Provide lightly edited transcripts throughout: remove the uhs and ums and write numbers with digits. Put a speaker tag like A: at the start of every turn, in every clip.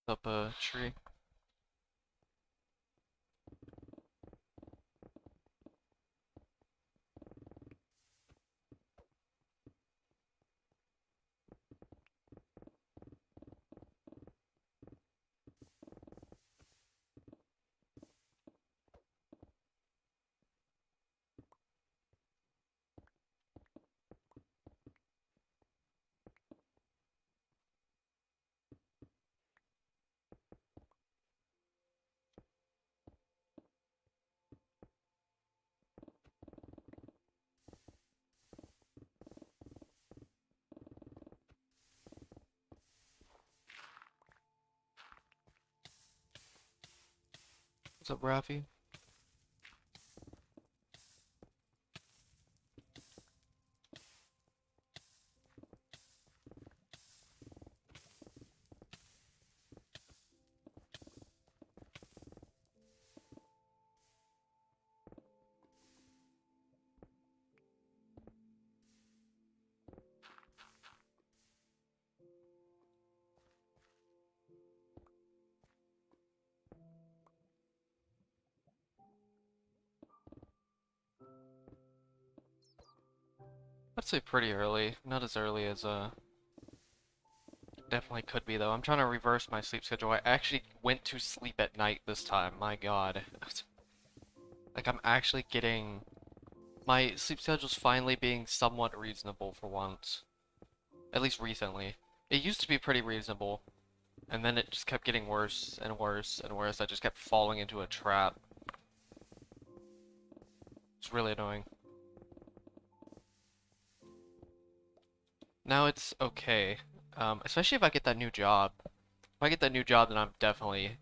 A: Up a tree. What's up, Rafi? I'd say pretty early. Not as early as definitely could be though. I'm trying to reverse my sleep schedule. I actually went to sleep at night this time. My God. Like I'm actually getting my sleep schedule's finally being somewhat reasonable for once. At least recently. It used to be pretty reasonable, and then it just kept getting worse and worse and worse. I just kept falling into a trap. It's really annoying. Now it's okay. Especially if I get that new job. If I get that new job, then I'm definitely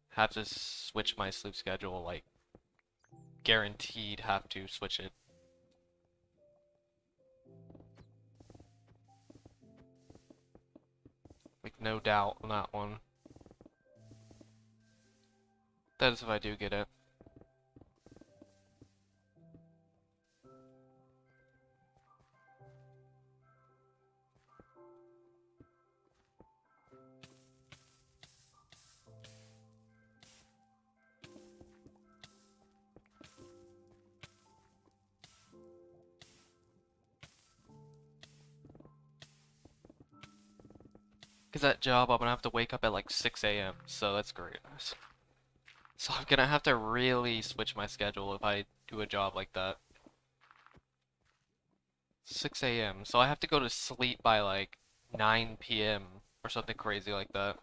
A: have to switch my sleep schedule, like, guaranteed have to switch it. Like, no doubt on that one. That is if I do get it. Because that job, I'm gonna have to wake up at like 6 a.m., so that's great. So I'm gonna have to really switch my schedule if I do a job like that. 6 a.m. So I have to go to sleep by like 9 p.m. or something crazy like that.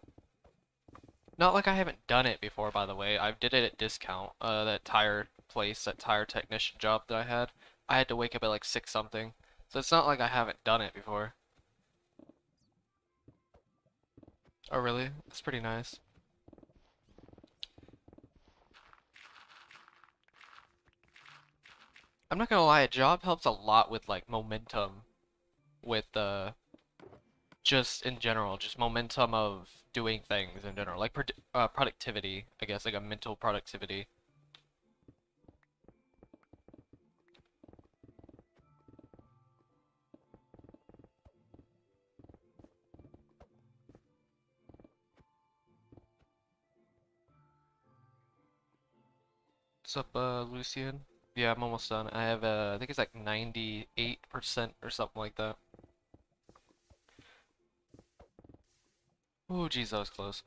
A: Not like I haven't done it before, by the way. I did it at discount. That tire place, that tire technician job that I had to wake up at like 6 something. So it's not like I haven't done it before. Oh, really? That's pretty nice. I'm not gonna lie, a job helps a lot with like momentum, with just in general, just momentum of doing things in general, like productivity, I guess, like a mental productivity. What's up, Lucian? Yeah, I'm almost done. I have, I think it's like 98% or something like that. Ooh, geez, that was close.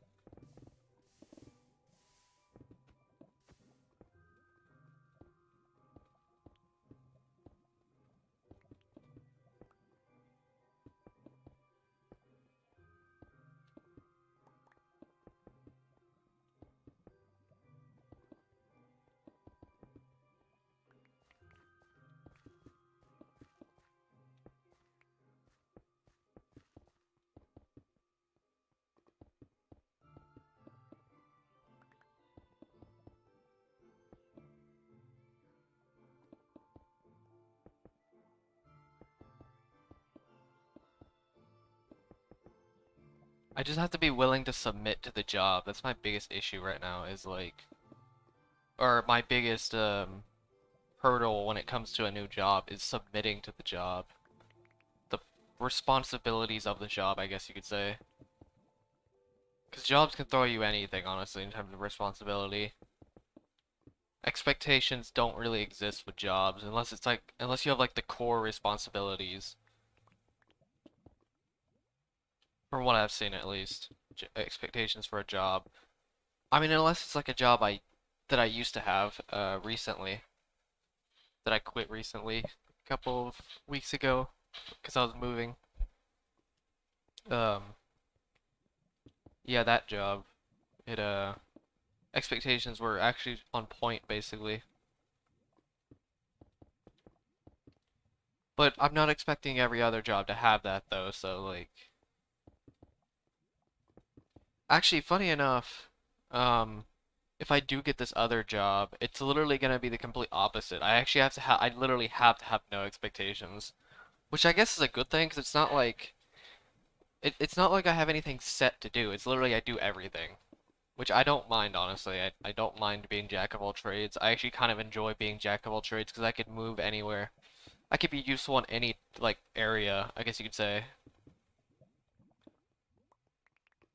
A: I just have to be willing to submit to the job. That's my biggest issue right now, is like, or my biggest, hurdle when it comes to a new job is submitting to the job. The responsibilities of the job, I guess you could say. Because jobs can throw you anything, honestly, in terms of responsibility. Expectations don't really exist with jobs, unless it's like, unless you have like the core responsibilities. From what I've seen, at least. Expectations for a job. I mean, unless it's like a job that I used to have, recently. That I quit recently, a couple of weeks ago, because I was moving. Um, yeah, that job. It, expectations were actually on point, basically. But I'm not expecting every other job to have that, though, so, like... Actually, funny enough, um, if I do get this other job, it's literally gonna be the complete opposite. I actually have to I literally have to have no expectations. Which I guess is a good thing, because it's not like... it's not like I have anything set to do. It's literally I do everything. Which I don't mind, honestly. I don't mind being jack of all trades. I actually kind of enjoy being jack of all trades because I could move anywhere. I could be useful in any, like, area, I guess you could say.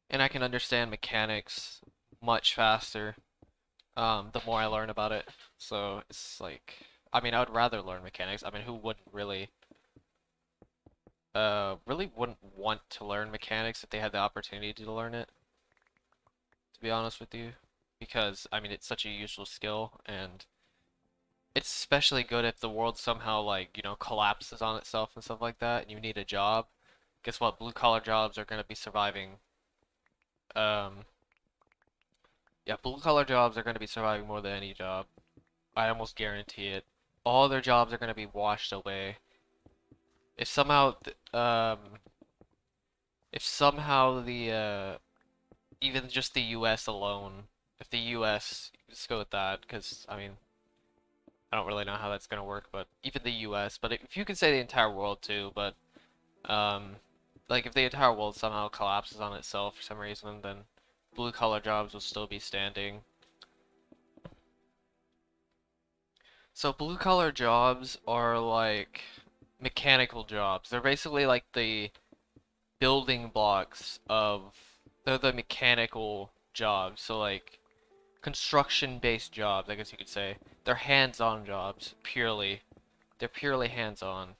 A: And I can understand mechanics much faster, the more I learn about it. So it's like, I mean, I would rather learn mechanics. I mean, who wouldn't really wouldn't want to learn mechanics if they had the opportunity to learn it, to be honest with you? Because, I mean, it's such a useful skill, and it's especially good if the world somehow, like, you know, collapses on itself and stuff like that, and you need a job. Guess what? Blue collar jobs are gonna be surviving. Um, yeah, blue collar jobs are gonna be surviving more than any job. I almost guarantee it. All their jobs are gonna be washed away. If somehow, if somehow even just the U.S. alone, if the U.S. Let's go with that, because I mean, I don't really know how that's gonna work, but even the U.S. But if you could say the entire world too, but Um, like if the entire world somehow collapses on itself for some reason, then blue collar jobs will still be standing. So blue collar jobs are like mechanical jobs. They're basically like the building blocks of, they're the mechanical jobs. So like construction based jobs, I guess you could say. They're hands-on jobs, purely. They're purely hands-on.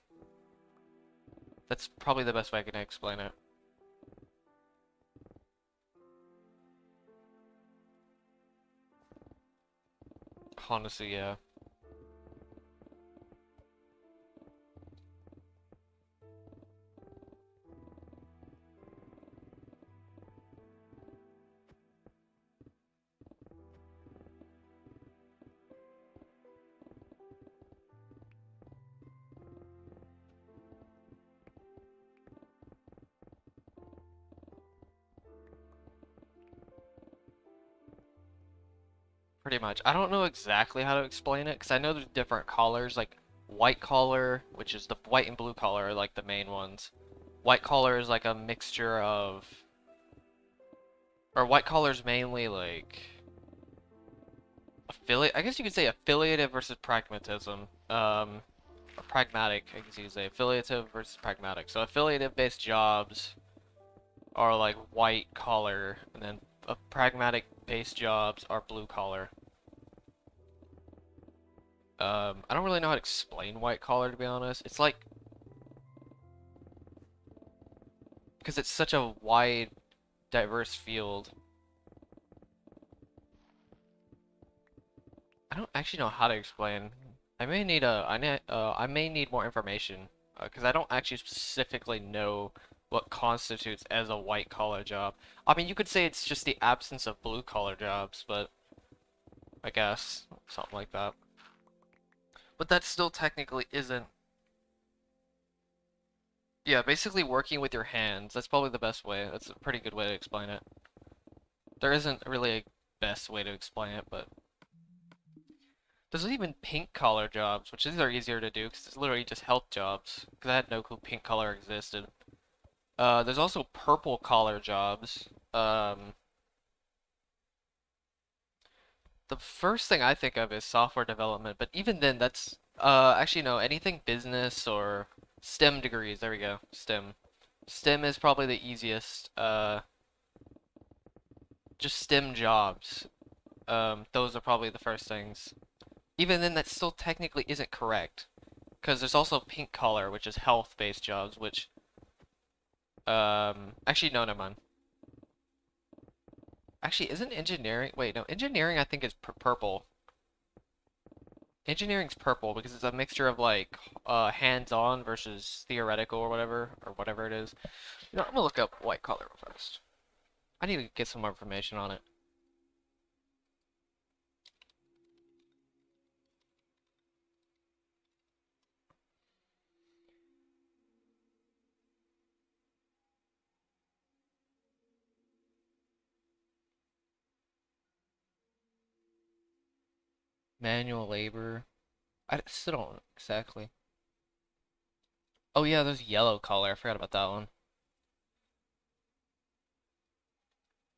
A: That's probably the best way I can explain it. Honestly, yeah. Pretty much. I don't know exactly how to explain it because I know there's different collars, like white collar, which is the white and blue collar are like the main ones. White collar is like a mixture of, or white collar is mainly like affiliate. I guess you could say affiliative versus pragmatism. Or pragmatic. I guess you could say affiliative versus pragmatic. So affiliative based jobs are like white collar, and then pragmatic based jobs are blue collar. I don't really know how to explain white collar, to be honest. It's like, because it's such a wide, diverse field. I don't actually know how to explain. I may need more information, because I don't actually specifically know what constitutes as a white collar job. I mean, you could say it's just the absence of blue collar jobs, but I guess something like that. But that still technically isn't. Yeah, basically working with your hands. That's probably the best way. That's a pretty good way to explain it. There isn't really a best way to explain it, but there's even pink collar jobs, which these are easier to do because it's literally just health jobs. Because I had no clue pink collar existed. There's also purple collar jobs. The first thing I think of is software development, but even then, that's actually no, anything business or STEM degrees. There we go, STEM. STEM is probably the easiest. just STEM jobs. Those are probably the first things. Even then, that still technically isn't correct. Because there's also pink collar, which is health-based jobs, which, actually, no, never mind. Actually, isn't engineering, wait, no, engineering I think is purple. Engineering's purple because it's a mixture of, like, hands-on versus theoretical or whatever it is. You know, I'm gonna look up white collar first. I need to get some more information on it. Manual labor. I still don't know exactly. Oh yeah, there's yellow collar. I forgot about that one.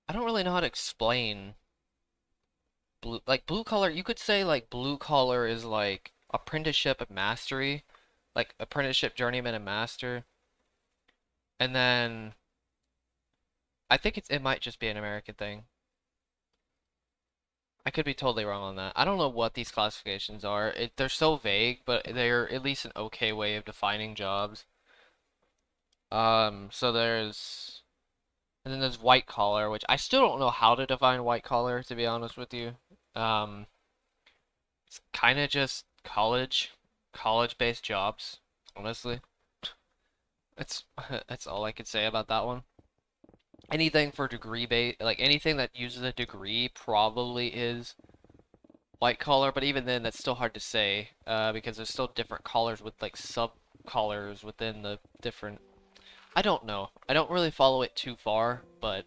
A: I don't really know how to explain blue. Like blue collar, you could say like blue collar is like apprenticeship and mastery, like apprenticeship, journeyman, and master. And then I think it might just be an American thing. I could be totally wrong on that. I don't know what these classifications are. They're so vague, but they're at least an okay way of defining jobs. So and then there's white collar, which I still don't know how to define white collar, to be honest with you. Um, it's kind of just college-based jobs, honestly. That's that's all I could say about that one. Anything for degree base, like anything that uses a degree probably is white collar, but even then that's still hard to say, because there's still different collars with like sub collars within the different. I don't know. I don't really follow it too far, but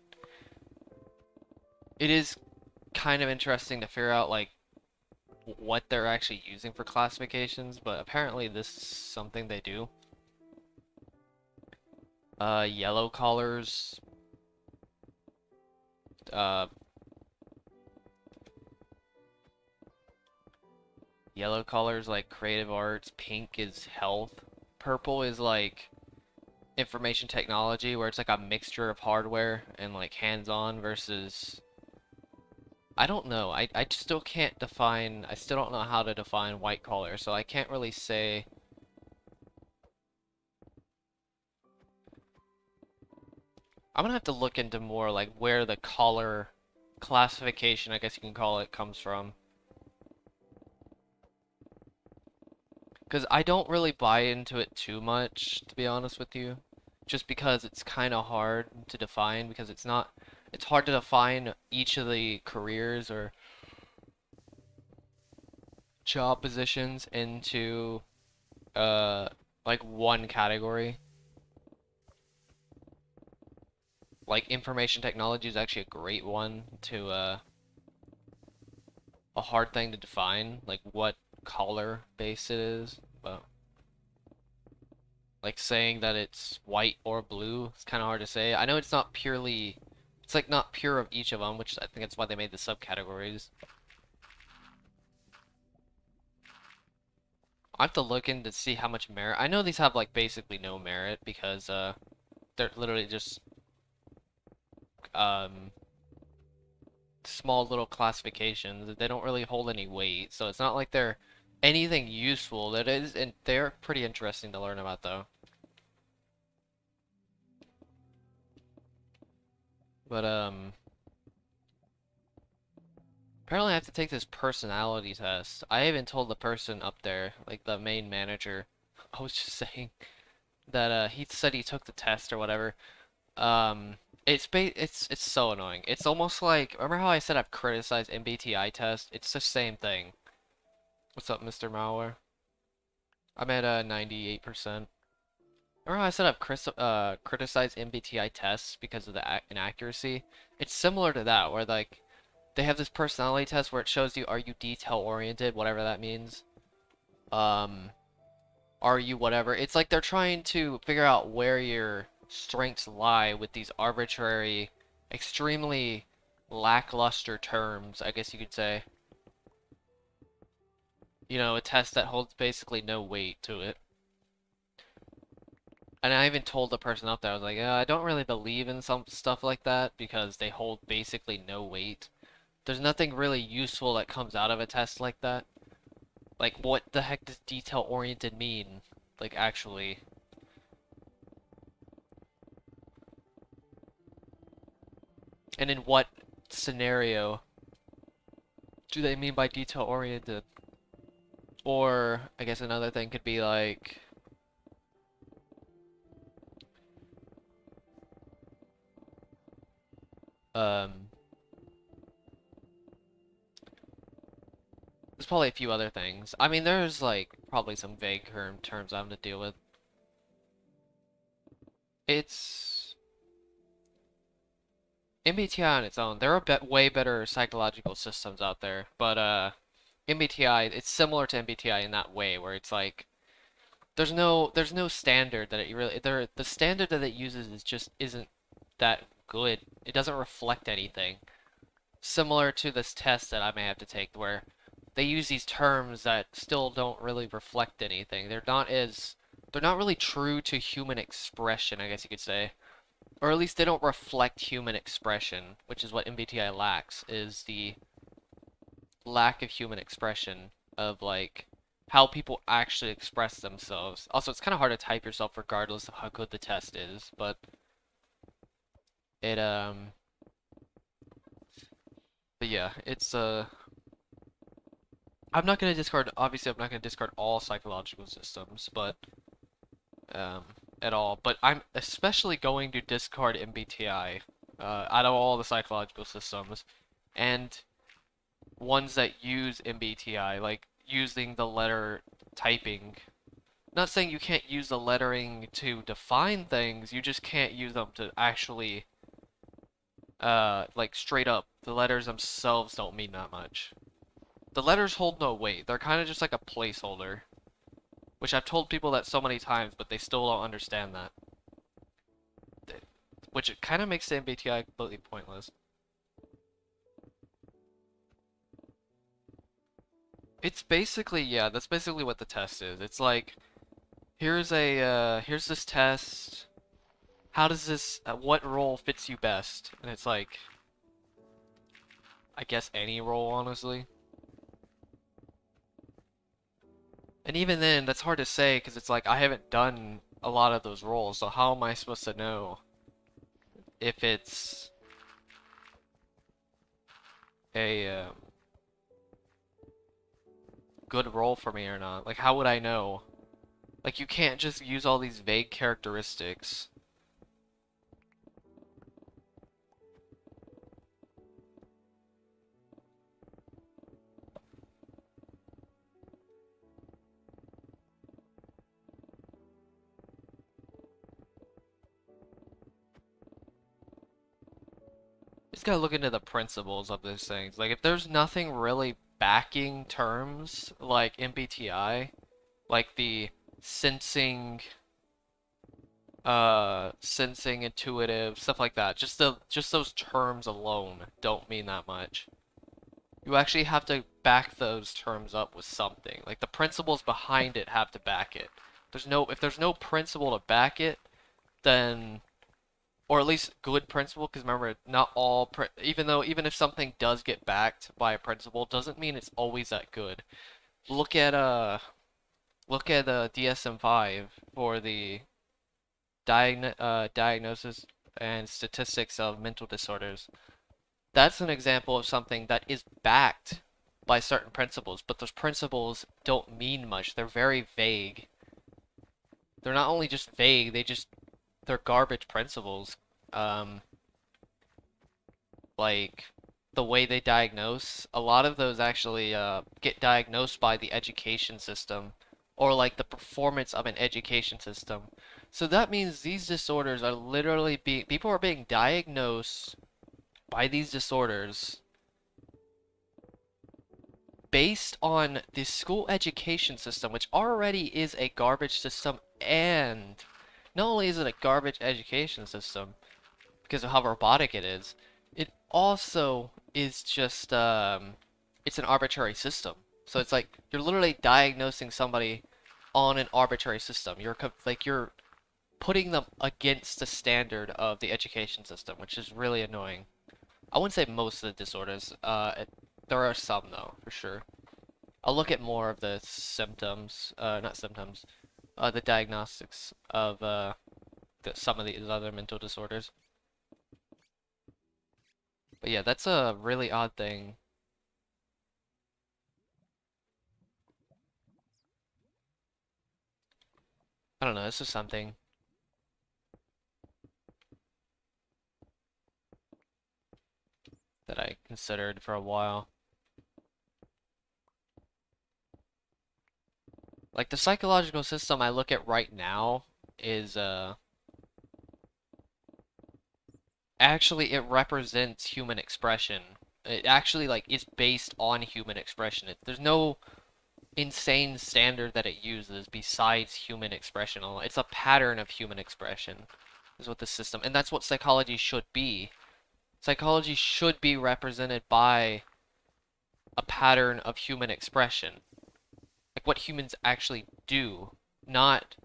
A: it is kind of interesting to figure out like what they're actually using for classifications, but apparently this is something they do. Yellow collars, uh, yellow colors like creative arts, pink is health, purple is like information technology, where it's like a mixture of hardware and like hands-on versus I don't know. I still can't define, I still don't know how to define white collar, so I can't really say. I'm gonna have to look into more like where the collar classification, I guess you can call it, comes from. Because I don't really buy into it too much, to be honest with you. Just because it's kind of hard to define, because it's hard to define each of the careers or job positions into, uh, like one category. Like information technology is actually a great one to, a hard thing to define, like what color base it is, but like saying that it's white or blue, it's kind of hard to say. I know it's not purely, it's like not pure of each of them, which I think that's why they made the subcategories. I have to look in to see how much merit. I know these have like basically no merit because they're literally just um small little classifications. They don't really hold any weight, so it's not like they're anything useful. That is, and they're pretty interesting to learn about though. But apparently I have to take this personality test. I even told the person up there, like the main manager, I was just saying that he said he took the test or whatever. Um it's so annoying. It's almost like, remember how I said I've criticized MBTI test? It's the same thing. What's up, Mr. Malware? I'm at 98%. Remember how I said I've criticized MBTI tests because of the inaccuracy? It's similar to that, where like they have this personality test where it shows you, are you detail oriented, whatever that means. Um, are you whatever? It's like they're trying to figure out where your strengths lie with these arbitrary, extremely lackluster terms, I guess you could say. You know, a test that holds basically no weight to it. And I even told the person up there, I was like, I don't really believe in some stuff like that because they hold basically no weight. There's nothing really useful that comes out of a test like that. Like, what the heck does detail-oriented mean? Like, actually. And in what scenario do they mean by detail-oriented? Or, I guess another thing could be like, um, there's probably a few other things. I mean, there's like probably some vague terms I'm to deal with. It's MBTI on its own. There are way better psychological systems out there, but MBTI, it's similar to MBTI in that way, where it's like there's no standard that it really the standard that it uses is just isn't that good. It doesn't reflect anything. Similar to this test that I may have to take, where they use these terms that still don't really reflect anything. They're not really true to human expression, I guess you could say. Or at least they don't reflect human expression, which is what MBTI lacks, is the lack of human expression of like how people actually express themselves. Also, it's kind of hard to type yourself regardless of how good the test is, but it but yeah, it's I'm not gonna discard, obviously I'm not gonna discard all psychological systems, but um at all, but I'm especially going to discard MBTI out of all the psychological systems, and ones that use MBTI, like using the letter typing. Not saying you can't use the lettering to define things, you just can't use them to actually, like straight up, the letters themselves don't mean that much. The letters hold no weight, they're kind of just like a placeholder. Which I've told people that so many times, but they still don't understand that. Which it kind of makes the MBTI completely pointless. It's basically, yeah, that's basically what the test is. It's like, here's this test. How does this, what role fits you best? And it's like, I guess any role, honestly. And even then, that's hard to say because it's like, I haven't done a lot of those roles, so how am I supposed to know if it's a good role for me or not? Like, how would I know? Like, you can't just use all these vague characteristics. Just gotta look into the principles of these things. Like, if there's nothing really backing terms like MBTI, like the sensing, sensing, intuitive, stuff like that, just those terms alone don't mean that much. You actually have to back those terms up with something. Like the principles behind it have to back it. If there's no principle to back it, then, or at least good principle, because remember, not all, even if something does get backed by a principle, doesn't mean it's always that good. Look at DSM-5 for the diagnosis and statistics of mental disorders. That's an example of something that is backed by certain principles, but those principles don't mean much. They're very vague. They're not only just vague, they're garbage principles. Um, like the way they diagnose, a lot of those actually get diagnosed by the education system or like the performance of an education system. So that means these disorders are literally people are being diagnosed by these disorders based on the school education system, which already is a garbage system, and not only is it a garbage education system because of how robotic it is, it also is just it's an arbitrary system. So it's like you're literally diagnosing somebody on an arbitrary system. You're putting them against the standard of the education system, which is really annoying. I wouldn't say most of the disorders. There are some though, for sure. I'll look at more of the symptoms, not symptoms, the diagnostics of some of these other mental disorders. But yeah, that's a really odd thing. I don't know, this is something that I considered for a while. Like the psychological system I look at right now is actually it represents human expression. It actually like is based on human expression. There's no insane standard that it uses besides human expression alone. It's a pattern of human expression is what the system, and that's what psychology should be. Psychology should be represented by a pattern of human expression. Like what humans actually do, not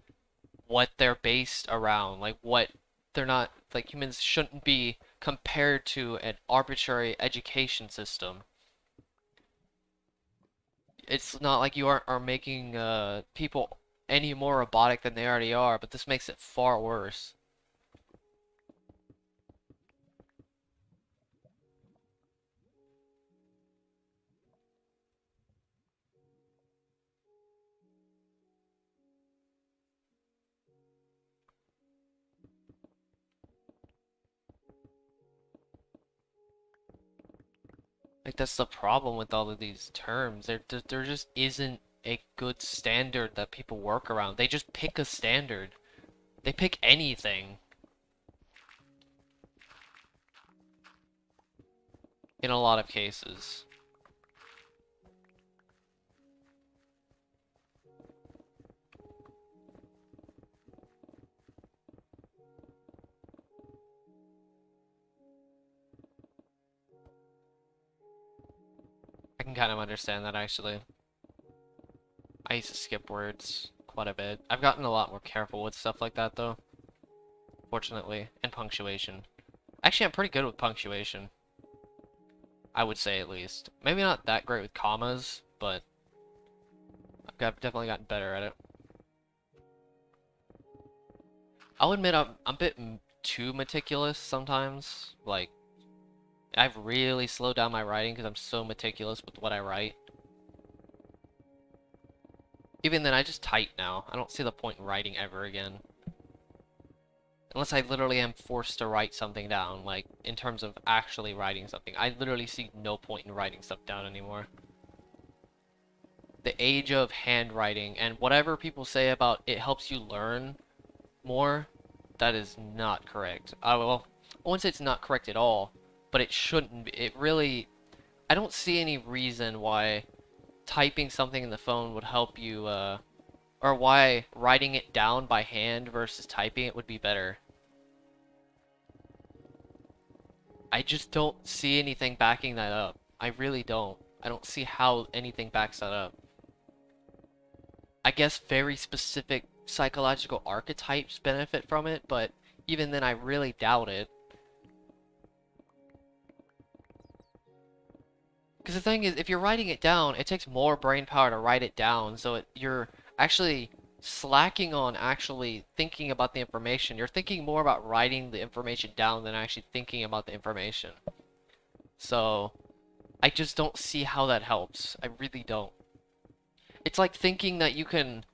A: what they're based around. Like what they're not, like humans shouldn't be compared to an arbitrary education system. It's not like you are making people any more robotic than they already are, but this makes it far worse. Like that's the problem with all of these terms. There just isn't a good standard that people work around. They just pick a standard. They pick anything in a lot of cases. I can kind of understand that actually. I used to skip words quite a bit. I've gotten a lot more careful with stuff like that though, fortunately, and punctuation. Actually, I'm pretty good with punctuation. I would say at least. Maybe not that great with commas, but definitely gotten better at it. I'll admit I'm a bit too meticulous sometimes. Like, I've really slowed down my writing because I'm so meticulous with what I write. Even then, I just type now. I don't see the point in writing ever again. Unless I literally am forced to write something down, like, in terms of actually writing something. I literally see no point in writing stuff down anymore. The age of handwriting, and whatever people say about it helps you learn more, that is not correct. Well, I wouldn't say it's not correct at all, but it shouldn't be. It really... I don't see any reason why typing something in the phone would help you, or why writing it down by hand versus typing it would be better. I just don't see anything backing that up. I really don't. I don't see how anything backs that up. I guess very specific psychological archetypes benefit from it, but even then I really doubt it. Because the thing is, if you're writing it down, it takes more brain power to write it down, so you're actually slacking on actually thinking about the information. You're thinking more about writing the information down than actually thinking about the information. So, I just don't see how that helps. I really don't. It's like thinking that you can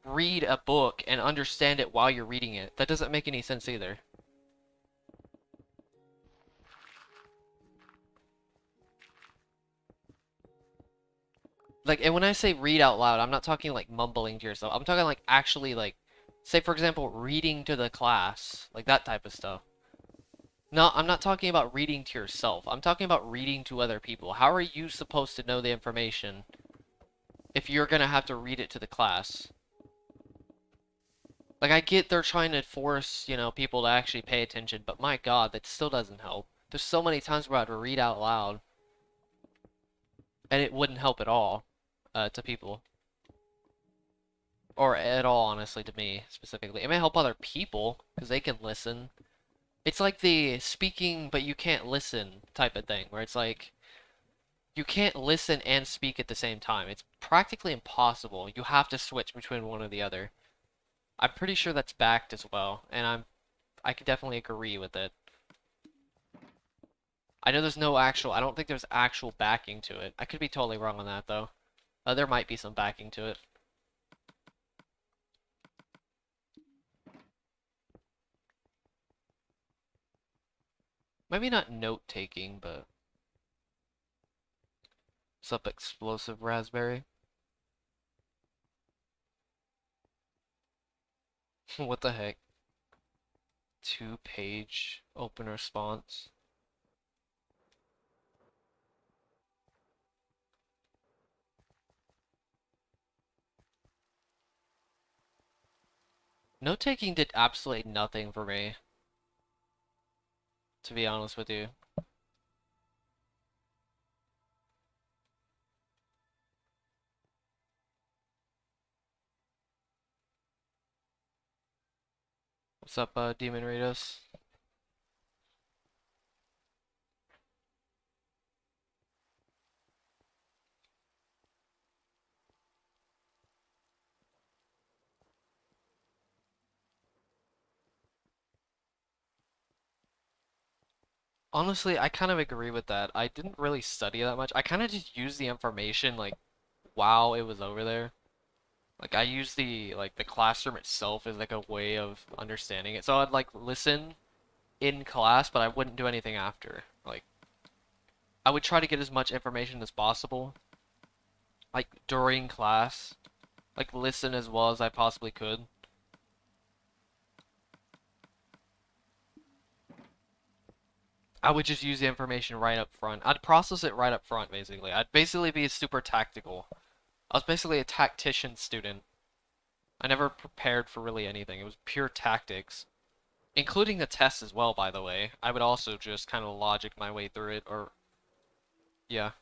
A: read a book and understand it while you're reading it. That doesn't make any sense either. Like, and when I say read out loud, I'm not talking like mumbling to yourself. I'm talking like actually like, say for example, reading to the class, like that type of stuff. No, I'm not talking about reading to yourself. I'm talking about reading to other people. How are you supposed to know the information if you're gonna have to read it to the class? Like, I get they're trying to force, you know, people to actually pay attention, but my God, that still doesn't help. There's so many times where I had to read out loud, and it wouldn't help at all, to people. Or at all, honestly, to me, specifically. It may help other people, because they can listen. It's like the speaking but you can't listen type of thing, where it's like, you can't listen and speak at the same time. It's practically impossible. You have to switch between one or the other. I'm pretty sure that's backed as well, and I could definitely agree with it. I know there's no actual, I don't think there's actual backing to it. I could be totally wrong on that though. There might be some backing to it. Maybe not note-taking, but... What's up, explosive raspberry? What the heck? 2-page open response. Note-taking did absolutely nothing for me, to be honest with you. What's up, Demon Ritos? Honestly, I kind of agree with that. I didn't really study that much. I kind of just used the information, like, while it was over there. Like, I used the classroom itself as, like, a way of understanding it. So I'd, like, listen in class, but I wouldn't do anything after. Like, I would try to get as much information as possible, like, during class. Like, listen as well as I possibly could. I would just use the information right up front. I'd process it right up front, basically. I'd basically be super tactical. I was basically a tactician student. I never prepared for really anything. It was pure tactics. Including the tests as well, by the way. I would also just kind of logic my way through it, or... Yeah.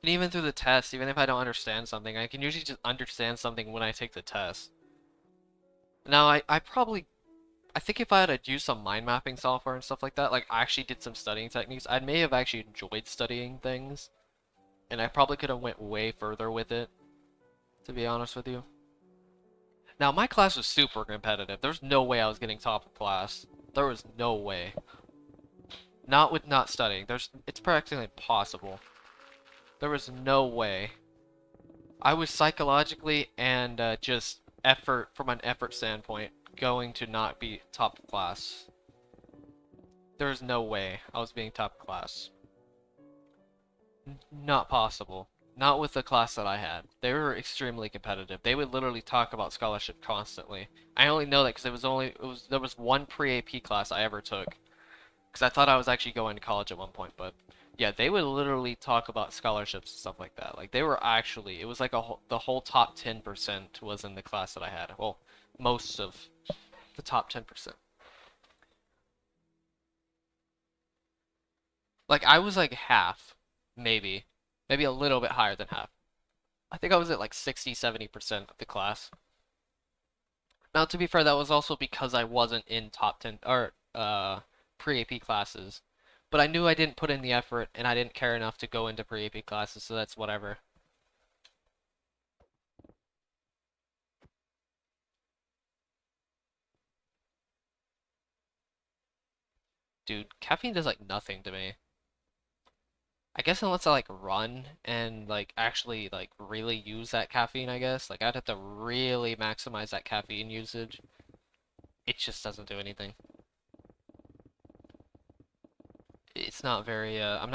A: And even through the test, even if I don't understand something, I can usually just understand something when I take the test. Now, I think if I had used some mind mapping software and stuff like that, like I actually did some studying techniques, I may have actually enjoyed studying things. And I probably could have went way further with it, to be honest with you. Now, my class was super competitive. There's no way I was getting top of class. There was no way. Not with not studying. It's practically impossible. There was no way. I was psychologically and just from an effort standpoint, going to not be top class. There's no way I was being top class. Not possible. Not with the class that I had. They were extremely competitive. They would literally talk about scholarship constantly. I only know that because there was one pre-AP class I ever took. Because I thought I was actually going to college at one point, but yeah, they would literally talk about scholarships and stuff like that. Like they were actually, it was like the whole top 10% was in the class that I had. Well, most of the top 10%. Like I was like half, maybe. Maybe a little bit higher than half. I think I was at like 60, 70% of the class. Now, to be fair, that was also because I wasn't in top 10 or pre-AP classes. But I knew I didn't put in the effort and I didn't care enough to go into pre-AP classes, so that's whatever. Dude, caffeine does like nothing to me. I guess unless I like run and like actually like really use that caffeine, I guess. Like I'd have to really maximize that caffeine usage. It just doesn't do anything. It's not very I'm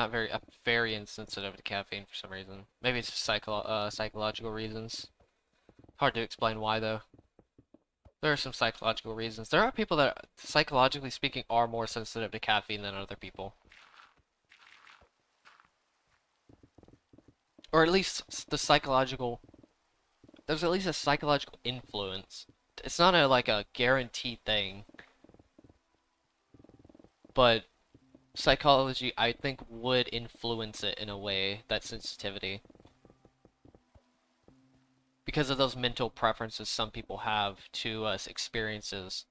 A: very insensitive to caffeine for some reason. Maybe it's just psychological reasons. Hard to explain why though. There are some psychological reasons. There are people that, psychologically speaking, are more sensitive to caffeine than other people. Or at least the psychological, there's at least a psychological influence. It's not like a guaranteed thing, but psychology, I think, would influence it in a way, that sensitivity. Because of those mental preferences some people have to experiences.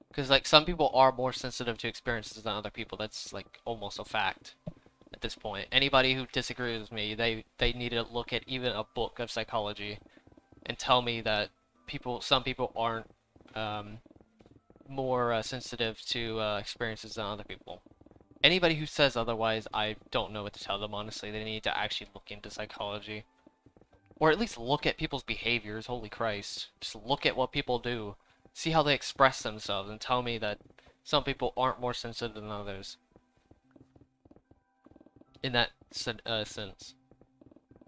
A: Because, like, some people are more sensitive to experiences than other people. That's, like, almost a fact at this point. Anybody who disagrees with me, they need to look at even a book of psychology and tell me that some people aren't um, more sensitive to experiences than other people. Anybody who says otherwise, I don't know what to tell them, honestly. They need to actually look into psychology. Or at least look at people's behaviors, holy Christ. Just look at what people do. See how they express themselves and tell me that some people aren't more sensitive than others. In that sense.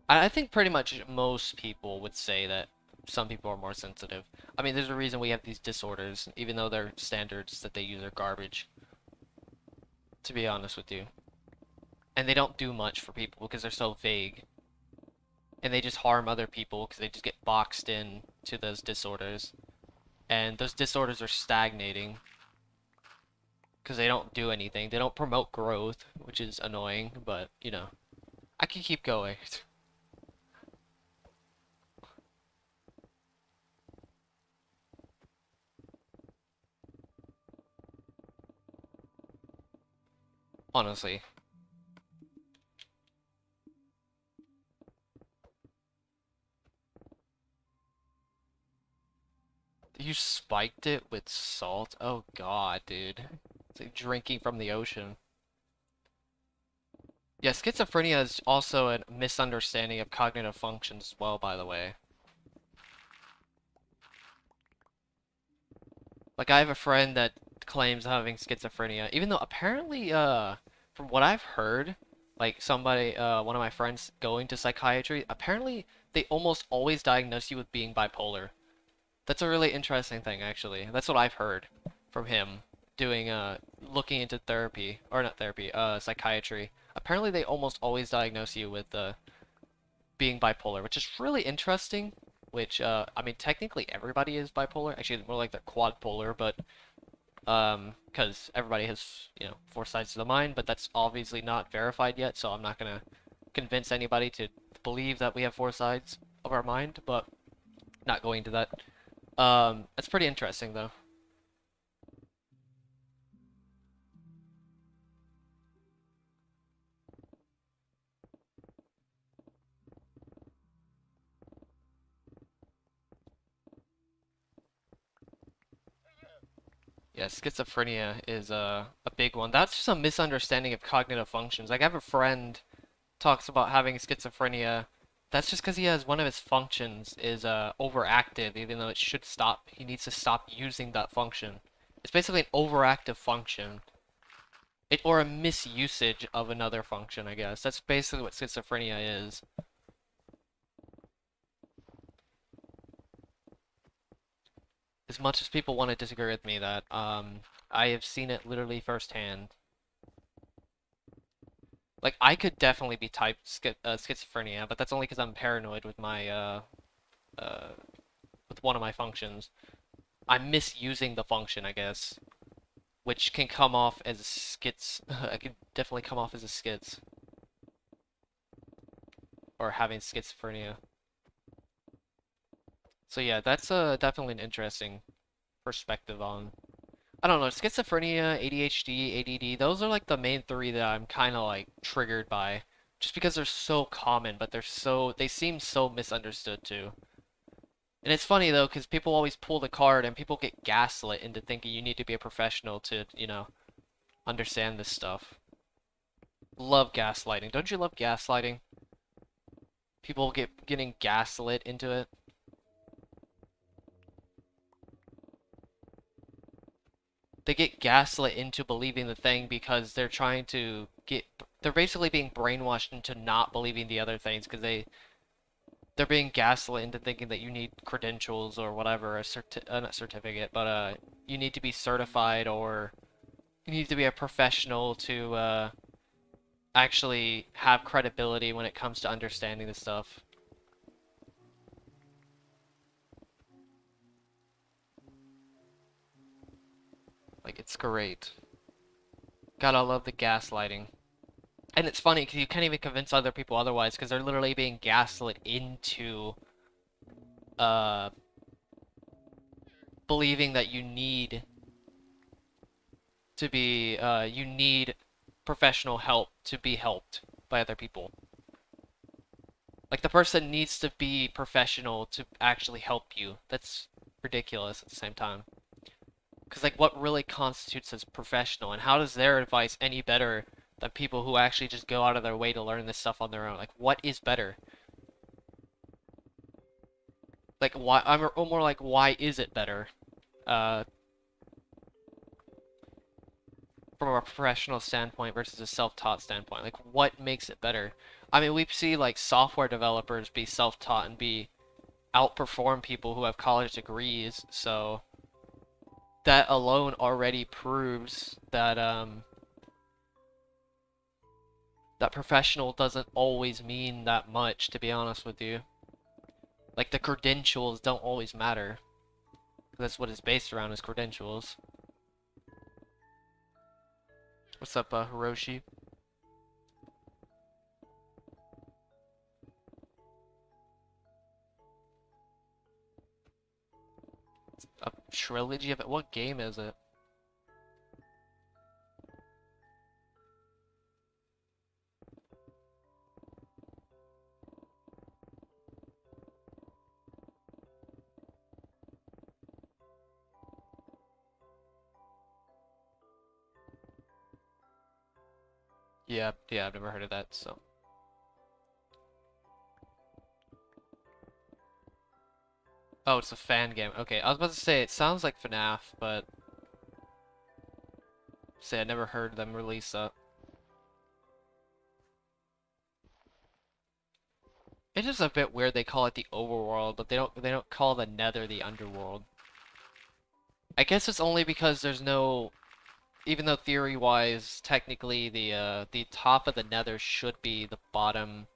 A: I think pretty much most people would say that some people are more sensitive. I mean, there's a reason we have these disorders, even though their standards that they use are garbage, to be honest with you. And they don't do much for people because they're so vague. And they just harm other people because they just get boxed in to those disorders. And those disorders are stagnating because they don't do anything. They don't promote growth, which is annoying, but, you know, I can keep going. Honestly. You spiked it with salt? Oh god, dude. It's like drinking from the ocean. Yeah, schizophrenia is also a misunderstanding of cognitive functions as well, by the way. Like, I have a friend that claims having schizophrenia, even though apparently, from what I've heard, like somebody, one of my friends going to psychiatry, apparently they almost always diagnose you with being bipolar. That's a really interesting thing, actually. That's what I've heard from him doing, looking into therapy, or not therapy, psychiatry. Apparently they almost always diagnose you with, being bipolar, which is really interesting. Which, I mean, technically everybody is bipolar. Actually, more like they're quadpolar, but because everybody has, you know, four sides to the mind, but that's obviously not verified yet, so I'm not gonna convince anybody to believe that we have four sides of our mind, but not going to that. That's pretty interesting, though. Yeah, schizophrenia is a big one. That's just a misunderstanding of cognitive functions. Like, I have a friend talks about having schizophrenia. That's just because he has one of his functions is overactive, even though it should stop. He needs to stop using that function. It's basically an overactive function. Or a misusage of another function, I guess. That's basically what schizophrenia is. As much as people want to disagree with me that I have seen it literally firsthand. Like, I could definitely be typed schizophrenia, but that's only because I'm paranoid with my uh with one of my functions. I'm misusing the function, I guess, which can come off as schiz. I could definitely come off as a schiz or having schizophrenia. So yeah, that's definitely an interesting perspective on. I don't know, schizophrenia, ADHD, ADD. Those are like the main three that I'm kind of like triggered by, just because they're so common, but they seem so misunderstood too. And it's funny though, because people always pull the card and people get gaslit into thinking you need to be a professional to, you know, understand this stuff. Love gaslighting. Don't you love gaslighting? People getting gaslit into it. They get gaslit into believing the thing because they're trying to get. They're basically being brainwashed into not believing the other things because they're being gaslit into thinking that you need credentials or whatever, not certificate, but you need to be certified or you need to be a professional to actually have credibility when it comes to understanding this stuff. Like, it's great. Gotta love the gaslighting. And it's funny because you can't even convince other people otherwise because they're literally being gaslit into uh believing that you need professional help to be helped by other people. Like the person needs to be professional to actually help you. That's ridiculous at the same time. Because like what really constitutes as professional and how does their advice any better than people who actually just go out of their way to learn this stuff on their own? Like what is better? Like why I'm more like why is it better? Uh from a professional standpoint versus a self-taught standpoint. Like what makes it better? I mean, we see like software developers be self-taught and be outperform people who have college degrees, so that alone already proves that that professional doesn't always mean that much, to be honest with you. Like the credentials don't always matter. That's what it's based around is credentials. What's up, Hiroshi? A trilogy of it? What game is it? Yeah, I've never heard of that, so. Oh, it's a fan game. Okay, I was about to say, it sounds like FNAF, but... Say, I never heard them release that. It's just a bit weird they call it the overworld, but they don't call the nether the underworld. I guess it's only because there's no... Even though theory-wise, technically the top of the nether should be the bottom...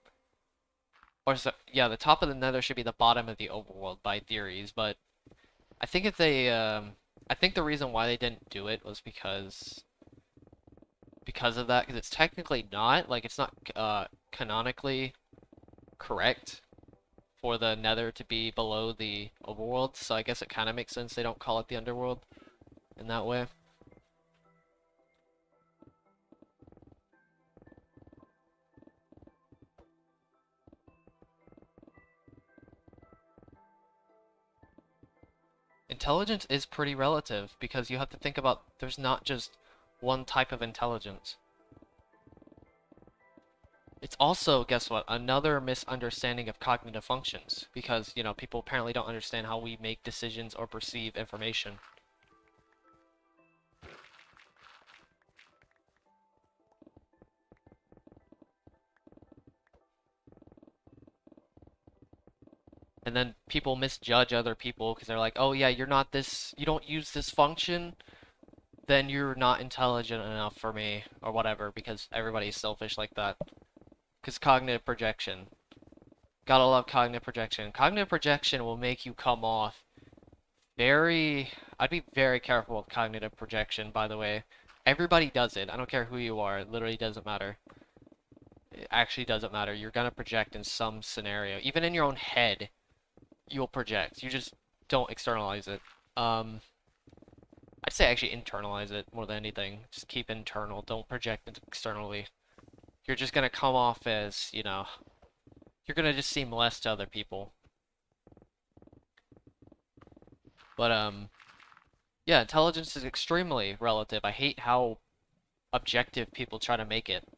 A: Or so, yeah, the top of the nether should be the bottom of the overworld by theories, but I think if they, I think the reason why they didn't do it was because of that, because it's technically not, like, it's not, canonically correct for the nether to be below the overworld, so I guess it kind of makes sense they don't call it the underworld in that way. Intelligence is pretty relative, because you have to think about there's not just one type of intelligence. It's also, guess what, another misunderstanding of cognitive functions, because, you know, people apparently don't understand how we make decisions or perceive information. And then people misjudge other people because they're like, oh yeah, you're not this, you don't use this function, then you're not intelligent enough for me, or whatever, because everybody's selfish like that. Because cognitive projection. Gotta love cognitive projection. Cognitive projection will make you come off very... I'd be very careful with cognitive projection, by the way. Everybody does it. I don't care who you are. It literally doesn't matter. It actually doesn't matter. You're gonna project in some scenario. Even in your own head, you'll project. You just don't externalize it. I'd say actually internalize it more than anything. Just keep internal. Don't project it externally. You're just gonna come off as, you know, you're gonna just seem less to other people. But, yeah, intelligence is extremely relative. I hate how objective people try to make it.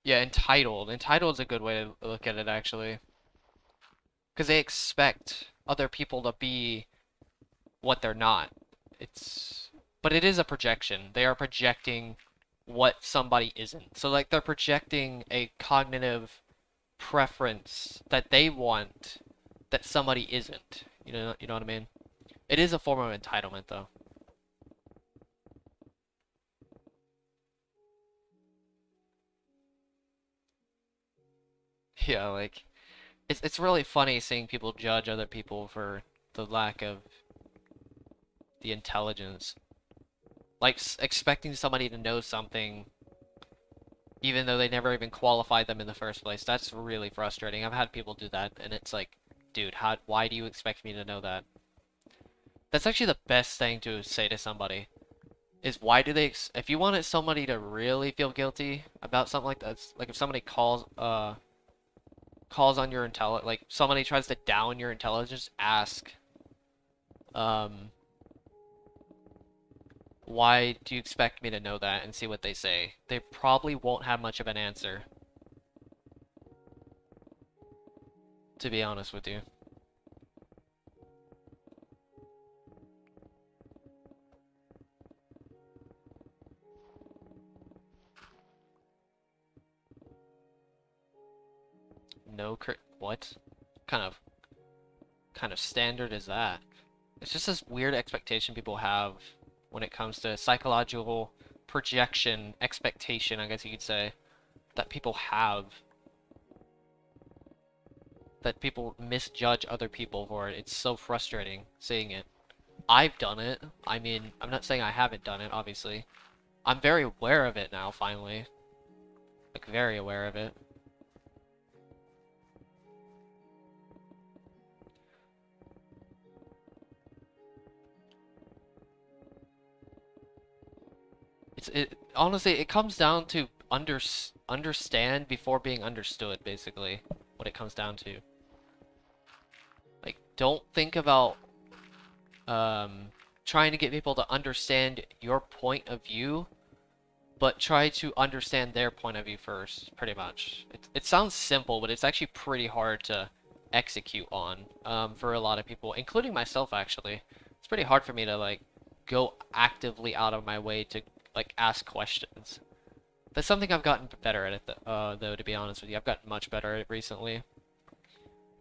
A: Yeah, entitled. Entitled is a good way to look at it, actually. Because they expect other people to be what they're not. But it is a projection. They are projecting what somebody isn't. So, like, they're projecting a cognitive preference that they want that somebody isn't. You know what I mean? It is a form of entitlement, though. Yeah, like it's really funny seeing people judge other people for the lack of the intelligence. Like expecting somebody to know something even though they never even qualified them in the first place. That's really frustrating. I've had people do that, and it's like, dude, why do you expect me to know that? That's actually the best thing to say to somebody, is why do they, if you wanted somebody to really feel guilty about something like that, like if somebody calls on your like somebody tries to down your intelligence, ask, um, why do you expect me to know that, and see what they say. They probably won't have much of an answer, to be honest with you. No what? Kind of kind of standard is that? It's just this weird expectation people have when it comes to psychological projection, expectation, I guess you could say, that people have. That people misjudge other people for it. It's so frustrating seeing it. I've done it. I mean, I'm not saying I haven't done it, obviously. I'm very aware of it now, finally. Like, very aware of it. Honestly, it comes down to understand before being understood, basically, what it comes down to. Like, don't think about trying to get people to understand your point of view, but try to understand their point of view first, pretty much. It sounds simple, but it's actually pretty hard to execute on for a lot of people, including myself, actually. It's pretty hard for me to, like, go actively out of my way to, like, ask questions. That's something I've gotten better at it, though, to be honest with you. I've gotten much better at it recently,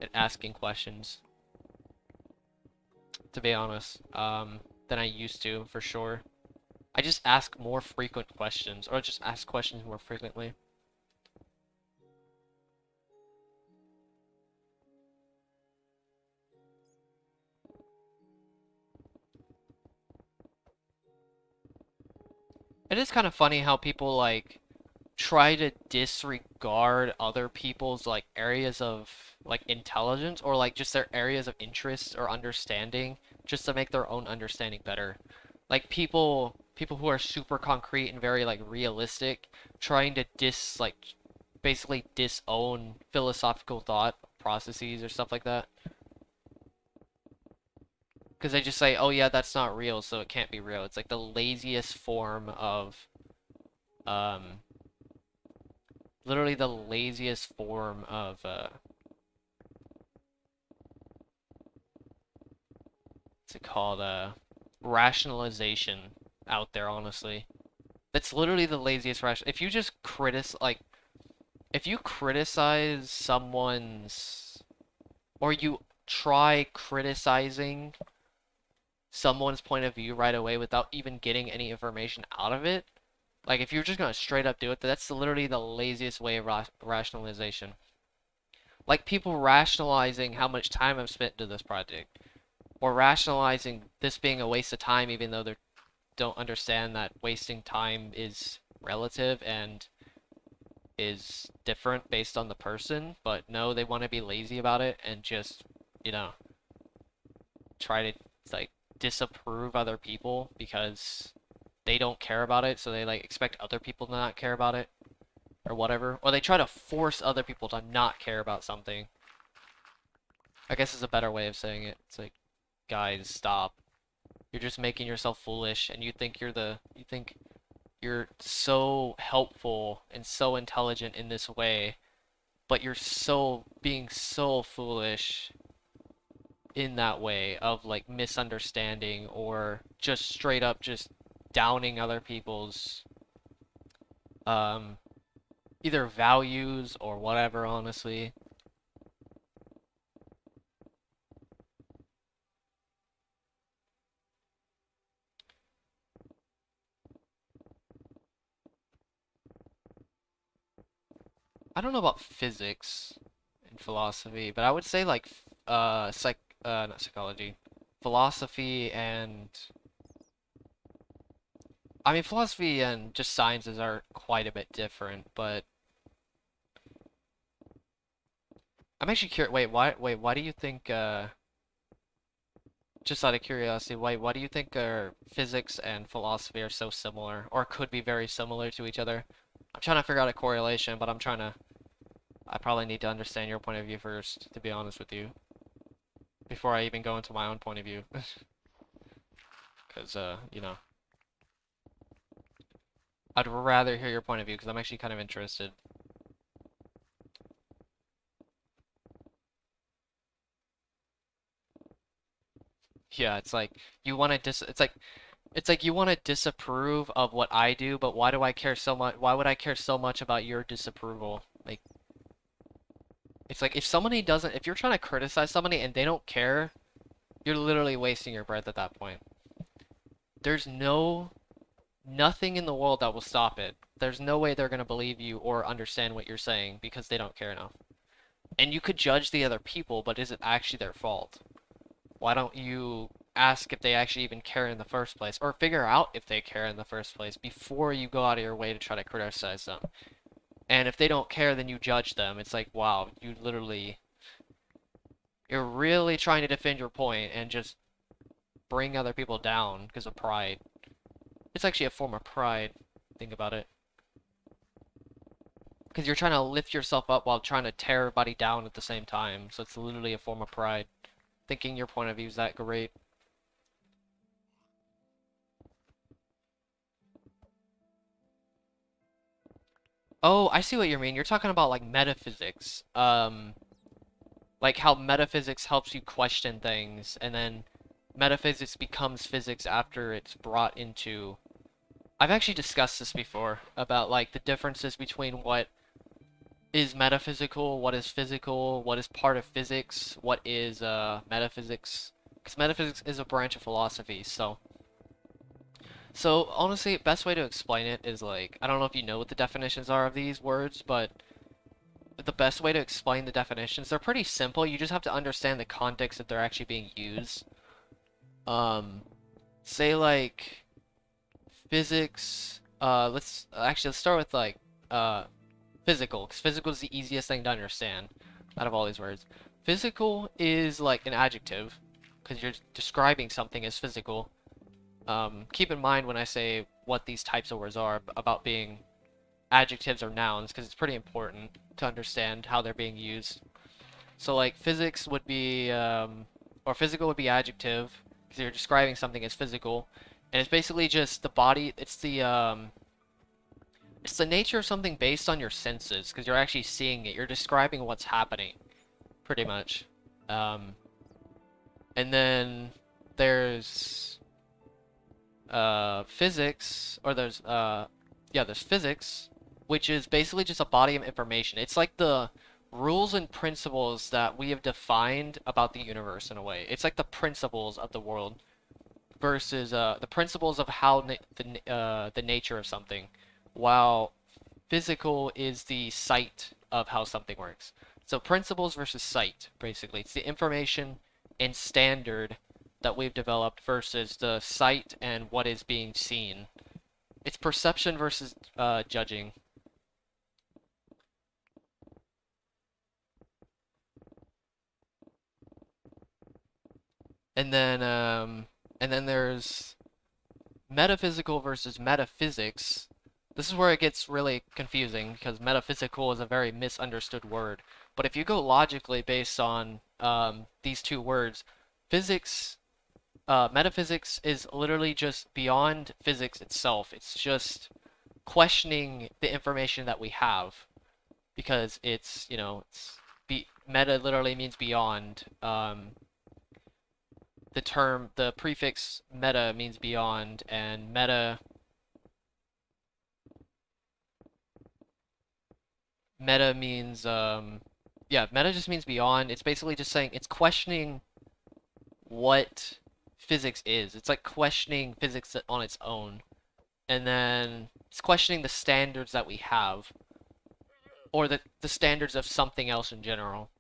A: at asking questions, to be honest, than I used to, for sure. I just ask more frequent questions, or just ask questions more frequently. It is kind of funny how people, like, try to disregard other people's, like, areas of, like, intelligence, or, like, just their areas of interest or understanding, just to make their own understanding better. Like, people who are super concrete and very, like, realistic, trying to basically disown philosophical thought processes or stuff like that. Because they just say, oh yeah, that's not real, so it can't be real. It's like the laziest form of, um, literally the laziest form of, what's it called, rationalization out there, honestly. That's literally the laziest ration. If you just if you criticize someone's, or you try criticizing someone's point of view right away without even getting any information out of it, like if you're just gonna straight up do it, that's literally the laziest way of rationalization. Like people rationalizing how much time I've spent into this project, or rationalizing this being a waste of time even though they don't understand that wasting time is relative and is different based on the person, but no, they want to be lazy about it and just, you know, try to, like, disapprove other people because they don't care about it, so they, like, expect other people to not care about it or whatever, or they try to force other people to not care about something. I guess is a better way of saying it. It's like, guys, stop. You're just making yourself foolish, and you think you're so helpful and so intelligent in this way, but you're being so foolish in that way of, like, misunderstanding or just straight up just downing other people's um either values or whatever, honestly. I don't know about physics and philosophy, but I would say, like, not psychology, philosophy and I mean, philosophy and just sciences are quite a bit different, but I'm actually curious. Why do you think, just out of curiosity, why do you think physics and philosophy are so similar, or could be very similar to each other? I'm trying to figure out a correlation, but I probably need to understand your point of view first, to be honest with you, before I even go into my own point of view. Because, I'd rather hear your point of view, because I'm actually kind of interested. Yeah, it's like you want to it's like you want to disapprove of what I do, but why do I care so much? Why would I care so much about your disapproval? Like it's like if you're trying to criticize somebody and they don't care, you're literally wasting your breath at that point. There's nothing in the world that will stop it. There's no way they're going to believe you or understand what you're saying because they don't care enough. And you could judge the other people, but is it actually their fault? Why don't you ask if they actually even care in the first place, or figure out if they care in the first place before you go out of your way to try to criticize them? And if they don't care, then you judge them. It's like, wow, you're really trying to defend your point and just bring other people down because of pride. It's actually a form of pride. Think about it. Because you're trying to lift yourself up while trying to tear everybody down at the same time. So it's literally a form of pride. Thinking your point of view is that great. Oh, I see what you mean. You're talking about like metaphysics. Like how metaphysics helps you question things, and then metaphysics becomes physics after it's brought into. I've actually discussed this before about like the differences between what is metaphysical, what is physical, what is part of physics, what is metaphysics. Because metaphysics is a branch of philosophy, so honestly, best way to explain it is like, I don't know if you know what the definitions are of these words, but the best way to explain the definitions, they're pretty simple. You just have to understand the context that they're actually being used. Say like physics, let's start with like physical, because physical is the easiest thing to understand out of all these words. Physical is like an adjective, because you're describing something as physical. Keep in mind when I say what these types of words are about being adjectives or nouns, because it's pretty important to understand how they're being used. So like physics would be, or physical would be adjective, because you're describing something as physical, and it's basically just the body. It's the nature of something based on your senses, because you're actually seeing it. You're describing what's happening, pretty much. And then there's physics, or there's physics, which is basically just a body of information. It's like the rules and principles that we have defined about the universe in a way. It's like the principles of the world versus the principles of how the nature of something, while physical is the sight of how something works. So principles versus sight, basically. It's the information and standard that we've developed versus the sight and what is being seen. It's perception versus judging. And then there's metaphysical versus metaphysics. This is where it gets really confusing, because metaphysical is a very misunderstood word. But if you go logically based on these two words, metaphysics is literally just beyond physics itself. It's just questioning the information that we have, because meta literally means beyond. The prefix meta means beyond, and meta means meta just means beyond. It's basically just saying it's questioning what physics is. It's like questioning physics on its own, and then it's questioning the standards that we have, or the standards of something else in general.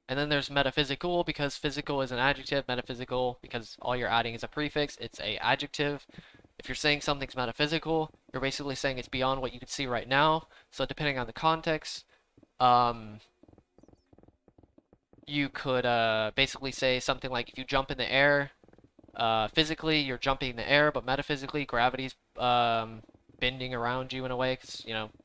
A: And then there's metaphysical, because physical is an adjective, metaphysical because all you're adding is a prefix, it's a adjective. If you're saying something's metaphysical, you're basically saying it's beyond what you can see right now. So depending on the context, um, you could basically say something like if you jump in the air, physically you're jumping in the air, but metaphysically gravity's bending around you in a way, because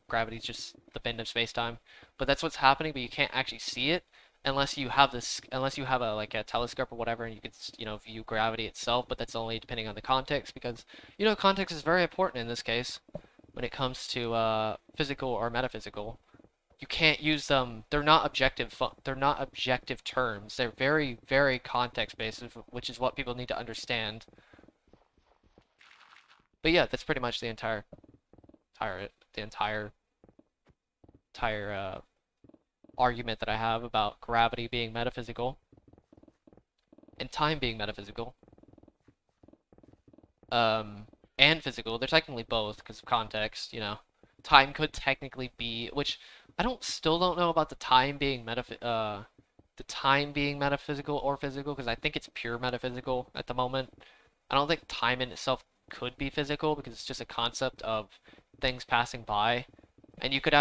A: gravity's just the bend of space-time. But that's what's happening, but you can't actually see it unless you have a like a telescope or whatever, and you could view gravity itself. But that's only depending on the context, because context is very important in this case when it comes to physical or metaphysical. You can't use them. They're not objective. They're not objective terms. They're very, very context based, which is what people need to understand. But yeah, that's pretty much the entire argument that I have about gravity being metaphysical and time being metaphysical. And physical. They're technically both because of context. Time could technically be, which still don't know about the time being metaphysical or physical, because I think it's pure metaphysical at the moment. I don't think time in itself could be physical because it's just a concept of things passing by. And you could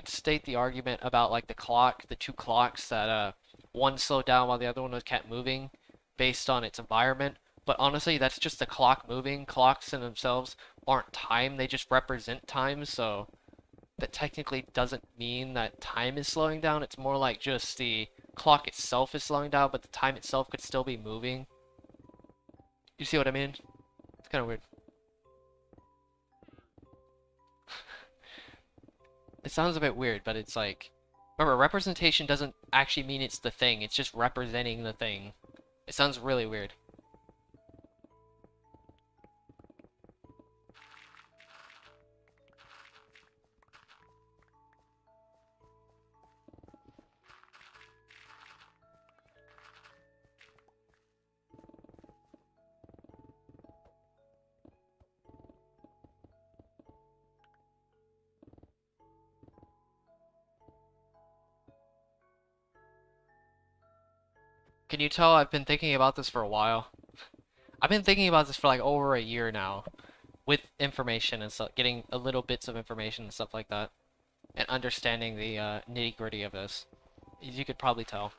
A: state the argument about like the two clocks that one slowed down while the other one was kept moving based on its environment. But honestly, that's just the clock moving. Clocks in themselves aren't time, they just represent time, so that technically doesn't mean that time is slowing down. It's more like just the clock itself is slowing down, but the time itself could still be moving. You see what I mean? It's kind of weird. It sounds a bit weird, but it's like, remember, representation doesn't actually mean it's the thing, it's just representing the thing. It sounds really weird. Can you tell I've been thinking about this for a while? I've been thinking about this for like over a year now, with information and stuff, getting a little bits of information and stuff like that, and understanding the nitty-gritty of this. As you could probably tell.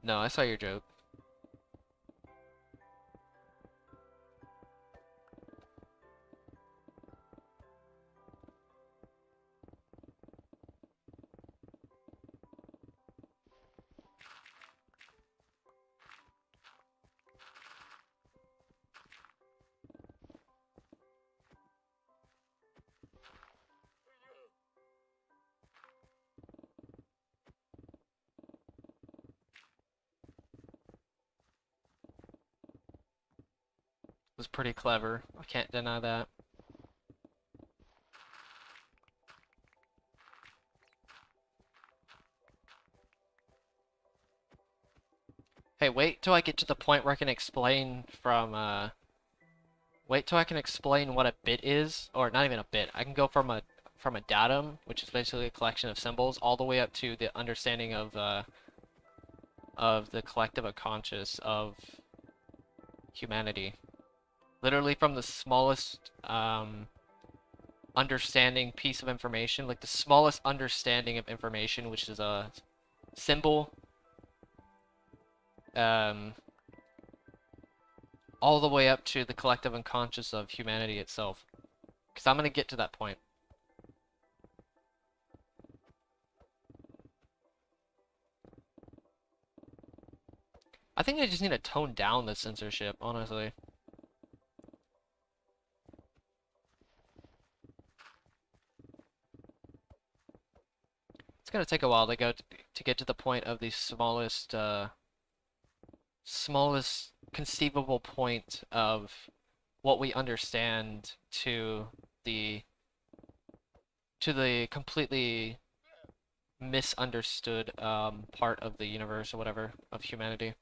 A: No, I saw your joke. It was pretty clever. I can't deny that. Hey, wait till I get to the point where I can explain wait till I can explain what a bit is, or not even a bit. I can go from a datum, which is basically a collection of symbols, all the way up to the understanding of the collective unconscious of humanity. Literally from the smallest understanding piece of information, like the smallest understanding of information, which is a symbol, all the way up to the collective unconscious of humanity itself. Because I'm going to get to that point. I think I just need to tone down the censorship, honestly. It's going to take a while to get to the point of the smallest conceivable point of what we understand to the completely misunderstood part of the universe or whatever of humanity.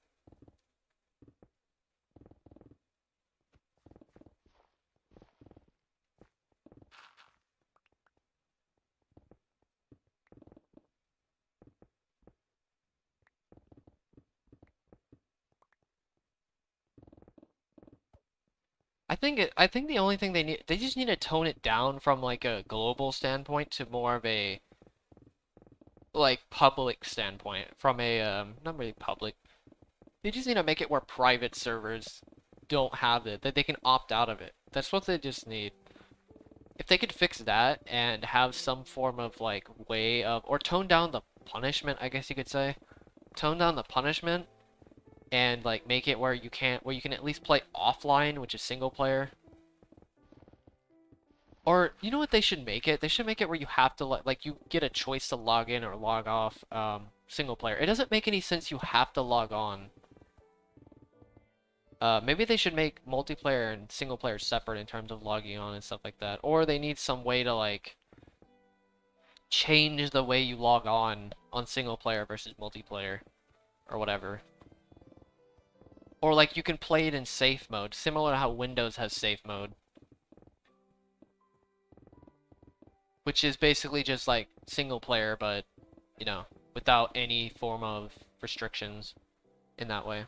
A: I think the only thing they just need to tone it down from like a global standpoint to more of a like public standpoint. From a not really public. They just need to make it where private servers don't have it, that they can opt out of it. That's what they just need. If they could fix that and have some form of like way of, or tone down the punishment, I guess you could say. Tone down the punishment and like make it where you can't, where you can at least play offline, which is single player. Or you know what they should make it? They should make it where you have to like you get a choice to log in or log off single player. It doesn't make any sense you have to log on. Maybe they should make multiplayer and single player separate in terms of logging on and stuff like that. Or they need some way to like change the way you log on single player versus multiplayer or whatever. Or like you can play it in safe mode, similar to how Windows has safe mode. Which is basically just like single player, but you know, without any form of restrictions in that way.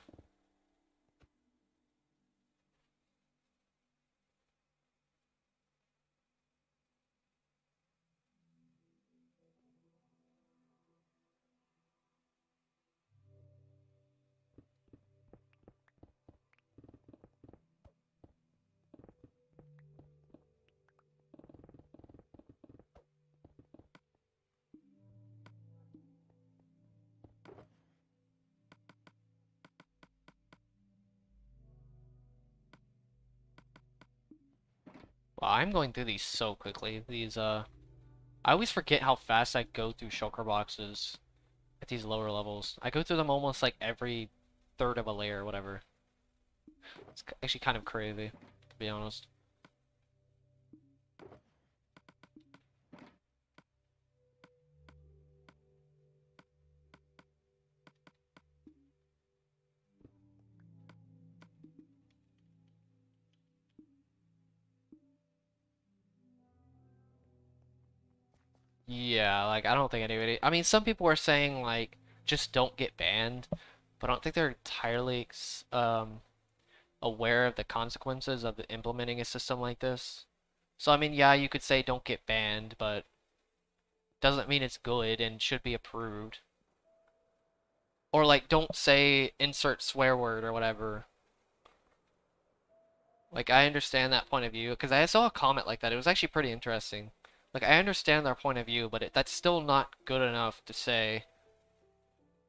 A: Wow, I'm going through these so quickly. These I always forget how fast I go through shulker boxes at these lower levels. I go through them almost like every third of a layer or whatever. It's actually kind of crazy, to be honest. Yeah, like I don't think anybody. I mean, some people are saying like just don't get banned, but I don't think they're entirely aware of the consequences of implementing a system like this. So I mean, yeah, you could say don't get banned, but doesn't mean it's good and should be approved. Or like don't say insert swear word or whatever. Like I understand that point of view because I saw a comment like that. It was actually pretty interesting. Like I understand their point of view, but that's still not good enough to say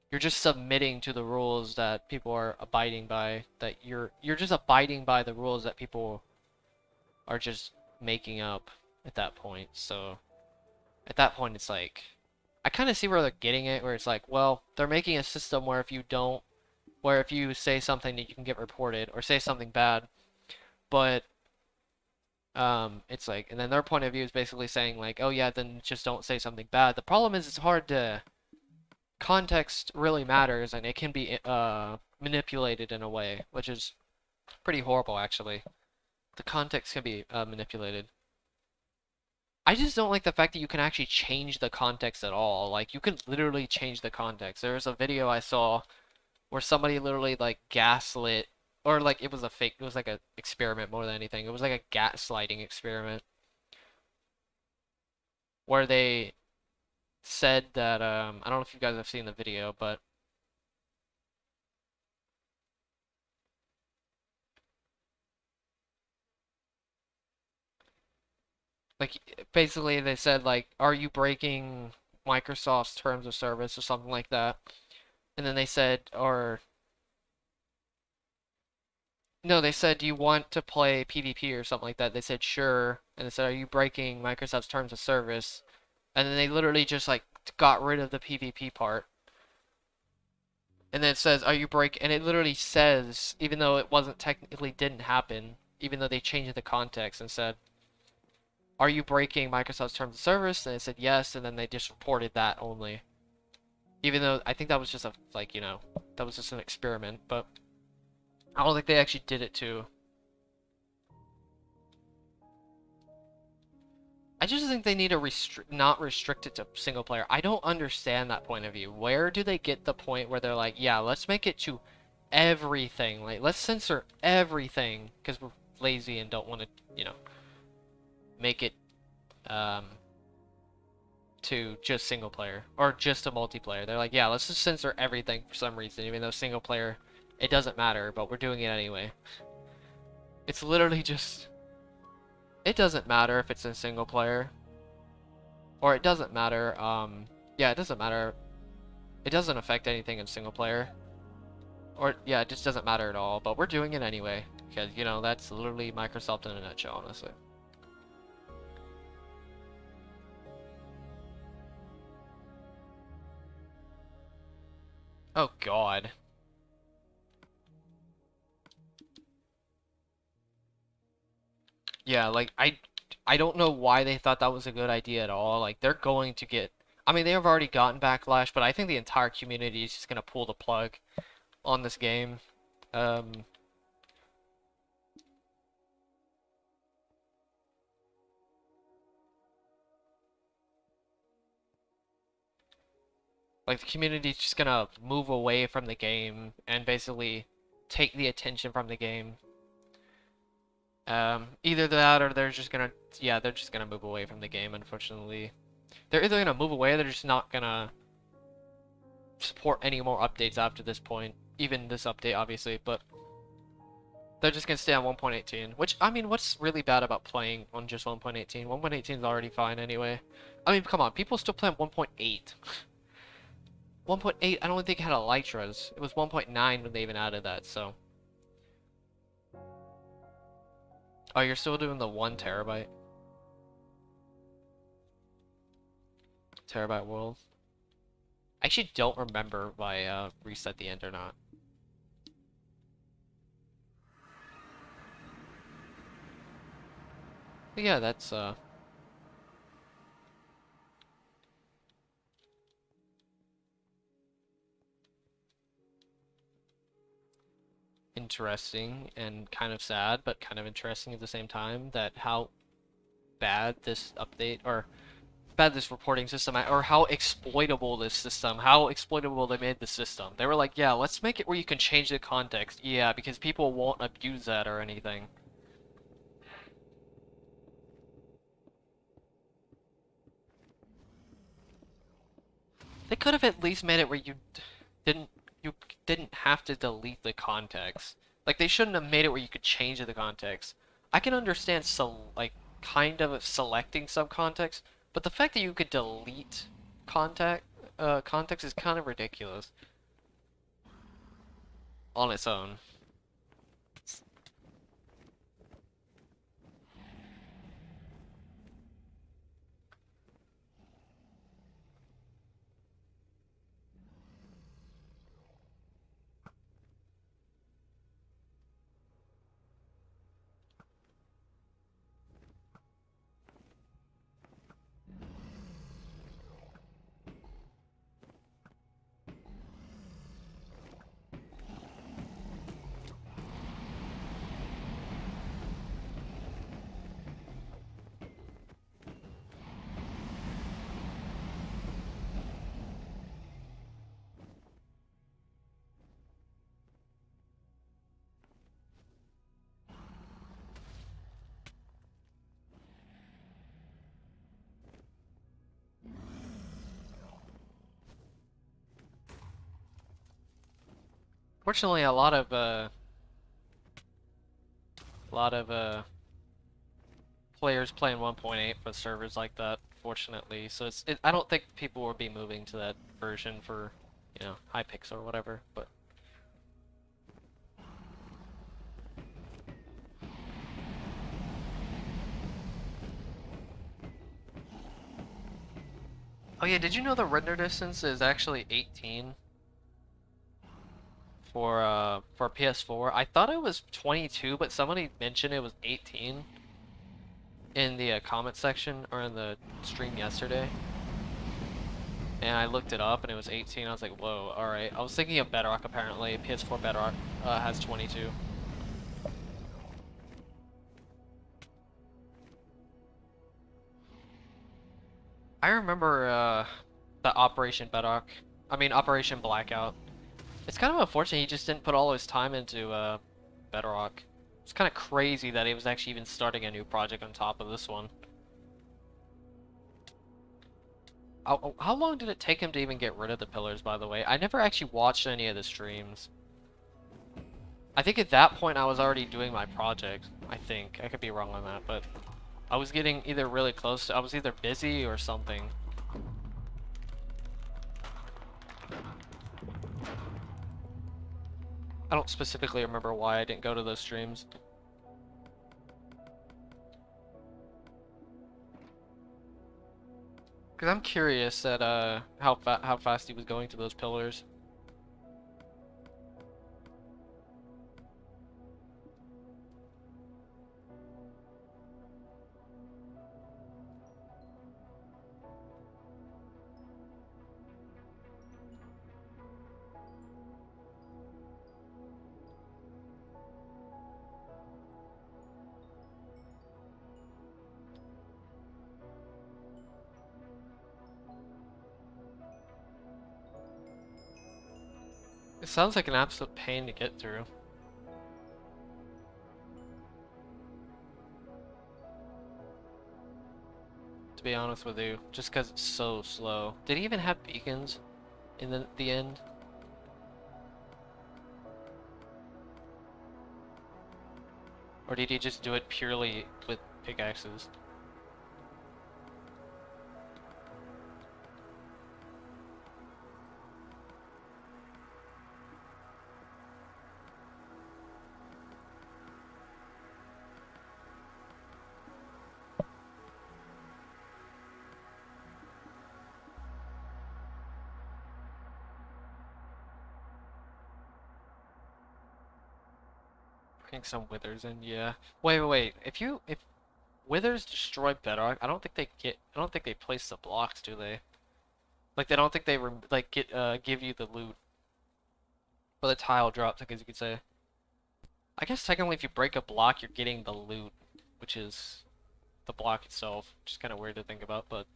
A: you're just submitting to the rules that people are abiding by, that you're just abiding by the rules that people are just making up at that point. So at that point it's like I kind of see where they're getting it, where it's like, well, they're making a system where if you don't, where if you say something that you can get reported or say something bad, but it's like, and then their point of view is basically saying like, oh yeah, then just don't say something bad. The problem is it's hard to, context really matters and it can be manipulated in a way, which is pretty horrible actually. The context can be manipulated. I just don't like the fact that you can actually change the context at all. Like you can literally change the context. There was a video I saw where somebody literally like gaslit, or like it was a fake, it was like an experiment more than anything. It was like a gaslighting experiment where they said that I don't know if you guys have seen the video, but like basically they said like, are you breaking Microsoft's terms of service or something like that? And then they said, or no, they said, do you want to play PvP or something like that? They said, sure. And they said, are you breaking Microsoft's terms of service? And then they literally just like got rid of the PvP part. And then it says, are you break? And it literally says, even though it wasn't technically didn't happen, even though they changed the context and said, are you breaking Microsoft's terms of service? And it said yes, and then they just reported that only. Even though I think that was just a, like, you know, that was just an experiment, but I don't think they actually did it too. I just think they need to not restrict it to single player. I don't understand that point of view. Where do they get the point where they're like, yeah, let's make it to everything. Like, let's censor everything because we're lazy and don't want to, you know, make it to just single player or just a multiplayer. They're like, yeah, let's just censor everything for some reason, even though single player, it doesn't matter, but we're doing it anyway. It's literally just, it doesn't matter if it's in single player, or it doesn't matter, yeah, it doesn't matter. It doesn't affect anything in single player, or yeah, it just doesn't matter at all, but we're doing it anyway, because, you know, that's literally Microsoft in a nutshell, honestly. Oh god. Yeah, like, I don't know why they thought that was a good idea at all. Like, they're going to get... I mean, they have already gotten backlash, but I think the entire community is just going to pull the plug on this game. Like, the community is just going to move away from the game and basically take the attention from the game. Either that or they're just going to... Yeah, they're just going to move away from the game, unfortunately. They're either going to move away or they're just not going to support any more updates after this point. Even this update, obviously, but they're just going to stay on 1.18. Which, I mean, what's really bad about playing on just 1.18? 1.18 is already fine anyway. I mean, come on, people still play on 1.8. 1.8, I don't think it had elytras. It was 1.9 when they even added that, so. Oh, you're still doing the 1 terabyte? Terabyte world? I actually don't remember if I reset the end or not. But yeah, that's interesting and kind of sad, but kind of interesting at the same time, that how bad this update, or bad this reporting system, or how exploitable this system, how exploitable they made the system. They were like, yeah, let's make it where you can change the context. Yeah, because people won't abuse that or anything. They could have at least made it where didn't you didn't have to delete the context. Like, they shouldn't have made it where you could change the context. I can understand like kind of selecting some context, but the fact that you could delete context is kind of ridiculous on its own. Fortunately, a lot of players playing 1.8 for servers like that, fortunately. So I don't think people will be moving to that version for, you know, Hypixel or whatever, but oh yeah, did you know the render distance is actually 18 for PS4? I thought it was 22, but somebody mentioned it was 18 in the comment section or in the stream yesterday. And I looked it up and it was 18. I was like, whoa, alright. I was thinking of Bedrock apparently. PS4 Bedrock has 22. I remember the Operation Operation Blackout. It's kind of unfortunate he just didn't put all his time into Bedrock. It's kind of crazy that he was actually even starting a new project on top of this one. How long did it take him to even get rid of the pillars, by the way? I never actually watched any of the streams. I think at that point I was already doing my project. I think. I could be wrong on that, but I was getting either really close to... I was either busy or something. I don't specifically remember why I didn't go to those streams. Because I'm curious at how fast he was going to those pillars. It sounds like an absolute pain to get through. To be honest with you, just because it's so slow. Did he even have beacons in the end? Or did he just do it purely with pickaxes? Bring some withers in, yeah. Wait. If withers destroy Bedrock, I don't think they place the blocks, do they? Like they don't think they give you the loot or the tile drops, I guess you could say. I guess technically if you break a block, you're getting the loot, which is the block itself, which is kind of weird to think about, but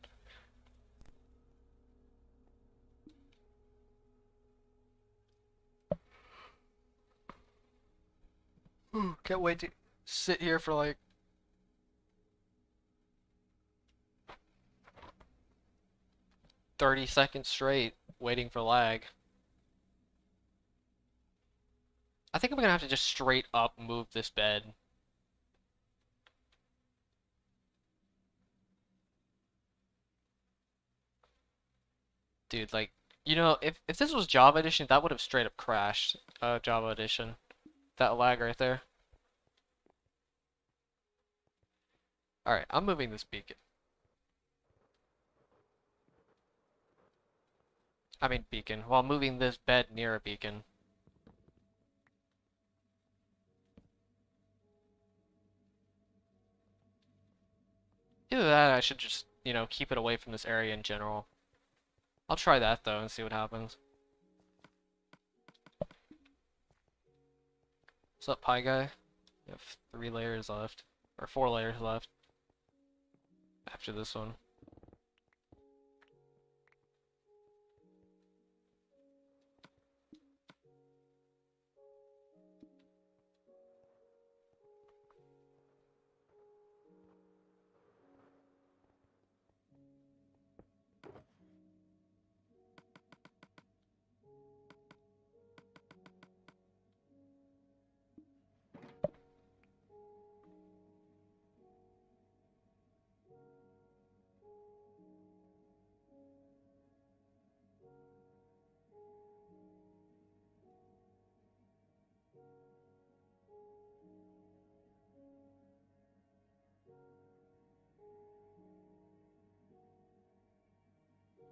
A: can't wait to sit here for like 30 seconds straight waiting for lag. I think I'm gonna have to just straight up move this bed. Dude, like, you know, if this was Java Edition, that would have straight up crashed. Java Edition. That lag right there. Alright, I'm moving this beacon. I mean beacon, while moving this bed near a beacon. Either that, I should just, you know, keep it away from this area in general. I'll try that though and see what happens. What's up, Pie Guy? We have 3 layers left. Or 4 layers left. After this one.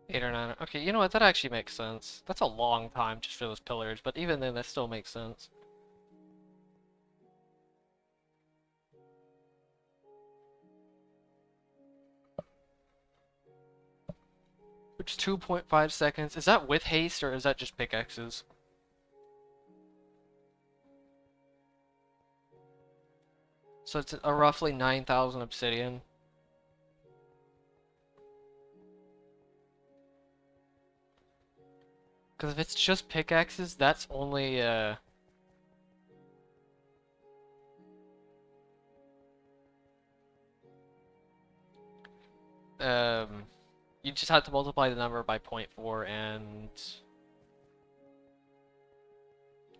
A: Eight or 9. Okay, you know what? That actually makes sense. That's a long time just for those pillars, but even then, that still makes sense. Which 2.5 seconds. Is that with haste or is that just pickaxes? So it's a roughly 9,000 obsidian. Because if it's just pickaxes, that's only You just have to multiply the number by 0.4 and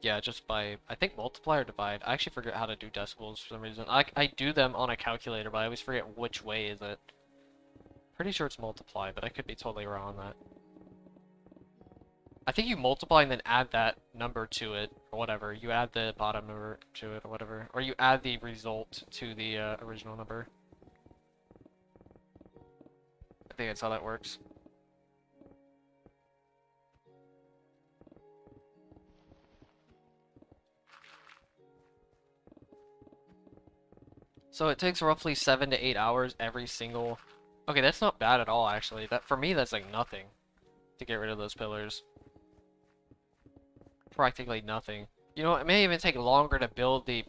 A: yeah, just by I think multiply or divide. I actually forget how to do decimals for some reason. I do them on a calculator, but I always forget which way is it. Pretty sure it's multiply, but I could be totally wrong on that. I think you multiply and then add that number to it, or whatever. You add the bottom number to it, or whatever. Or you add the result to the original number. I think that's how that works. So it takes roughly 7 to 8 hours every single... Okay, that's not bad at all, actually. That for me, that's like nothing to get rid of those pillars. Practically nothing. You know, it may even take longer to build the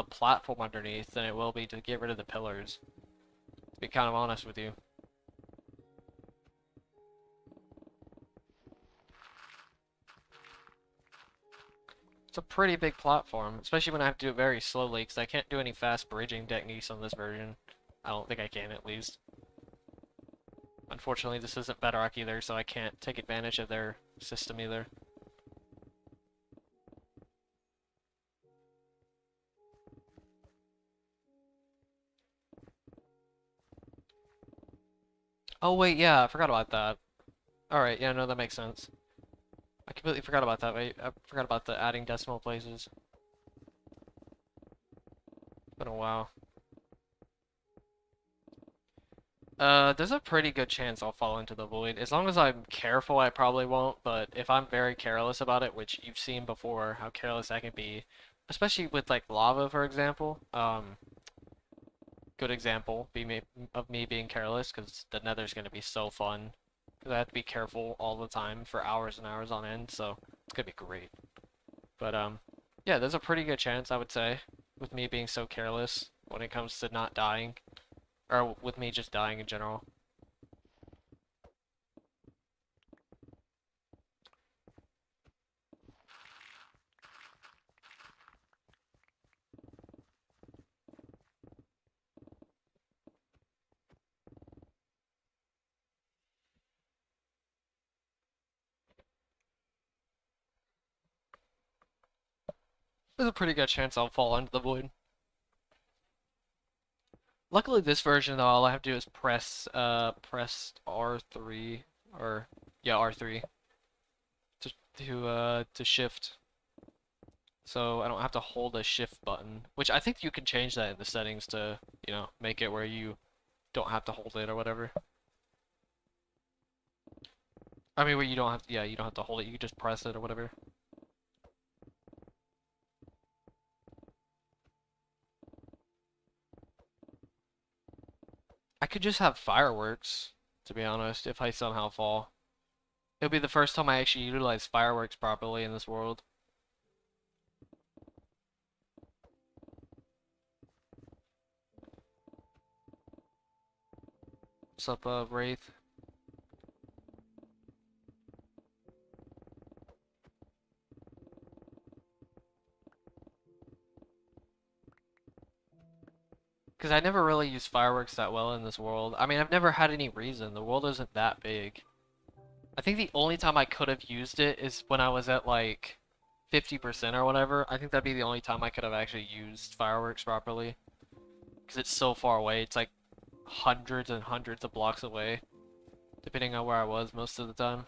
A: platform underneath than it will be to get rid of the pillars. To be kind of honest with you. It's a pretty big platform, especially when I have to do it very slowly, because I can't do any fast bridging techniques on this version. I don't think I can, at least. Unfortunately, this isn't Bedrock either, so I can't take advantage of their system either. Oh wait, yeah, I forgot about that. Alright, yeah, no, that makes sense. I completely forgot about that. Wait, I forgot about the adding decimal places. It's been a while. There's a pretty good chance I'll fall into the void. As long as I'm careful, I probably won't, but if I'm very careless about it, which you've seen before, how careless I can be, especially with, like, lava, for example, good example of me being careless, because the nether's gonna be so fun, because I have to be careful all the time for hours and hours on end, so it's gonna be great. But, yeah, there's a pretty good chance, I would say, with me being so careless when it comes to not dying. Or with me just dying in general. There's a pretty good chance I'll fall into the void. Luckily this version though, all I have to do is press R3 or yeah, R3 to shift. So I don't have to hold a shift button, which I think you can change that in the settings to, you know, make it where you don't have to hold it or whatever. I mean, where you don't have to, yeah, you don't have to hold it, you can just press it or whatever. I could just have fireworks, to be honest, if I somehow fall. It'll be the first time I actually utilize fireworks properly in this world. What's up, Wraith? Because I never really use fireworks that well in this world. I mean, I've never had any reason. The world isn't that big. I think the only time I could have used it is when I was at, like, 50% or whatever. I think that'd be the only time I could have actually used fireworks properly. Because it's so far away. It's like hundreds and hundreds of blocks away. Depending on where I was most of the time.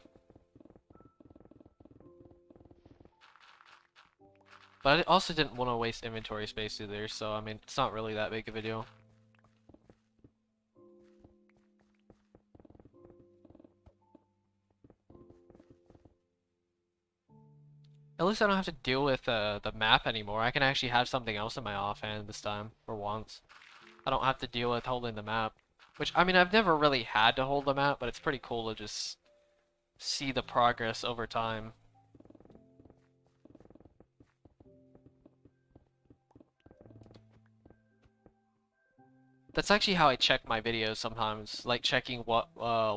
A: But I also didn't want to waste inventory space either, so I mean, it's not really that big of a deal. At least I don't have to deal with the map anymore. I can actually have something else in my offhand this time, for once. I don't have to deal with holding the map. Which, I mean, I've never really had to hold the map, but it's pretty cool to just see the progress over time. That's actually how I check my videos sometimes, like checking what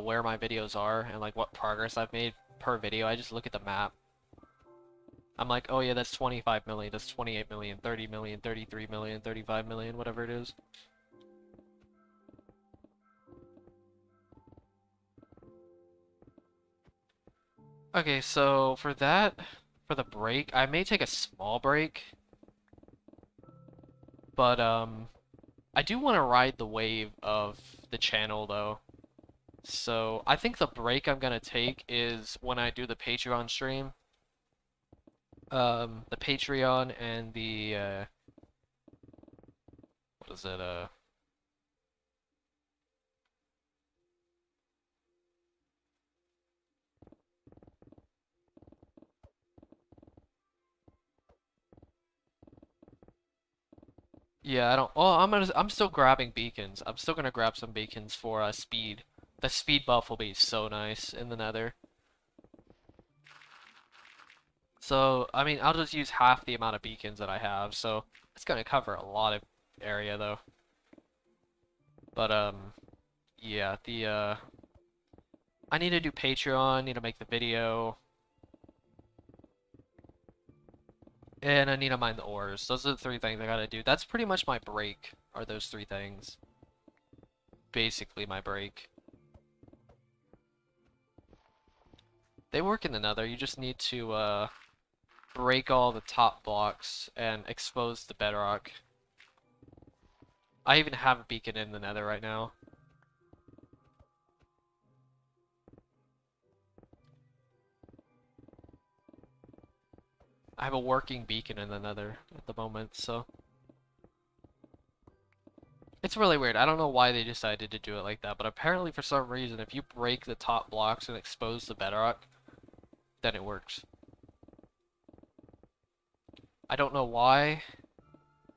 A: where my videos are and like what progress I've made per video. I just look at the map. I'm like, oh yeah, that's 25 million, that's 28 million, 30 million, 33 million, 35 million, whatever it is. Okay, so for that, for the break, I may take a small break, but I do want to ride the wave of the channel though. So I think the break I'm gonna take is when I do the Patreon stream. The Patreon and the what is it? Yeah, I don't. Oh, I'm still grabbing beacons. I'm still gonna grab some beacons for speed. The speed buff will be so nice in the Nether. So I mean, I'll just use half the amount of beacons that I have. So it's gonna cover a lot of area though. But yeah, the I need to do Patreon. Need to make the video. And I need to mine the ores. Those are the three things I gotta do. That's pretty much my break, are those three things. Basically my break. They work in the Nether, you just need to break all the top blocks and expose the bedrock. I even have a beacon in the Nether right now. I have a working beacon in the Nether at the moment, so... It's really weird. I don't know why they decided to do it like that, but apparently for some reason, if you break the top blocks and expose the bedrock, then it works. I don't know why,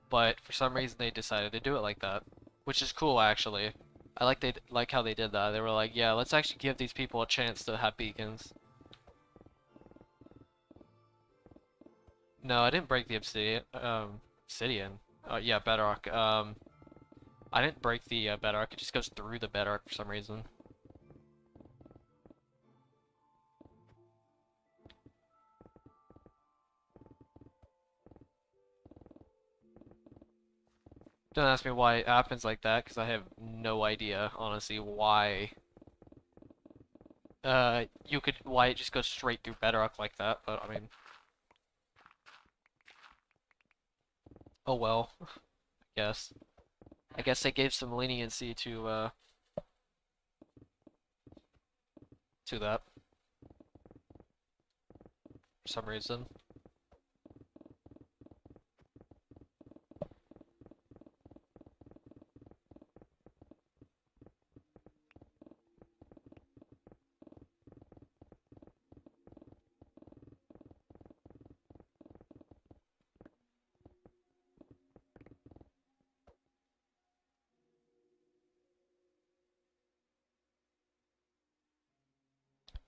A: but for some reason they decided to do it like that, which is cool actually. I like how they did that. They were like, yeah, let's actually give these people a chance to have beacons. No, I didn't break the obsidian. Yeah, bedrock. I didn't break the bedrock. It just goes through the bedrock for some reason. Don't ask me why it happens like that, because I have no idea, honestly, why why it just goes straight through bedrock like that, but I mean, oh well, I guess. I guess they gave some leniency to that for some reason.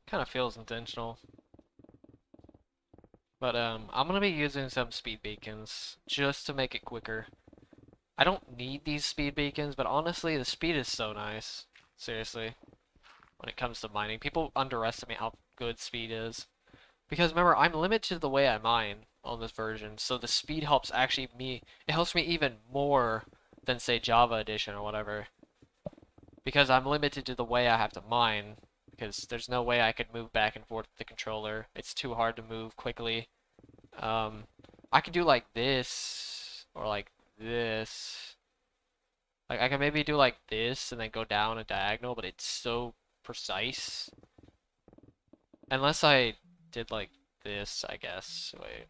A: Kind of feels intentional. But I'm gonna be using some speed beacons just to make it quicker. I don't need these speed beacons, but honestly, the speed is so nice. Seriously, when it comes to mining, people underestimate how good speed is. Because remember, I'm limited to the way I mine on this version, so the speed helps it helps me even more than say Java Edition or whatever. Because I'm limited to the way I have to mine, because there's no way I could move back and forth with the controller. It's too hard to move quickly. Um, I could do like this, or like this. Like, I can maybe do like this and then go down a diagonal, but it's so precise. Unless I did like this, I guess. Wait.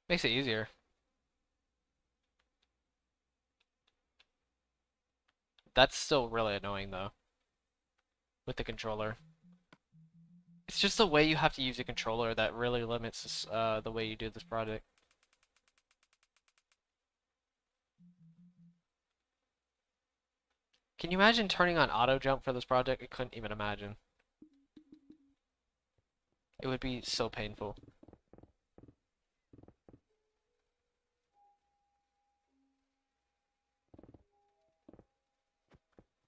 A: Makes it easier. That's still really annoying though, with the controller. It's just the way you have to use the controller that really limits the way you do this project. Can you imagine turning on auto jump for this project? I couldn't even imagine. It would be so painful.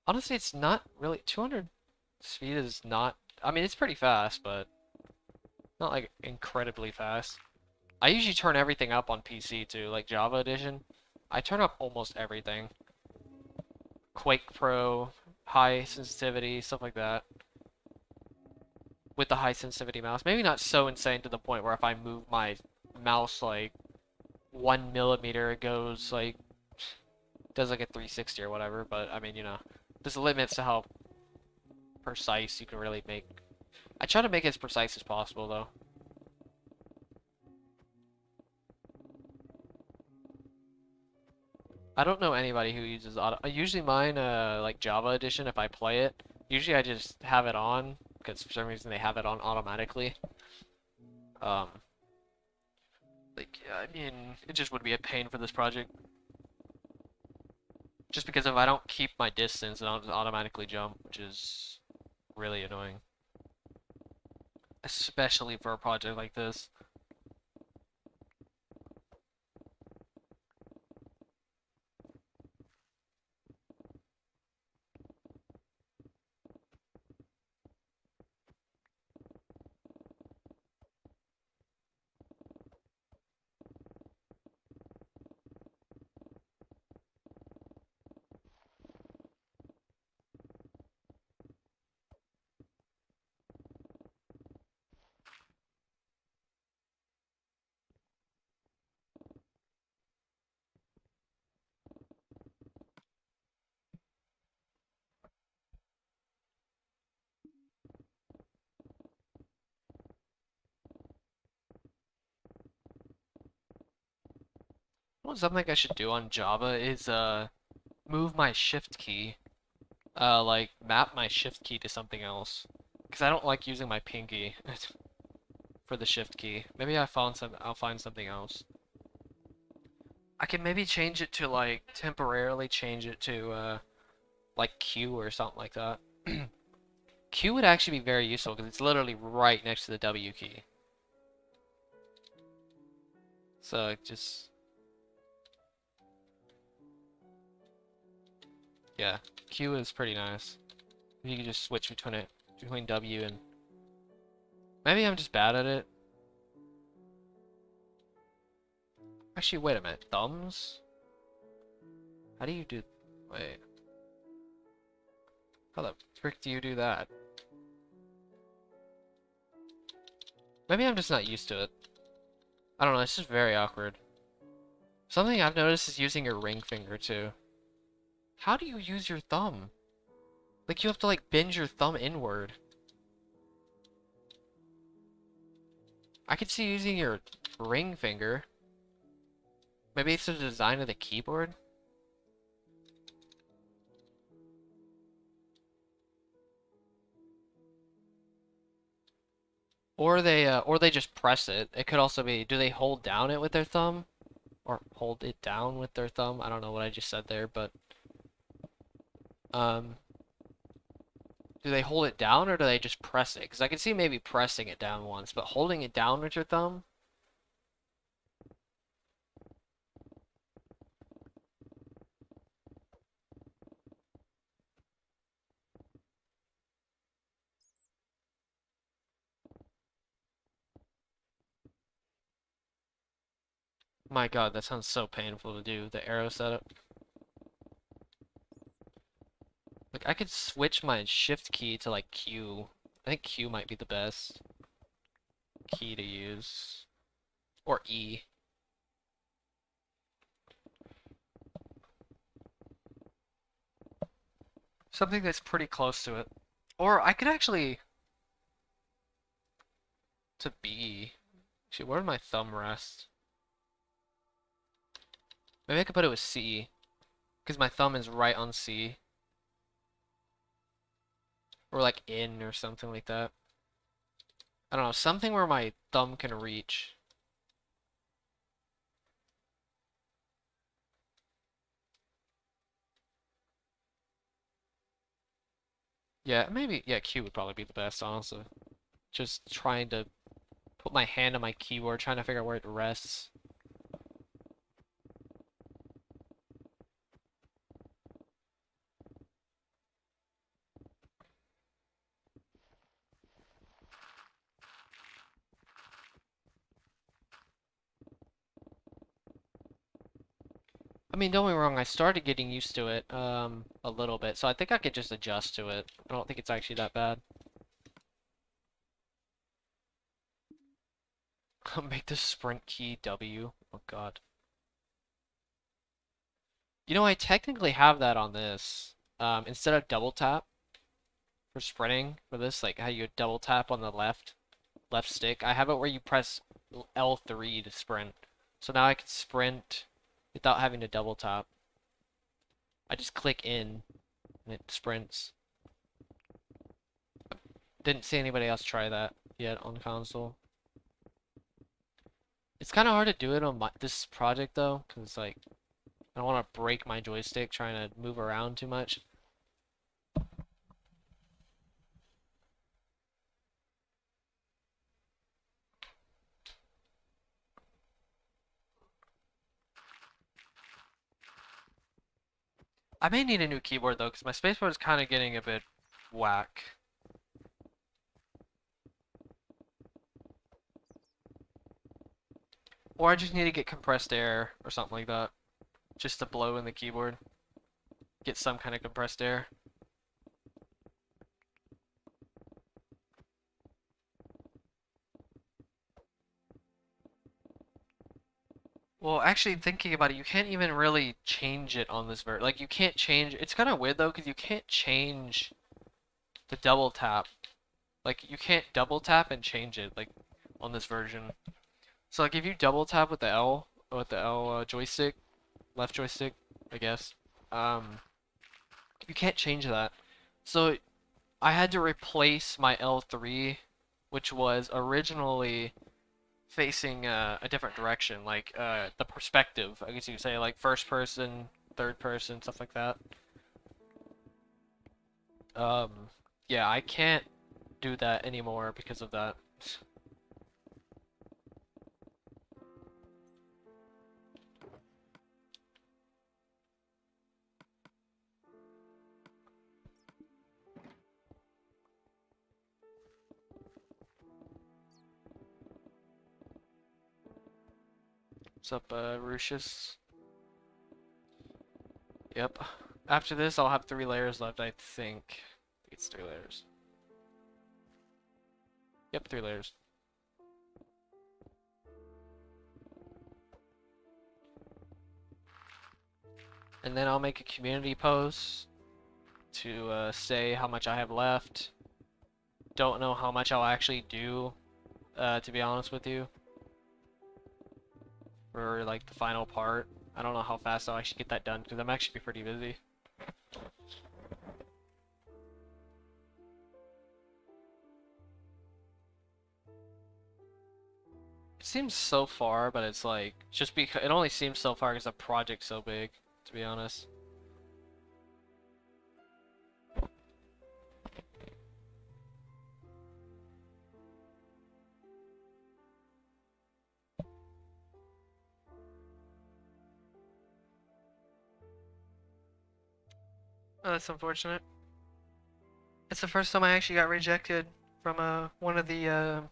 A: Honestly, it's not really 200 speed is not I mean, it's pretty fast, but not like incredibly fast. I usually turn everything up on PC too, like Java Edition. I turn up almost everything. Quake Pro, high sensitivity, stuff like that. With the high sensitivity mouse. Maybe not so insane to the point where if I move my mouse like 1 millimeter, it goes like, does like a 360 or whatever, but I mean, you know, there's limits to how precise you can really make. I try to make it as precise as possible though. I don't know anybody who uses auto. Usually mine, like Java Edition, if I play it, usually I just have it on because for some reason they have it on automatically. Um, like I mean, it just would be a pain for this project. Just because if I don't keep my distance, then I'll just automatically jump, which is really annoying. Especially for a project like this. Well, something I should do on Java is move my shift key. Like map my shift key to something else. Because I don't like using my pinky for the shift key. Maybe I'll find something else. I can maybe change it to like temporarily change it to like Q or something like that. Q would actually be very useful because it's literally right next to the W key. So just yeah, Q is pretty nice. You can just switch between W and maybe I'm just bad at it. Actually, wait a minute. Thumbs? How do you do? Wait. How the frick do you do that? Maybe I'm just not used to it. I don't know, it's just very awkward. Something I've noticed is using your ring finger too. How do you use your thumb? Like you have to like bend your thumb inward. I could see using your ring finger. Maybe it's the design of the keyboard? Or they just press it. It could also be, do they hold down it with their thumb? Or hold it down with their thumb? I don't know what I just said there, but um do they hold it down or do they just press it? Because I can see maybe pressing it down once, but holding it down with your thumb? My God, that sounds so painful to do, the arrow setup. Like, I could switch my shift key to, like, Q. I think Q might be the best key to use. Or E. Something that's pretty close to it. Or I could actually... to B. Actually, where would my thumb rest? Maybe I could put it with C. Because my thumb is right on C. Or, like, in or something like that. I don't know, something where my thumb can reach. Yeah, maybe, yeah, Q would probably be the best, honestly. Just trying to put my hand on my keyboard, trying to figure out where it rests. I mean, don't get me wrong, I started getting used to it, a little bit, so I think I could just adjust to it. I don't think it's actually that bad. Make the sprint key W. Oh god. You know, I technically have that on this. Instead of double tap for sprinting for this, like how you double tap on the left stick, I have it where you press L3 to sprint. So now I can sprint without having to double tap. I just click in and it sprints. Didn't see anybody else try that yet on console. It's kind of hard to do it on this project though, because like I don't want to break my joystick trying to move around too much. I may need a new keyboard though, because my spacebar is kind of getting a bit whack. Or I just need to get compressed air or something like that. Just to blow in the keyboard. Get some kind of compressed air. Well, actually thinking about it, you can't even really change it on this version. Like, you can't change... It's kind of weird, though, because you can't change the double tap. Like, you can't double tap and change it, like, on this version. So, like, if you double tap with the L, joystick, left joystick, I guess, you can't change that. So, I had to replace my L3, which was originally facing a different direction, like the perspective, I guess you could say, like first person, third person, stuff like that. Yeah, I can't do that anymore because of that. What's up, Rucius? Yep. After this, I'll have 3 layers left, I think. It's 3 layers. Yep, 3 layers. And then I'll make a community post to say how much I have left. Don't know how much I'll actually do, to be honest with you. For like the final part. I don't know how fast I'll actually get that done because I'm actually pretty busy. It seems so far, but it's like just because it only seems so far because the project's so big, to be honest. Oh, that's unfortunate. It's the first time I actually got rejected from one of the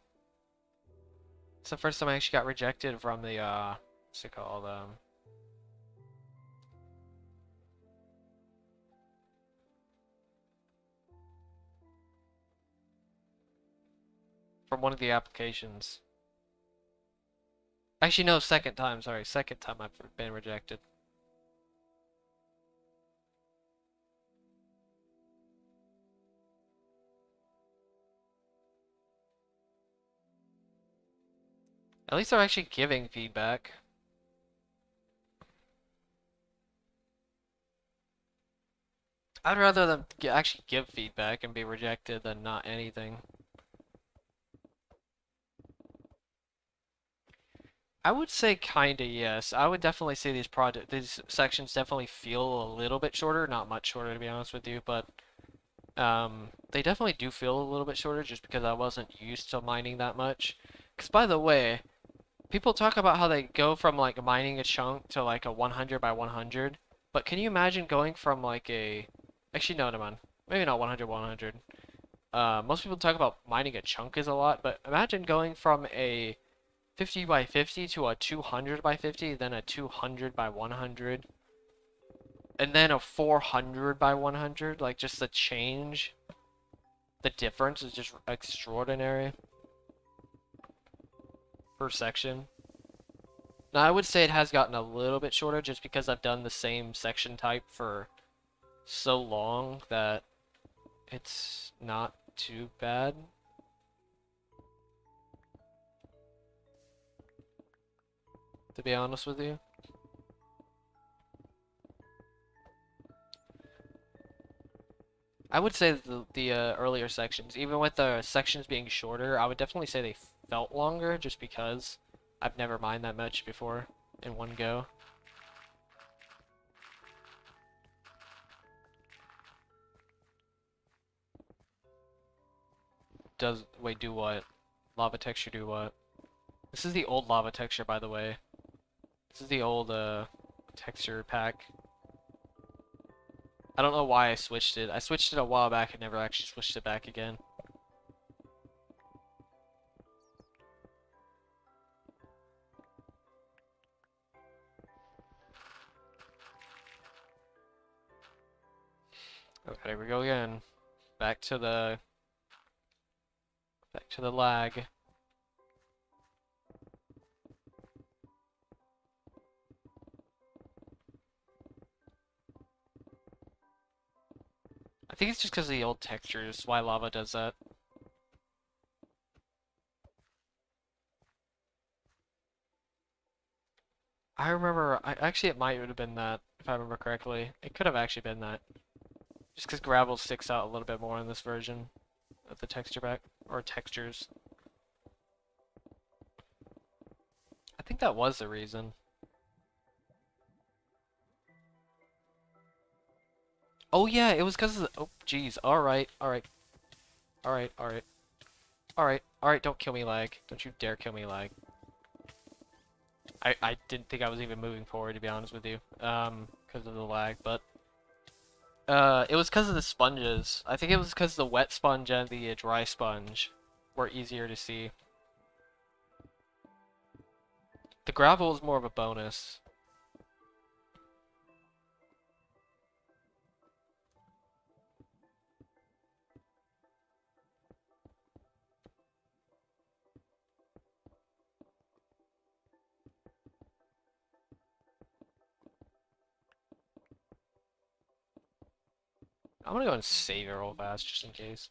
A: it's the first time I actually got rejected from the what's it called, from one of the applications. Actually, no, second time, sorry. Second time I've been rejected. At least they're actually giving feedback. I'd rather them actually give feedback and be rejected than not anything. I would say kinda yes. I would definitely say these sections definitely feel a little bit shorter, not much shorter to be honest with you, but they definitely do feel a little bit shorter just because I wasn't used to mining that much. Because by the way, people talk about how they go from like mining a chunk to like a 100 by 100, but can you imagine going from like a, actually no, never mind, maybe not 100 100. Most people talk about mining a chunk is a lot, but imagine going from a 50 by 50 to a 200 by 50, then a 200 by 100. And then a 400 by 100, like just the change, the difference is just extraordinary per section. Now, I would say it has gotten a little bit shorter just because I've done the same section type for so long that it's not too bad. To be honest with you. I would say the earlier sections, even with the sections being shorter, I would definitely say they felt longer just because I've never mined that much before in one go. Wait, do what? Lava texture do what? This is the old lava texture, by the way. This is the old texture pack. I don't know why I switched it. I switched it a while back and never actually switched it back again. Okay, there we go again. Back to the lag. I think it's just because of the old textures why lava does that. I remember, actually it might have been that, if I remember correctly. It could have actually been that. Just because gravel sticks out a little bit more in this version of the texture pack, or textures. I think that was the reason. Oh yeah, it was because of the, oh jeez, alright, alright, alright, alright, alright, alright, don't kill me lag. Don't you dare kill me lag. I didn't think I was even moving forward, to be honest with you, because of the lag, but it was because of the sponges. I think it was because the wet sponge and the dry sponge were easier to see. The gravel is more of a bonus. I'm gonna go and save it real fast, just in case.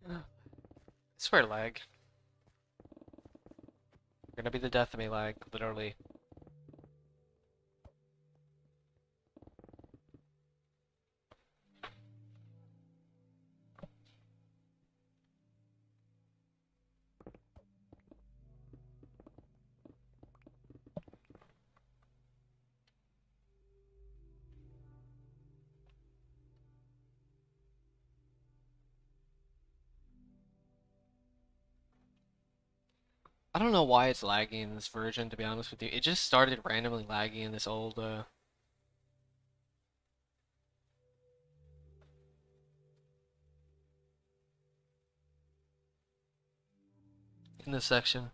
A: I swear lag. Gonna be the death of me, like, literally. I don't know why it's lagging in this version, to be honest with you. It just started randomly lagging in this old, in this section.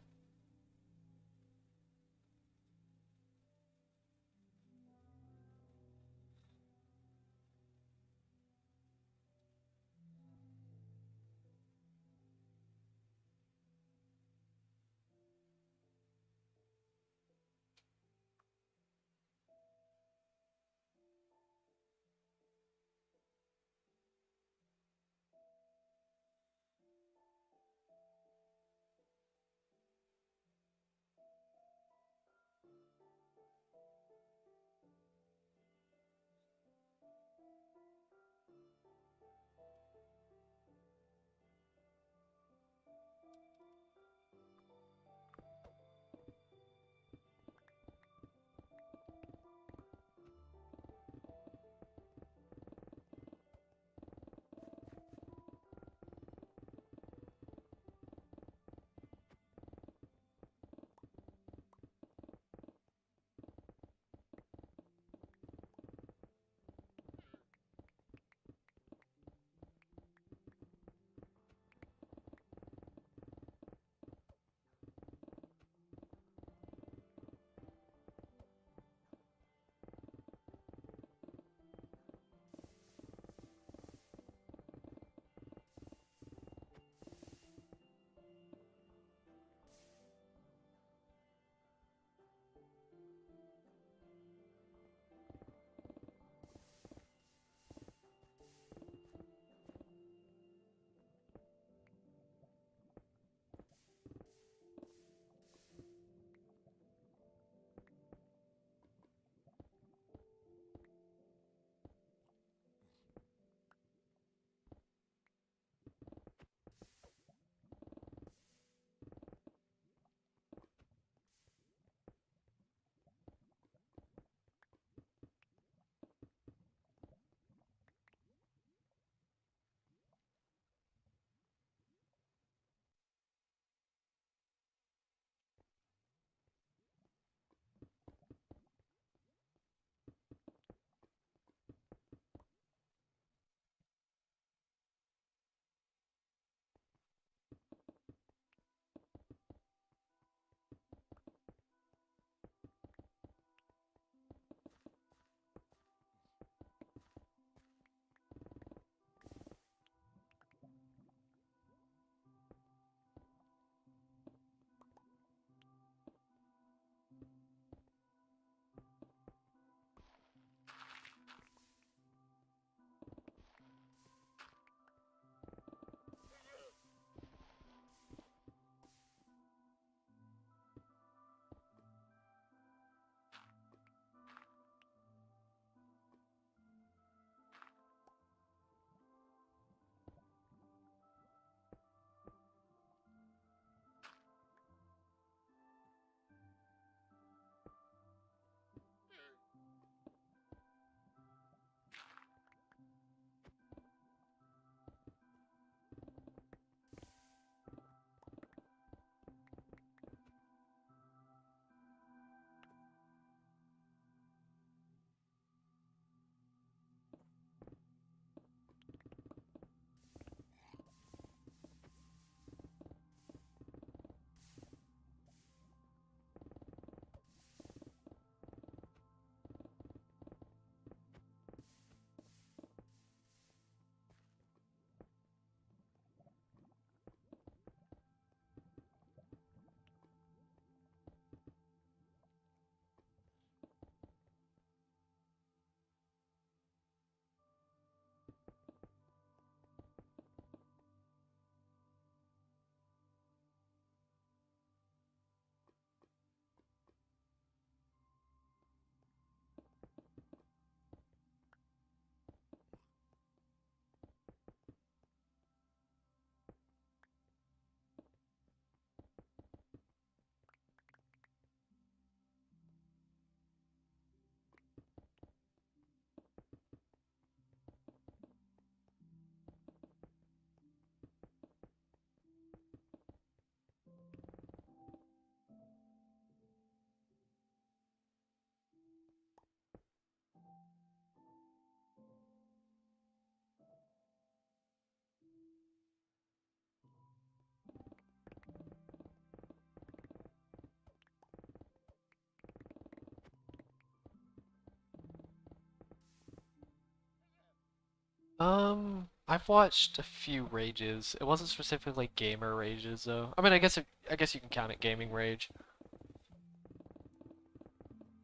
A: I've watched a few rages. It wasn't specifically gamer rages though. I mean, I guess you can count it gaming rage,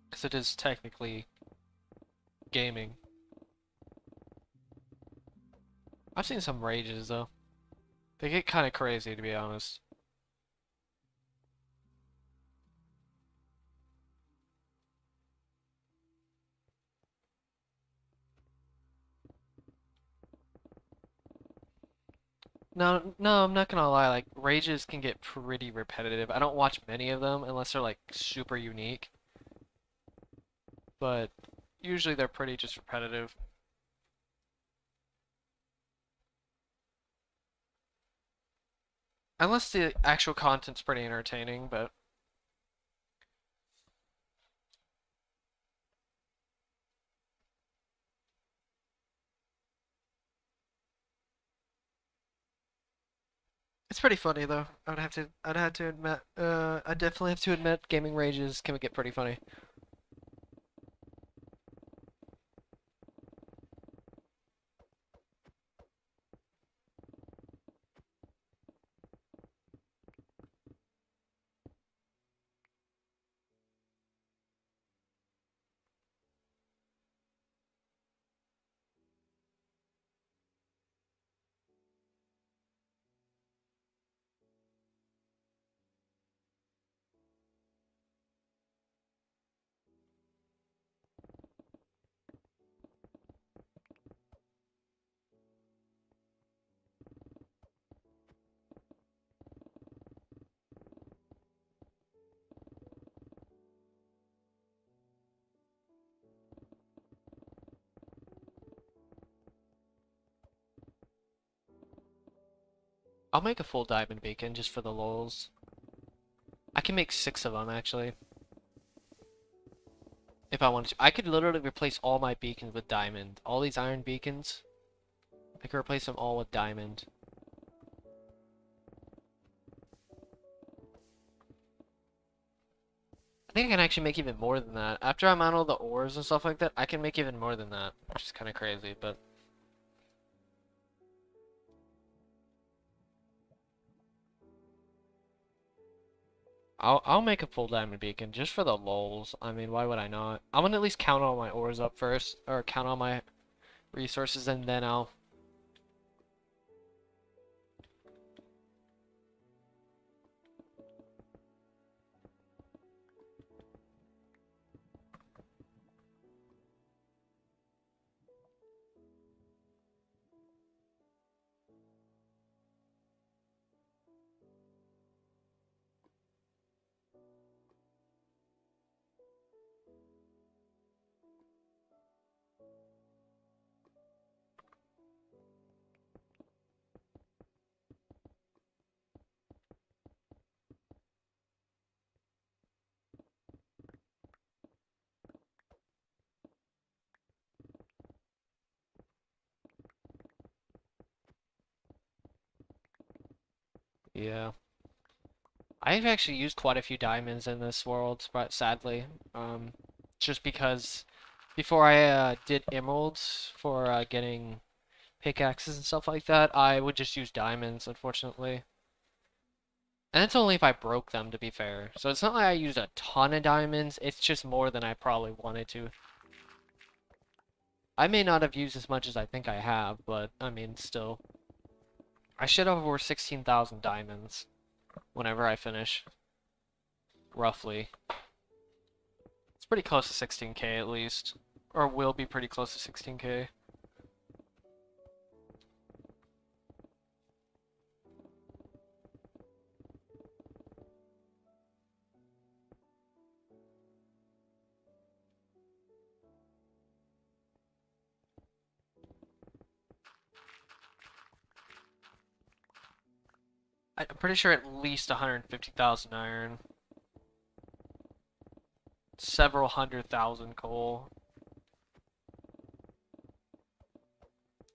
A: because it is technically gaming. I've seen some rages though. They get kind of crazy, to be honest. No, no, I'm not gonna lie. Like rages can get pretty repetitive. I don't watch many of them unless they're like super unique, but usually they're pretty just repetitive. Unless the actual content's pretty entertaining, but it's pretty funny though. I'd have to admit, I definitely have to admit, gaming rages can get pretty funny. I'll make a full diamond beacon just for the lols. I can make 6 of them actually, if I wanted to. I could literally replace all my beacons with diamond. All these iron beacons, I could replace them all with diamond. I think I can actually make even more than that. After I'm on all the ores and stuff like that, I can make even more than that, which is kind of crazy, but I'll make a full diamond beacon just for the lols. I mean, why would I not? I'm gonna at least count all my ores up first, or count all my resources, and then I'll. Yeah. I've actually used quite a few diamonds in this world, but sadly, just because before I did emeralds for getting pickaxes and stuff like that, I would just use diamonds, unfortunately. And it's only if I broke them, to be fair. So it's not like I used a ton of diamonds, it's just more than I probably wanted to. I may not have used as much as I think I have, but I mean, still. I should have over 16,000 diamonds whenever I finish, roughly. It's pretty close to 16k at least. Or will be pretty close to 16k. I'm pretty sure at least 150,000 iron. Several 100,000 coal.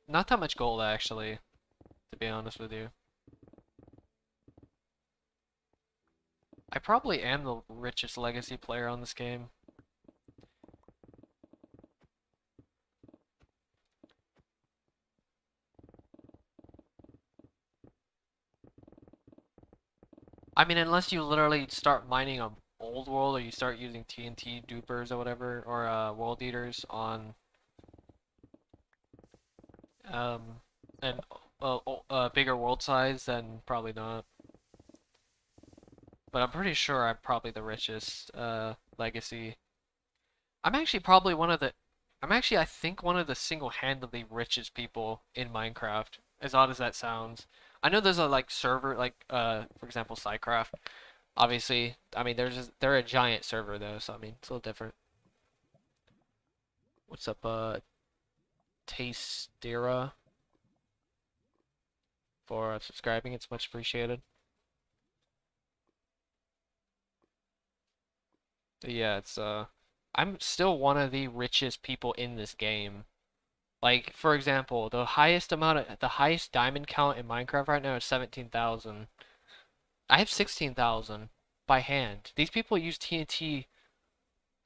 A: Not that much gold, actually, to be honest with you. I probably am the richest legacy player on this game. I mean, unless you literally start mining a old world or you start using TNT dupers or whatever, or world eaters on um an bigger world size, then probably not. But I'm pretty sure I'm probably the richest legacy. I'm actually probably one of the I'm actually I think one of the single-handedly richest people in Minecraft. As odd as that sounds. I know there's a like server like for example Psycraft. Obviously, I mean they're a giant server though, so I mean it's a little different. What's up Tastera for subscribing. It's much appreciated. But yeah, it's I'm still one of the richest people in this game. Like, for example, the highest diamond count in Minecraft right now is 17,000. I have 16,000 by hand. These people use TNT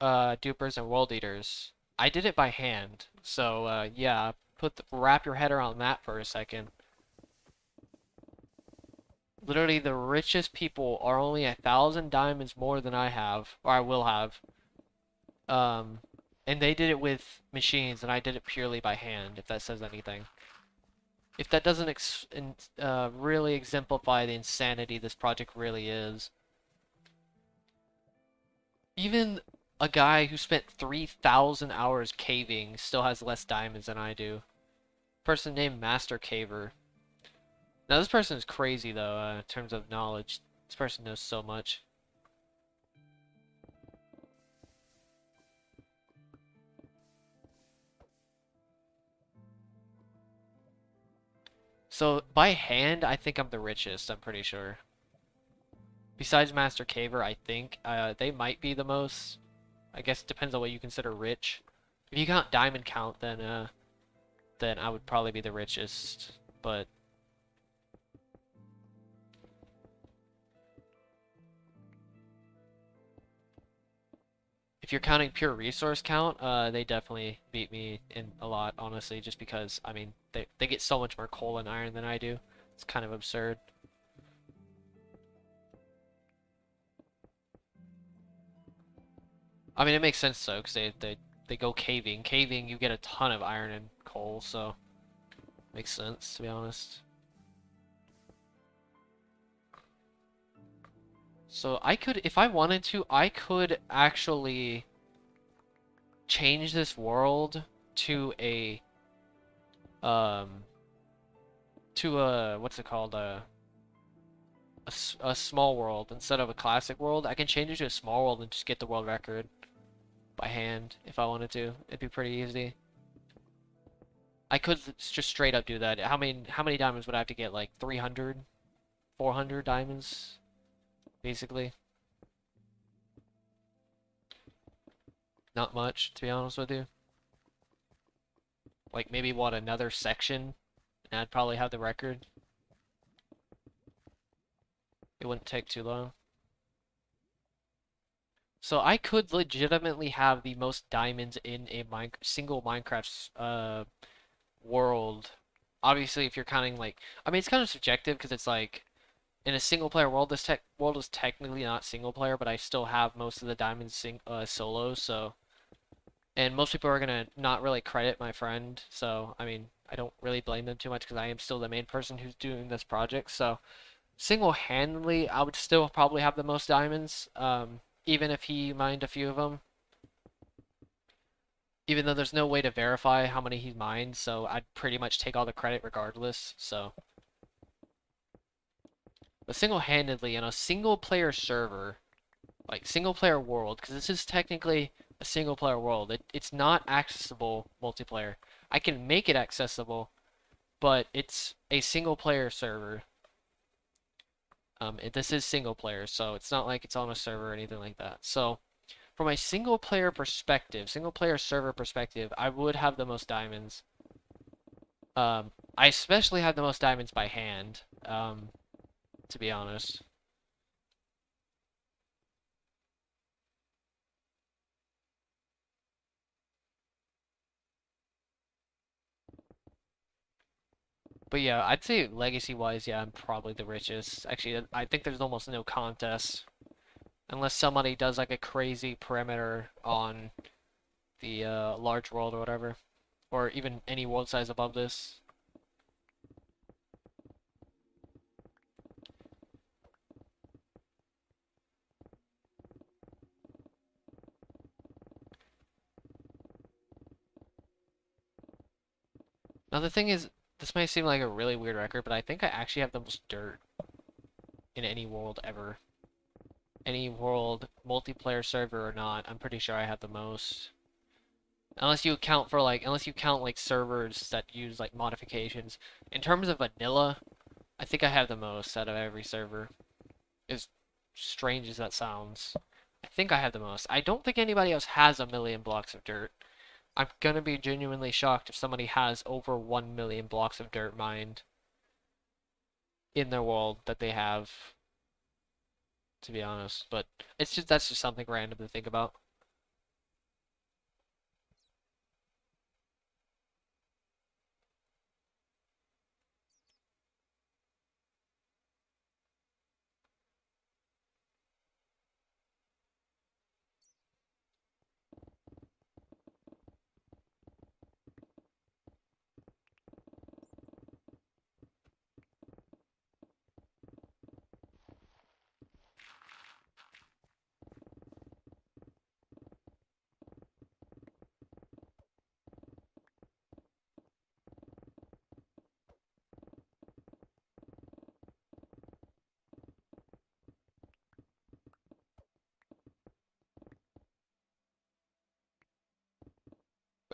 A: dupers and world eaters. I did it by hand. So yeah, wrap your head around that for a second. Literally, the richest people are only 1,000 diamonds more than I have, or I will have. Um, and they did it with machines, and I did it purely by hand, if that says anything. If that doesn't really exemplify the insanity this project really is. Even a guy who spent 3,000 hours caving still has less diamonds than I do. Person named Master Caver. Now this person is crazy though, in terms of knowledge. This person knows so much. So by hand, I think I'm the richest, I'm pretty sure. Besides Master Caver, I think they might be the most. I guess it depends on what you consider rich. If you count diamond count, then I would probably be the richest. But if you're counting pure resource count, they definitely beat me in a lot, honestly, just because I mean they get so much more coal and iron than I do. It's kind of absurd. I mean it makes sense though, because they go caving. Caving, you get a ton of iron and coal, so makes sense to be honest. So I could, if I wanted to, I could actually change this world to um a what's it called a small world instead of a classic world. I can change it to a small world and just get the world record by hand if I wanted to. It'd be pretty easy. I could just straight up do that. How many diamonds would I have to get? Like 300, 400 diamonds, basically. Not much, to be honest with you. Like maybe what, another section, and I'd probably have the record. It wouldn't take too long. So I could legitimately have the most diamonds in a single Minecraft world. Obviously, if you're counting like, I mean, it's kind of subjective because it's like in a single player world, this tech world is technically not single player, but I still have most of the diamonds solo. So, and most people are gonna not really credit my friend. So, I mean, I don't really blame them too much because I am still the main person who's doing this project. So, single-handedly, I would still probably have the most diamonds, even if he mined a few of them. Even though there's no way to verify how many he mined, so I'd pretty much take all the credit regardless. So, but single-handedly in a single-player server, like single-player world, because this is technically a single-player world, it's not accessible multiplayer. I can make it accessible, but it's a single-player server. This is single player, so it's not like it's on a server or anything like that. So, from a single player perspective, single player server perspective, I would have the most diamonds. I especially have the most diamonds by hand, to be honest.
B: But yeah, I'd say legacy-wise, yeah, I'm probably the richest. Actually, I think there's almost no contest unless somebody does like a crazy perimeter on the large world or whatever, or even any world size above this. Now the thing is, this might seem like a really weird record, but I think I actually have the most dirt in any world ever. Any world, multiplayer server or not, I'm pretty sure I have the most. Unless you count like servers that use like modifications. In terms of vanilla, I think I have the most out of every server. As strange as that sounds. I think I have the most. I don't think anybody else has a million blocks of dirt. I'm gonna be genuinely shocked if somebody has over 1 million blocks of dirt mined in their world that they have, to be honest. But that's just something random to think about.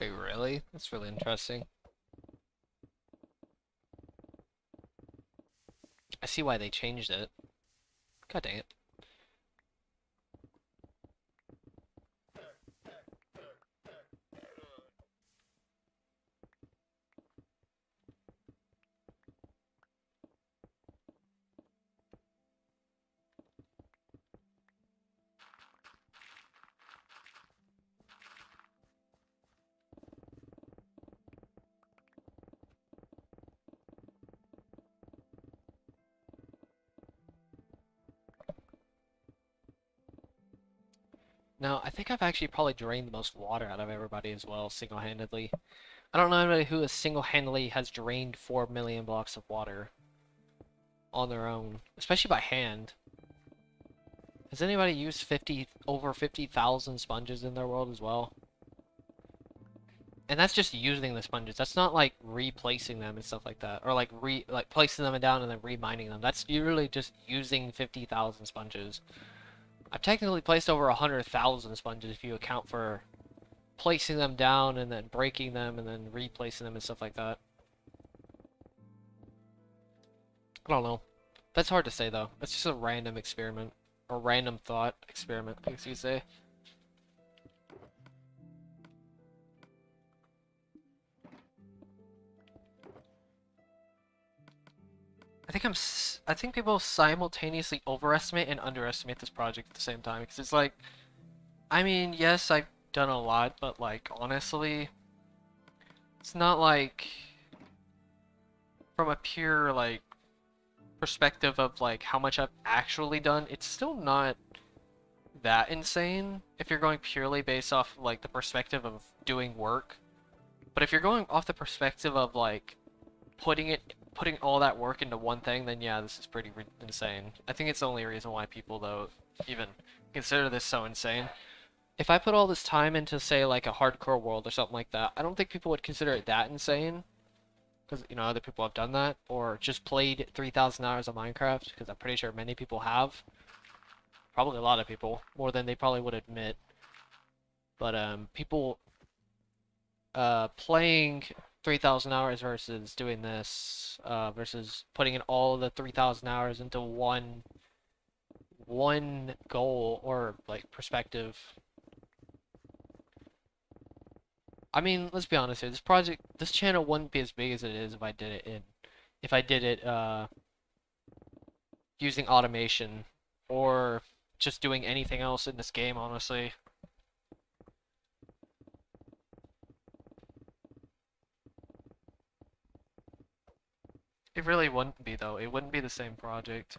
B: Wait, really? That's really interesting. I see why they changed it. God dang it. Now, I think I've actually probably drained the most water out of everybody as well, single-handedly. I don't know anybody who has single-handedly has drained 4 million blocks of water on their own, especially by hand. Has anybody used over 50,000 sponges in their world as well? And that's just using the sponges. That's not like replacing them and stuff like that, or like placing them down and then remining them. That's usually just using 50,000 sponges. I've technically placed over 100,000 sponges if you account for placing them down and then breaking them and then replacing them and stuff like that. I don't know. That's hard to say though. That's just a random experiment. Or random thought experiment, I guess you could say. I think people simultaneously overestimate and underestimate this project at the same time. Because it's like, I mean, yes, I've done a lot, but like, honestly, it's not like, from a pure, like, perspective of like how much I've actually done, it's still not that insane if you're going purely based off like the perspective of doing work. But if you're going off the perspective of like putting all that work into one thing, then yeah, this is pretty insane. I think it's the only reason why people though even consider this so insane. If I put all this time into say like a hardcore world or something like that, I don't think people would consider it that insane. Because, you know, other people have done that, or just played 3,000 hours of Minecraft, because I'm pretty sure many people have. Probably a lot of people, more than they probably would admit. But people playing 3,000 hours versus doing this, versus putting in all the 3,000 hours into one goal or like perspective. I mean, let's be honest here. This channel wouldn't be as big as it is if I did it using automation or just doing anything else in this game, honestly. It really wouldn't be though. It wouldn't be the same project.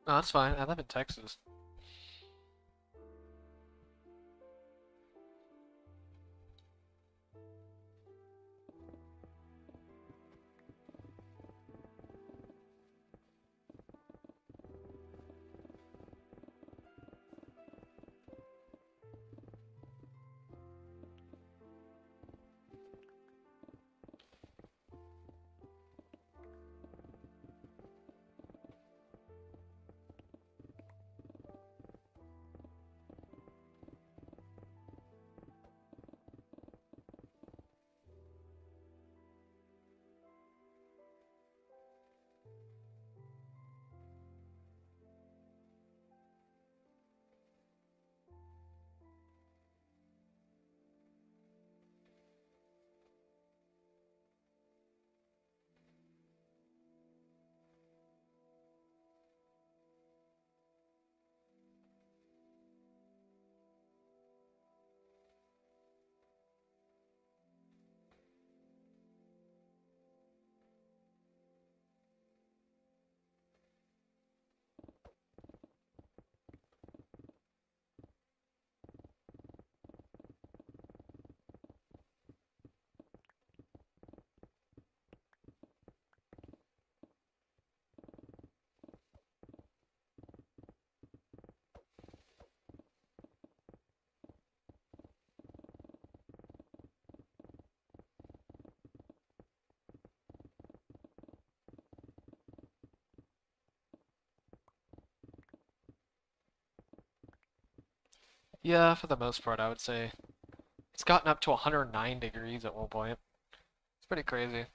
B: No, that's fine. I live in Texas. Yeah, for the most part, I would say. It's gotten up to 109 degrees at one point. It's pretty crazy.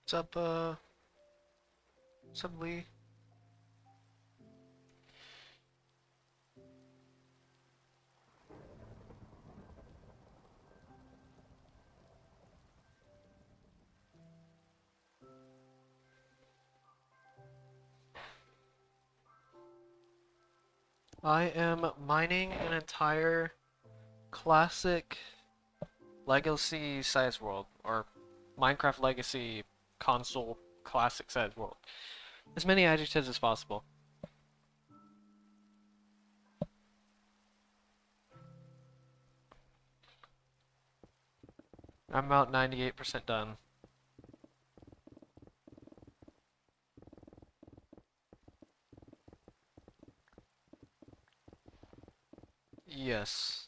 B: What's up, Lee? I am mining an entire classic legacy size world, or Minecraft legacy console classic size world. As many adjectives as possible. I'm about 98% done. Yes.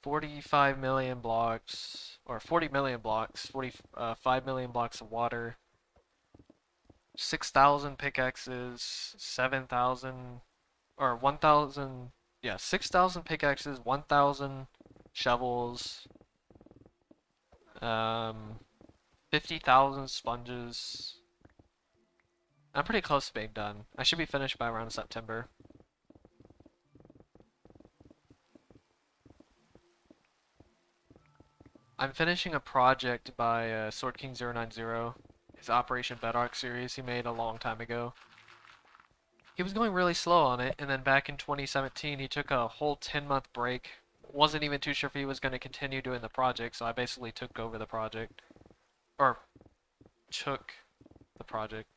B: $45 million blocks, or 40 million blocks, 5 million blocks of water, 6,000 pickaxes, 7,000, or 1,000, yeah, 6,000 pickaxes, 1,000 shovels, um, 50,000 sponges. I'm pretty close to being done. I should be finished by around September. I'm finishing a project by Sword King 090, his Operation Bedrock series he made a long time ago. He was going really slow on it, and then back in 2017 he took a whole 10-month break. Wasn't even too sure if he was going to continue doing the project, so I basically took over the project. Or, took the project.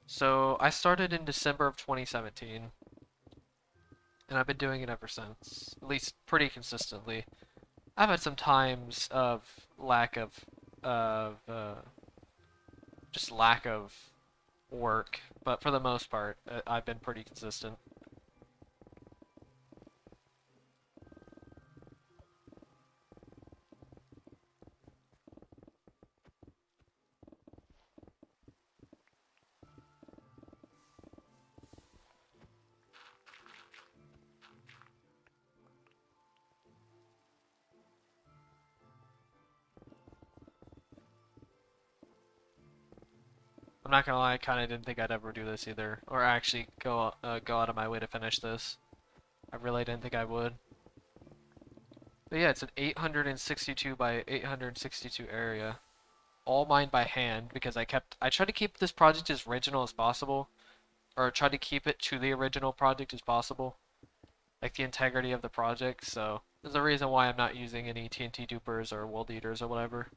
B: So, I started in December of 2017, and I've been doing it ever since. At least pretty consistently. I've had some times of lack of just lack of work, but for the most part, I've been pretty consistent. I'm not gonna lie, I kind of didn't think I'd ever do this either, or actually go out of my way to finish this. I really didn't think I would. But yeah, it's an 862 by 862 area, all mined by hand because I tried to keep this project as original as possible, or try to keep it to the original project as possible, like the integrity of the project. So there's a reason why I'm not using any TNT dupers or world eaters or whatever.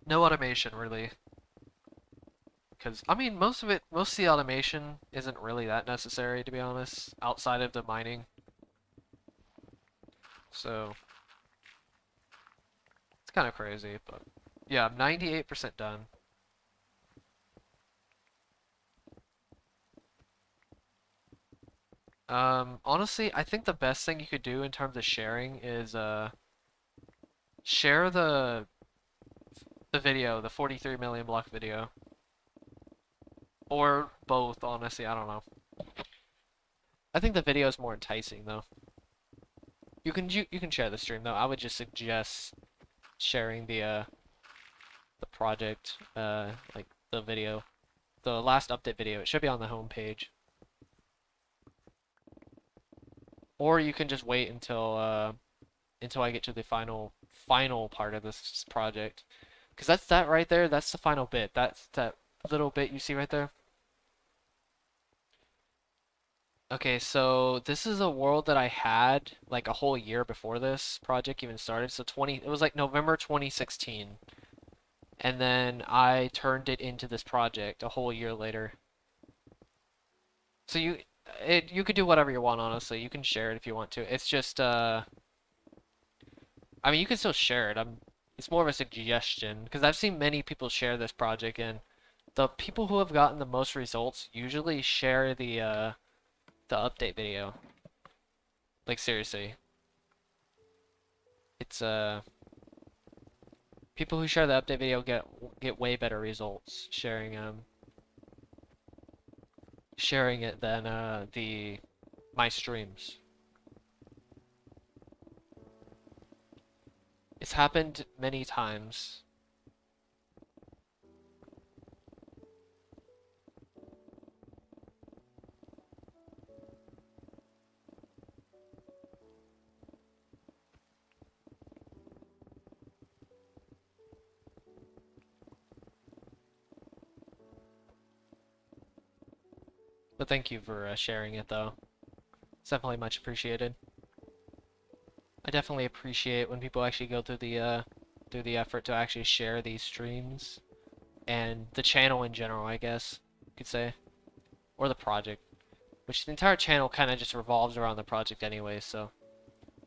B: No automation really. Because, I mean, most of the automation isn't really that necessary, to be honest, outside of the mining. So, it's kind of crazy, but yeah, I'm 98% done. Honestly, I think the best thing you could do in terms of sharing is, share the video, the 43 million block video. Or both, honestly, I don't know. I think the video is more enticing, though. You can share the stream, though. I would just suggest sharing the project, like the video, the last update video. It should be on the home page. Or you can just wait until I get to the final part of this project, because that's that right there. That's the final bit. That's that little bit you see right there. Okay, so this is a world that I had like a whole year before this project even started. So it was like November 2016. And then I turned it into this project a whole year later. So you could do whatever you want, honestly. You can share it if you want to. It's just I mean, you can still share it. It's more of a suggestion because I've seen many people share this project, and the people who have gotten the most results usually share the update video. Like seriously. It's people who share the update video get way better results sharing it than the my streams. It's happened many times. But thank you for sharing it, though. It's definitely much appreciated. I definitely appreciate when people actually go through the effort to actually share these streams and the channel in general, I guess you could say, or the project, which the entire channel kind of just revolves around the project anyway. So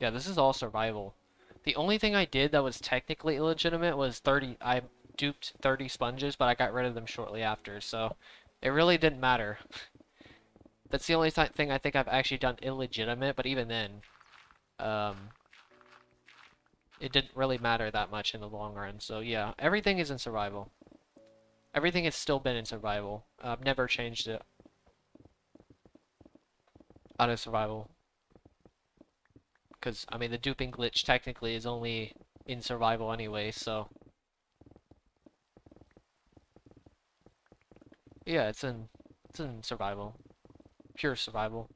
B: yeah, this is all survival. The only thing I did that was technically illegitimate was 30. I duped 30 sponges, but I got rid of them shortly after, so it really didn't matter. That's the only thing I think I've actually done illegitimate, but even then, um, it didn't really matter that much in the long run. So yeah, everything is in survival. Everything has still been in survival. I've never changed it out of survival. Because, I mean, the duping glitch technically is only in survival anyway, so... Yeah, it's in survival. Pure survival.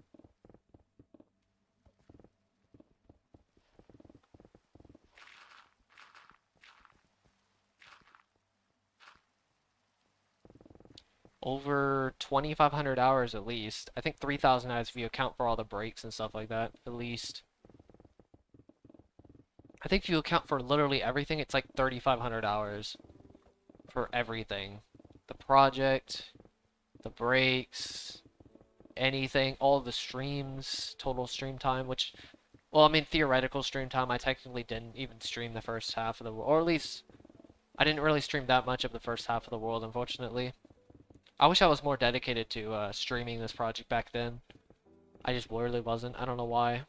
B: Over 2,500 hours at least. I think 3,000 hours if you account for all the breaks and stuff like that, at least. I think if you account for literally everything, it's like 3,500 hours for everything. The project, the breaks, anything, all the streams, total stream time, which, well, I mean, theoretical stream time, I technically didn't even stream the first half of the world, or at least, I didn't really stream that much of the first half of the world, unfortunately. I wish I was more dedicated to streaming this project back then. I just literally wasn't. I don't know why.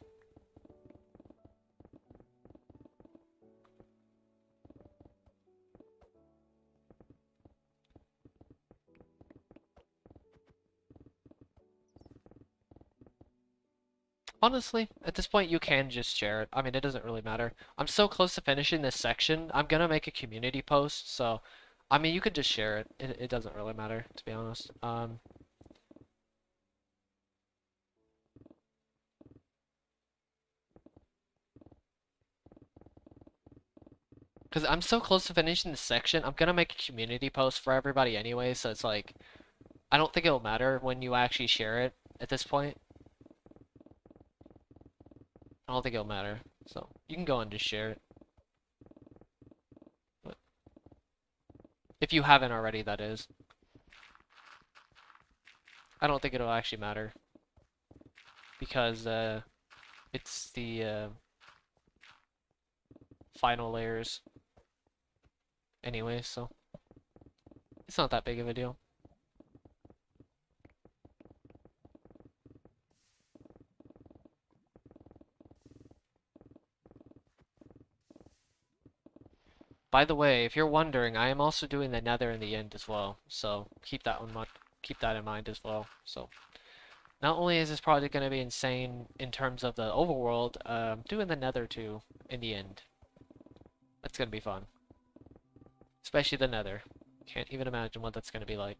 B: Honestly, at this point, you can just share it. I mean, it doesn't really matter. I'm so close to finishing this section. I'm gonna make a community post, so I mean, you could just share it. It doesn't really matter, to be honest. Because I'm so close to finishing this section, I'm gonna make a community post for everybody anyway, so it's like, I don't think it'll matter when you actually share it at this point. I don't think it'll matter. So, you can go and just share it. But if you haven't already, that is. I don't think it'll actually matter. Because, it's the, final layers anyway, so it's not that big of a deal. By the way, if you're wondering, I am also doing the nether in the end as well, so keep that in mind as well. So not only is this project going to be insane in terms of the overworld, doing the nether too in the end. That's going to be fun. Especially the nether. Can't even imagine what that's going to be like.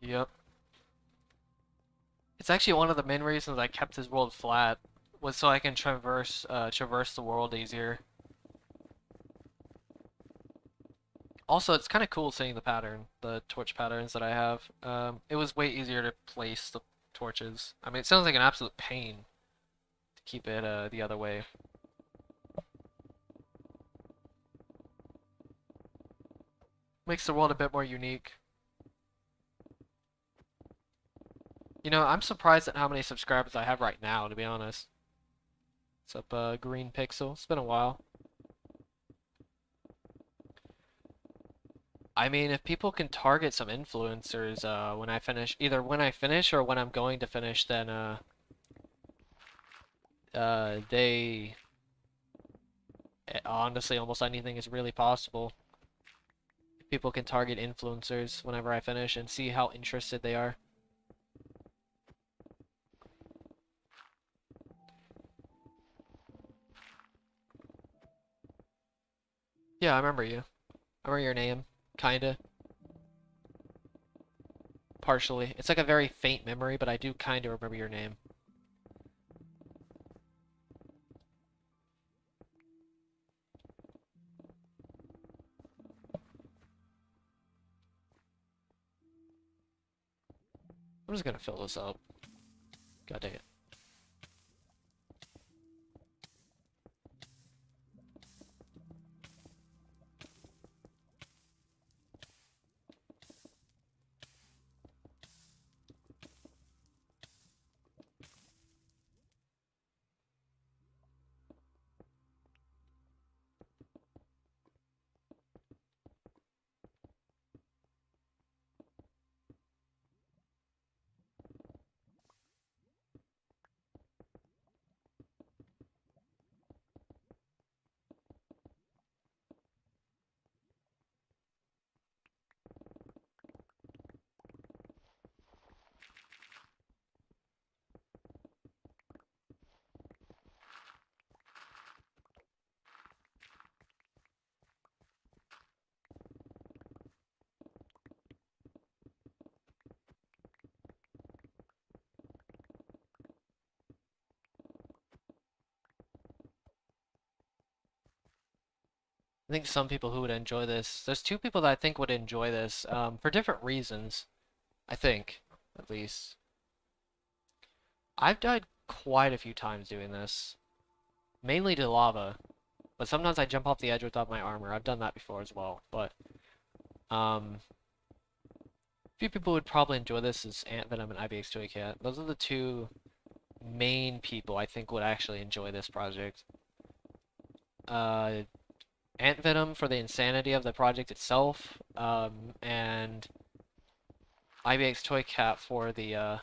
B: Yep. It's actually one of the main reasons I kept this world flat, was so I can traverse the world easier. Also, it's kind of cool seeing the pattern, the torch patterns that I have. It was way easier to place the torches. I mean, it sounds like an absolute pain to keep it the other way. Makes the world a bit more unique. You know, I'm surprised at how many subscribers I have right now, to be honest. What's up, Green Pixel? It's been a while. I mean, if people can target some influencers when I finish, either when I finish or when I'm going to finish, then they honestly almost anything is really possible. People can target influencers whenever I finish and see how interested they are. Yeah, I remember you. I remember your name, kinda. Partially. It's like a very faint memory, but I do kinda remember your name. I'm just gonna fill this up. God dang it. I think some people who would enjoy this. There's two people that I think would enjoy this, for different reasons. I think, at least. I've died quite a few times doing this. Mainly to lava. But sometimes I jump off the edge without my armor. I've done that before as well. But, a few people would probably enjoy this is Ant Venom and IBX Toy Cat. Those are the two main people I think would actually enjoy this project. Ant Venom for the insanity of the project itself, and IBX Toy Cat for the, I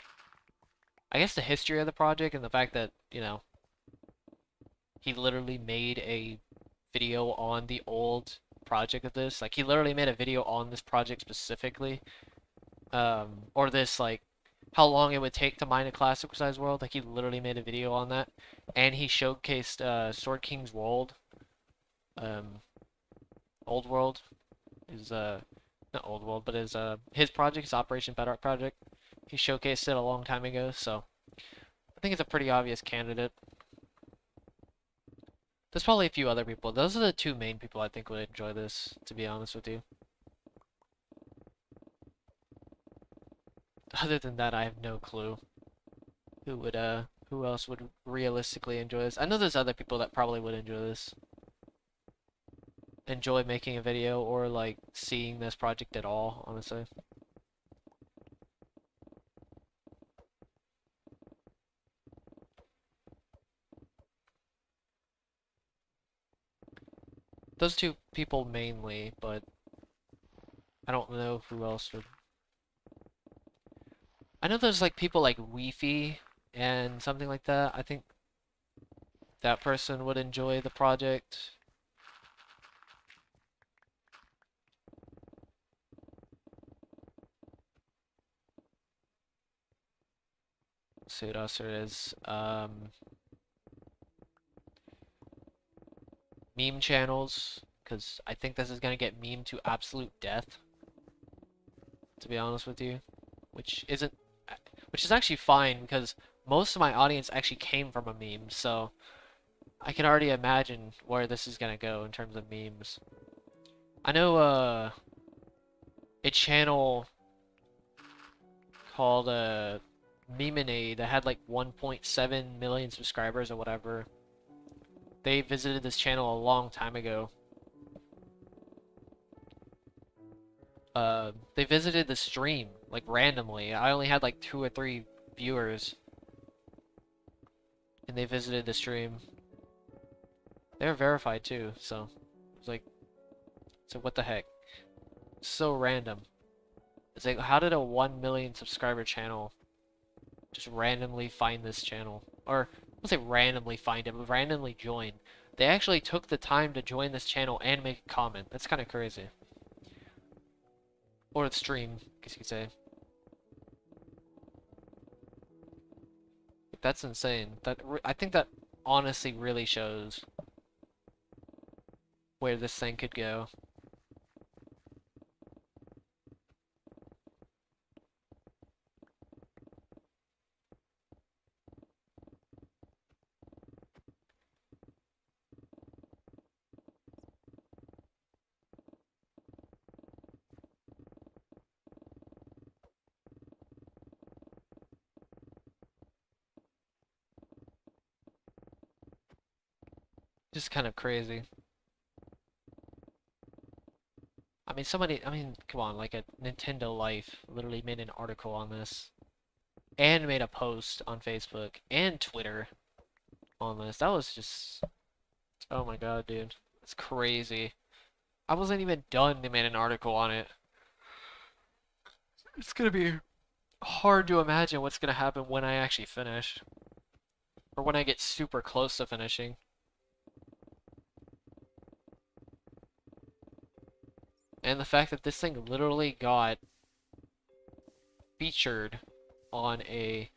B: guess the history of the project and the fact that, you know, he literally made a video on the old project of this. Like, he literally made a video on this project specifically, or this, like, how long it would take to mine a classic size world. Like, he literally made a video on that, and he showcased, Sword King's World, Old World is not Old World, but his project, his Operation Bedrock project. He showcased it a long time ago, so I think it's a pretty obvious candidate. There's probably a few other people. Those are the two main people I think would enjoy this, to be honest with you. Other than that, I have no clue who else would realistically enjoy this. I know there's other people that probably would enjoy this. Enjoy making a video or like seeing this project at all, honestly. Those two people mainly, but I don't know who else would. I know there's like people like Weefy and something like that. I think that person would enjoy the project. Let's see what else there is. Meme channels, because I think this is gonna get memed to absolute death, to be honest with you, which is actually fine because most of my audience actually came from a meme, so I can already imagine where this is gonna go in terms of memes. I know a channel called McInnes that had like 1.7 million subscribers or whatever. They visited this channel a long time ago. They visited the stream like randomly. I only had like 2 or 3 viewers, and they visited the stream. They were verified too, so it was like, so what the heck? So random. It's like, how did a 1 million subscriber channel just randomly find this channel? Or, I won't say randomly find it, but randomly join. They actually took the time to join this channel and make a comment. That's kind of crazy. Or the stream, I guess you could say. That's insane. I think that honestly really shows where this thing could go. Just kind of crazy. I mean, come on, like a Nintendo Life literally made an article on this and made a post on Facebook and Twitter on this. That was just, oh my god, dude. It's crazy. I wasn't even done. They made an article on it. It's gonna be hard to imagine what's gonna happen when I actually finish. Or when I get super close to finishing. And the fact that this thing literally got featured on a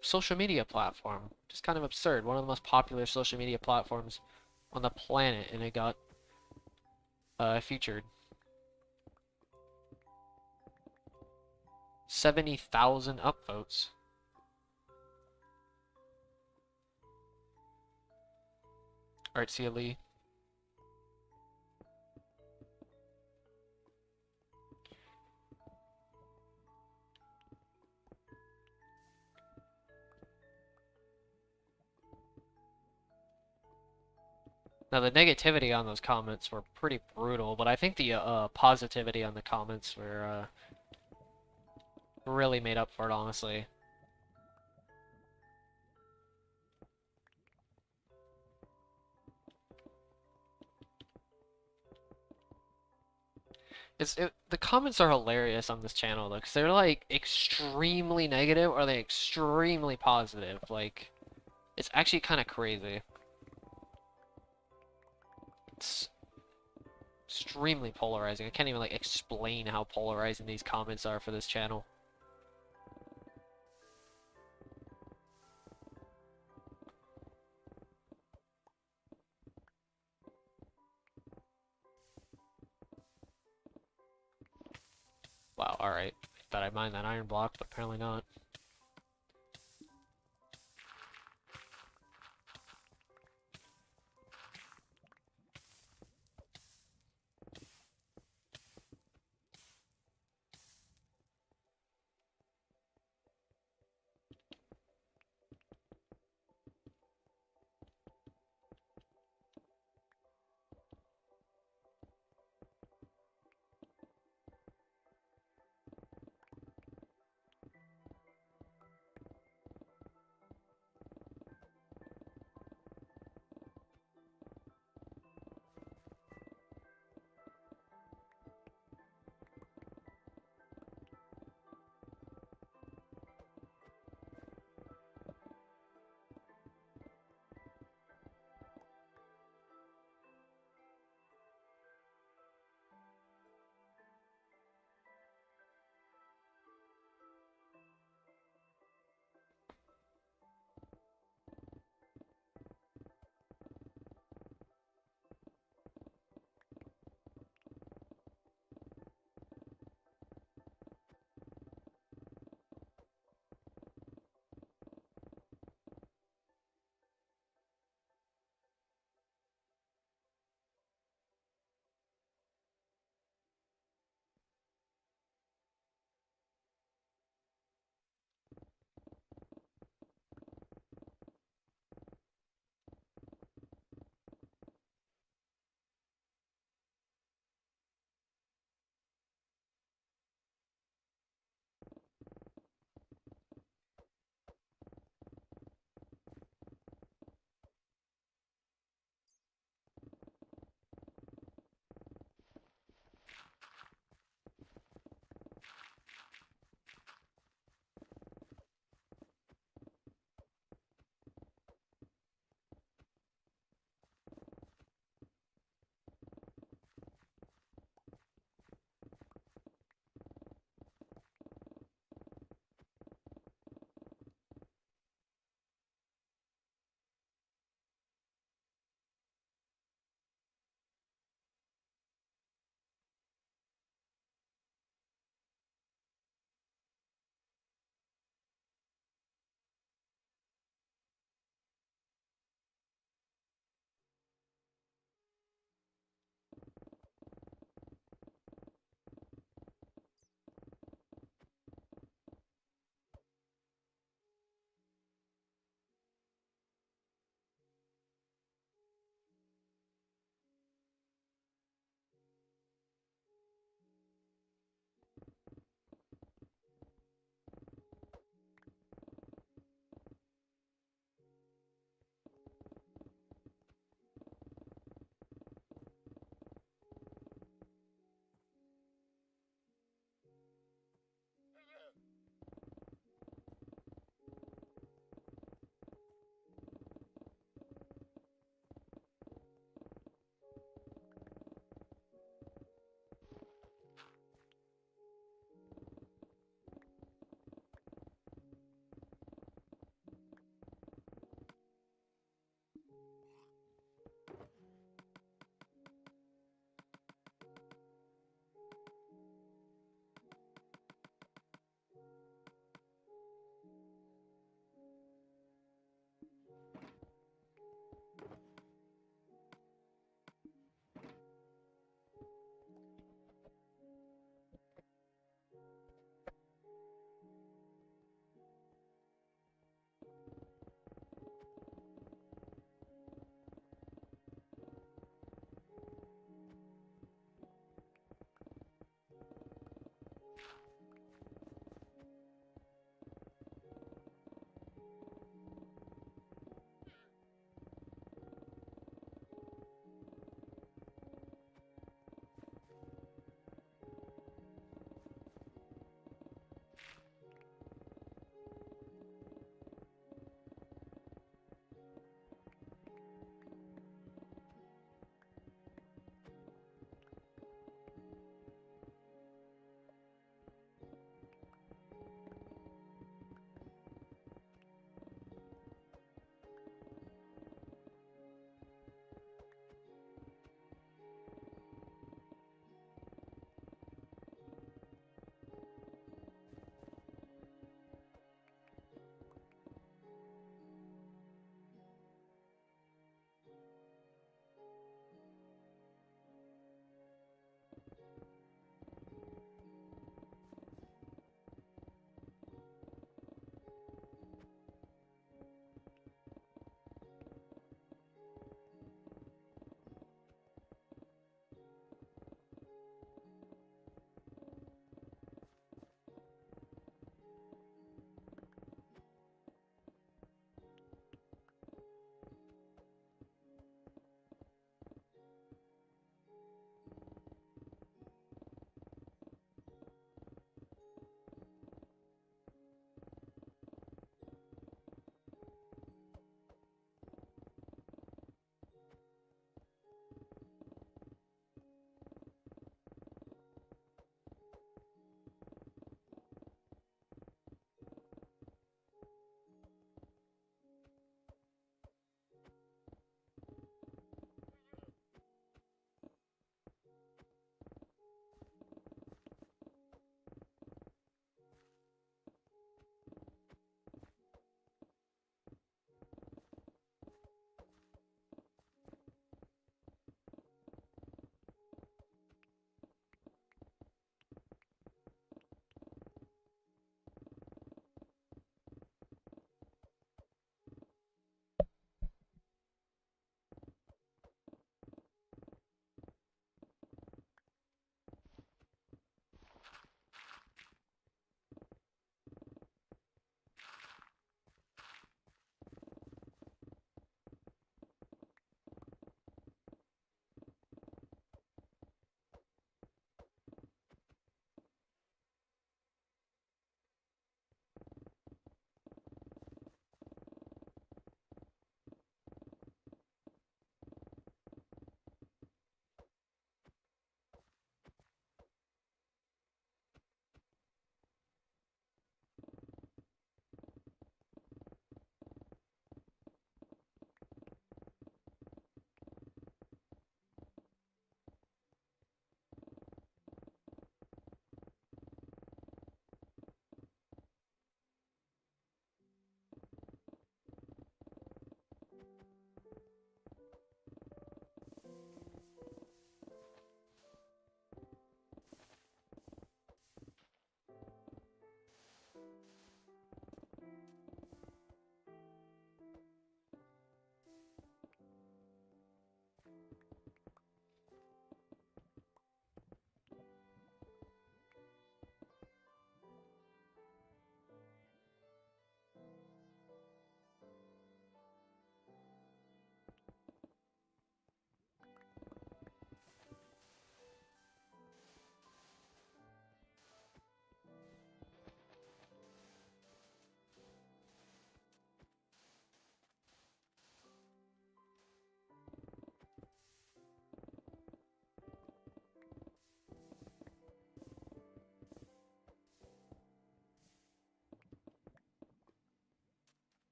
B: social media platform. Just kind of absurd. One of the most popular social media platforms on the planet, and it got featured. 70,000 upvotes. Alright, see you, Lee. Now, the negativity on those comments were pretty brutal, but I think the positivity on the comments were really made up for it, honestly. The comments are hilarious on this channel, though, because they're, like, extremely negative or they're extremely positive. Like, it's actually kind of crazy. It's extremely polarizing. I can't even, like, explain how polarizing these comments are for this channel. Wow, alright. Thought I'd mine that iron block, but apparently not.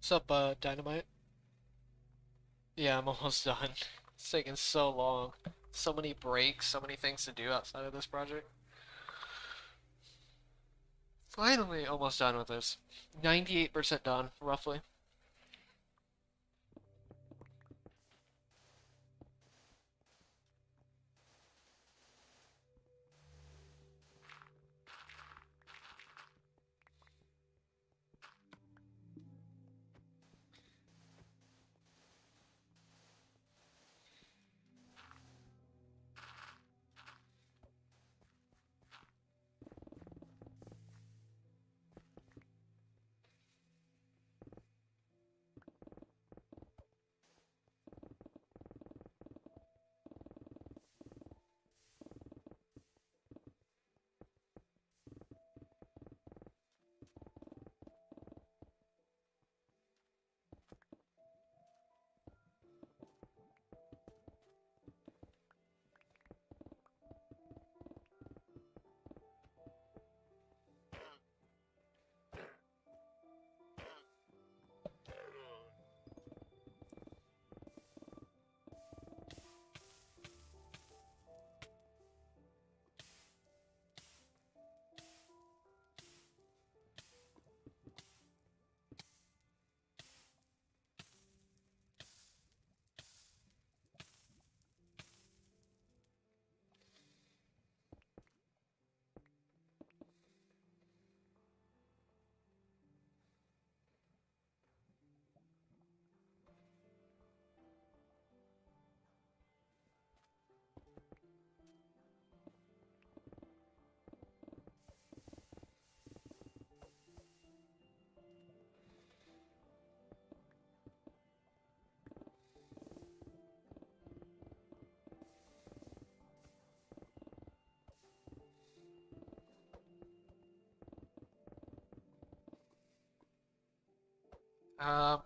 B: What's up, Dynamite? Yeah, I'm almost done. It's taking so long. So many breaks, so many things to do outside of this project. Finally, almost done with this. 98% done, roughly.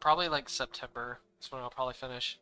B: Probably like September. That's when I'll probably finish.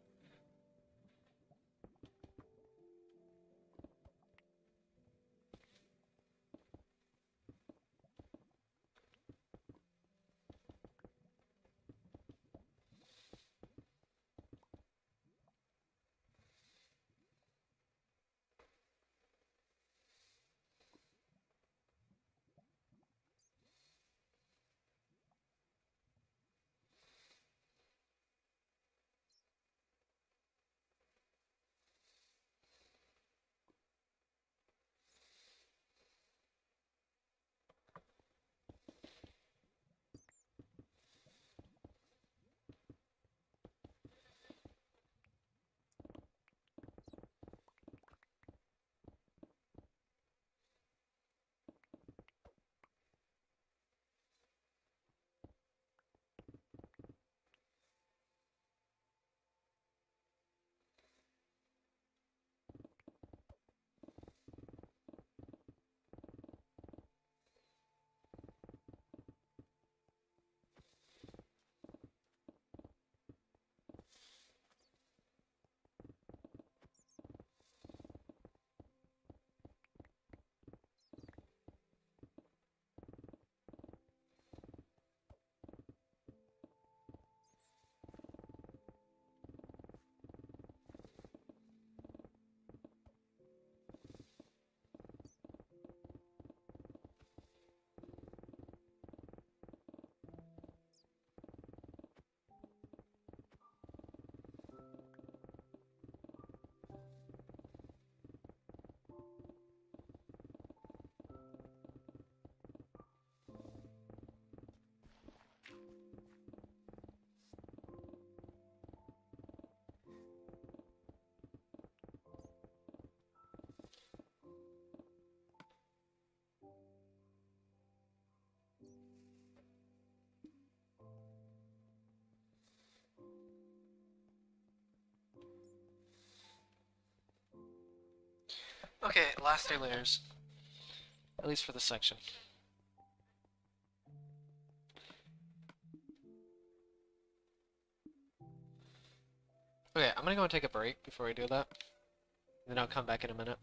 B: Okay, last 2 layers. At least for this section. Okay, I'm gonna go and take a break before I do that. And then I'll come back in a minute.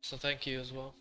B: So thank you as well.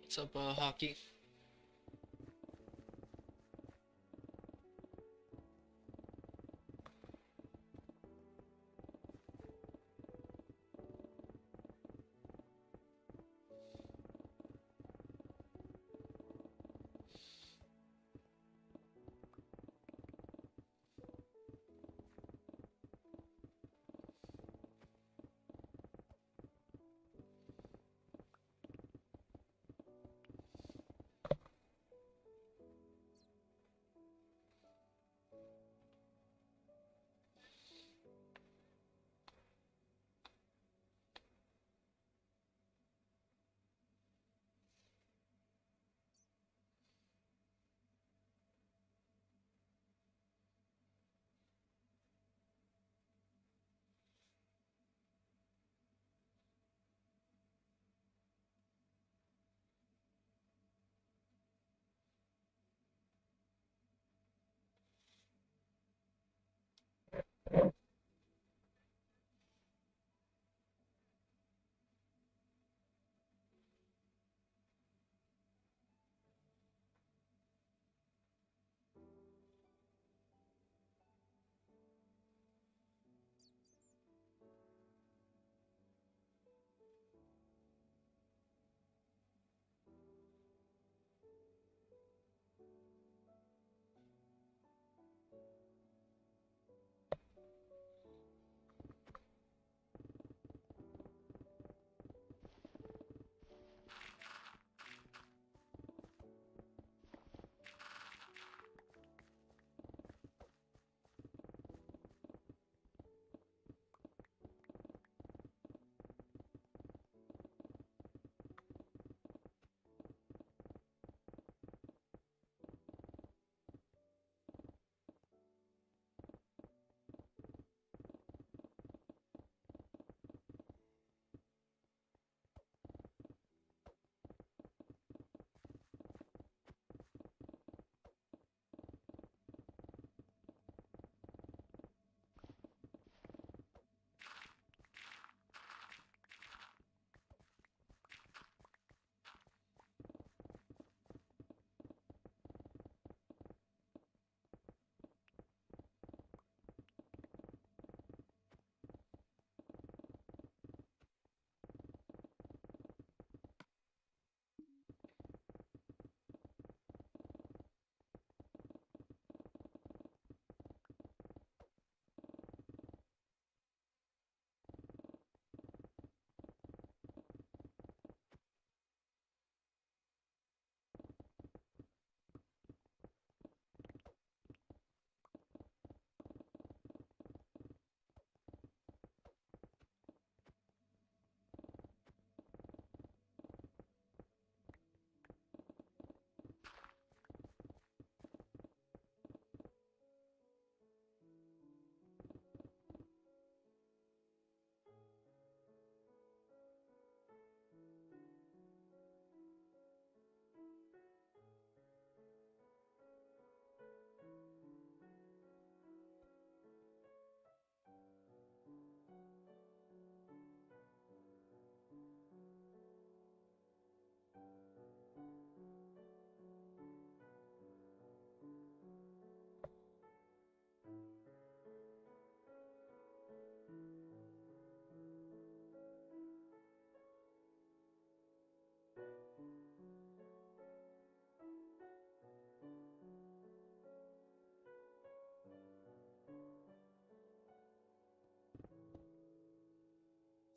B: What's up, Hockey?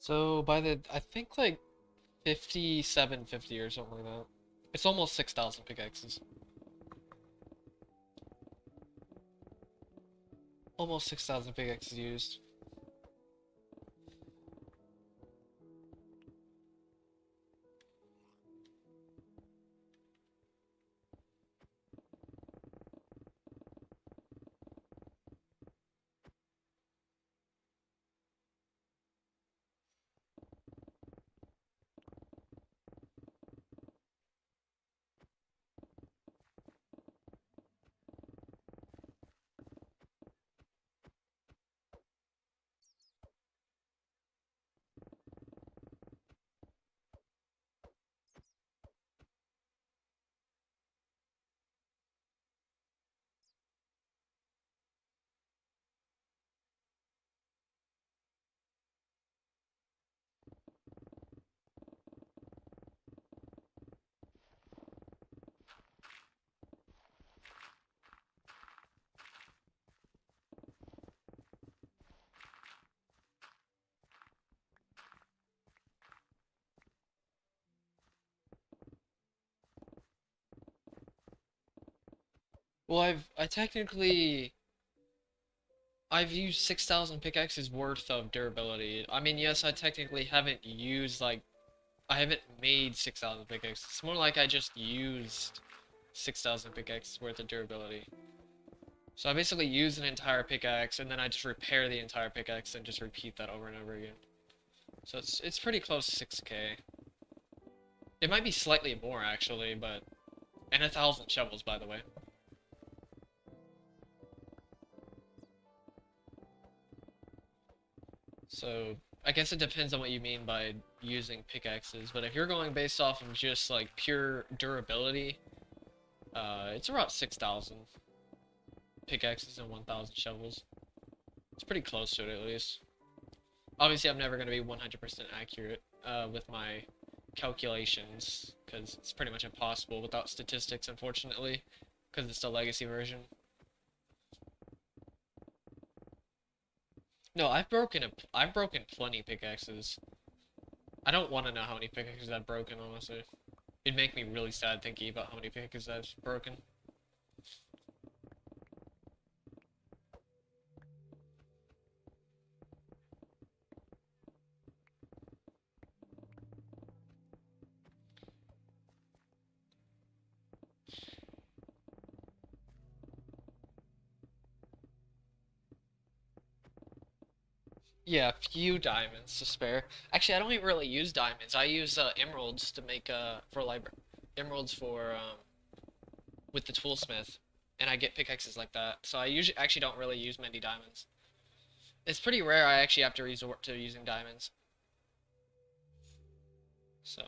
B: So by the, I think like 5750 or something like that. It's almost 6,000 pickaxes. Almost 6,000 pickaxes used. Well, I've used 6,000 pickaxes worth of durability. I mean, yes, I technically haven't used like I haven't made 6,000 pickaxes. It's more like I just used 6,000 pickaxes worth of durability. So I basically use an entire pickaxe and then I just repair the entire pickaxe and just repeat that over and over again. So it's pretty close to 6k. It might be slightly more actually, but and 1,000 shovels by the way. So I guess it depends on what you mean by using pickaxes, but if you're going based off of just like pure durability, it's about 6,000 pickaxes and 1,000 shovels. It's pretty close to it at least. Obviously, I'm never going to be 100% accurate with my calculations, because it's pretty much impossible without statistics, unfortunately, because it's the legacy version. No, I've broken plenty pickaxes. I don't want to know how many pickaxes I've broken, honestly. It'd make me really sad thinking about how many pickaxes I've broken. Yeah, a few diamonds to spare. Actually, I don't even really use diamonds. I use emeralds to make for like emeralds for with the toolsmith, and I get pickaxes like that. So I usually actually don't really use many diamonds. It's pretty rare I actually have to resort to using diamonds. So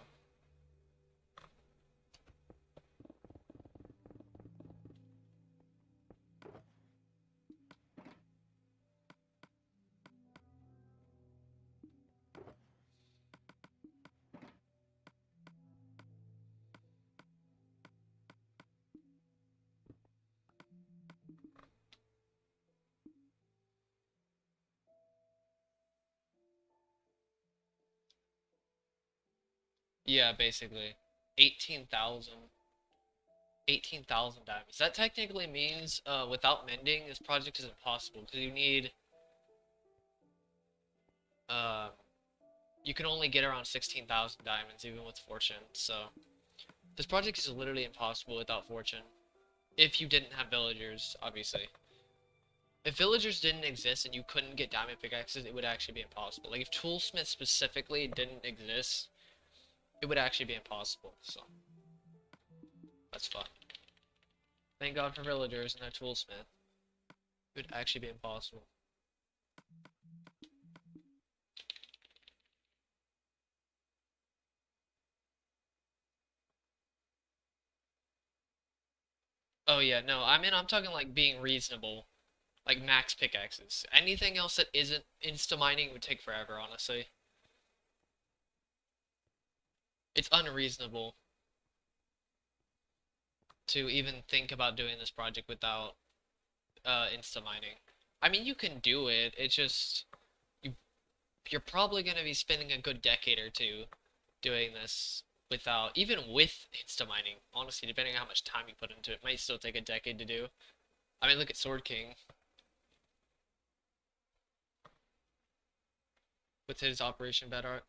B: yeah, basically 18,000. 18,000 diamonds. That technically means without mending, this project is impossible because you need uh, you can only get around 16,000 diamonds even with fortune. So this project is literally impossible without fortune. If you didn't have villagers, obviously. If villagers didn't exist and you couldn't get diamond pickaxes, it would actually be impossible. Like if toolsmith specifically didn't exist, it would actually be impossible. So that's fun. Thank God for villagers and their toolsmith. It would actually be impossible. Oh yeah, no, I mean I'm talking like being reasonable. Like max pickaxes. Anything else that isn't insta mining would take forever, honestly. It's unreasonable to even think about doing this project without insta mining. I mean, you can do it. It's just you you're probably going to be spending a good decade or two doing this without, even with insta mining. Honestly, depending on how much time you put into it, might still take a decade to do. I mean, look at Sword King with his Operation Bedrock.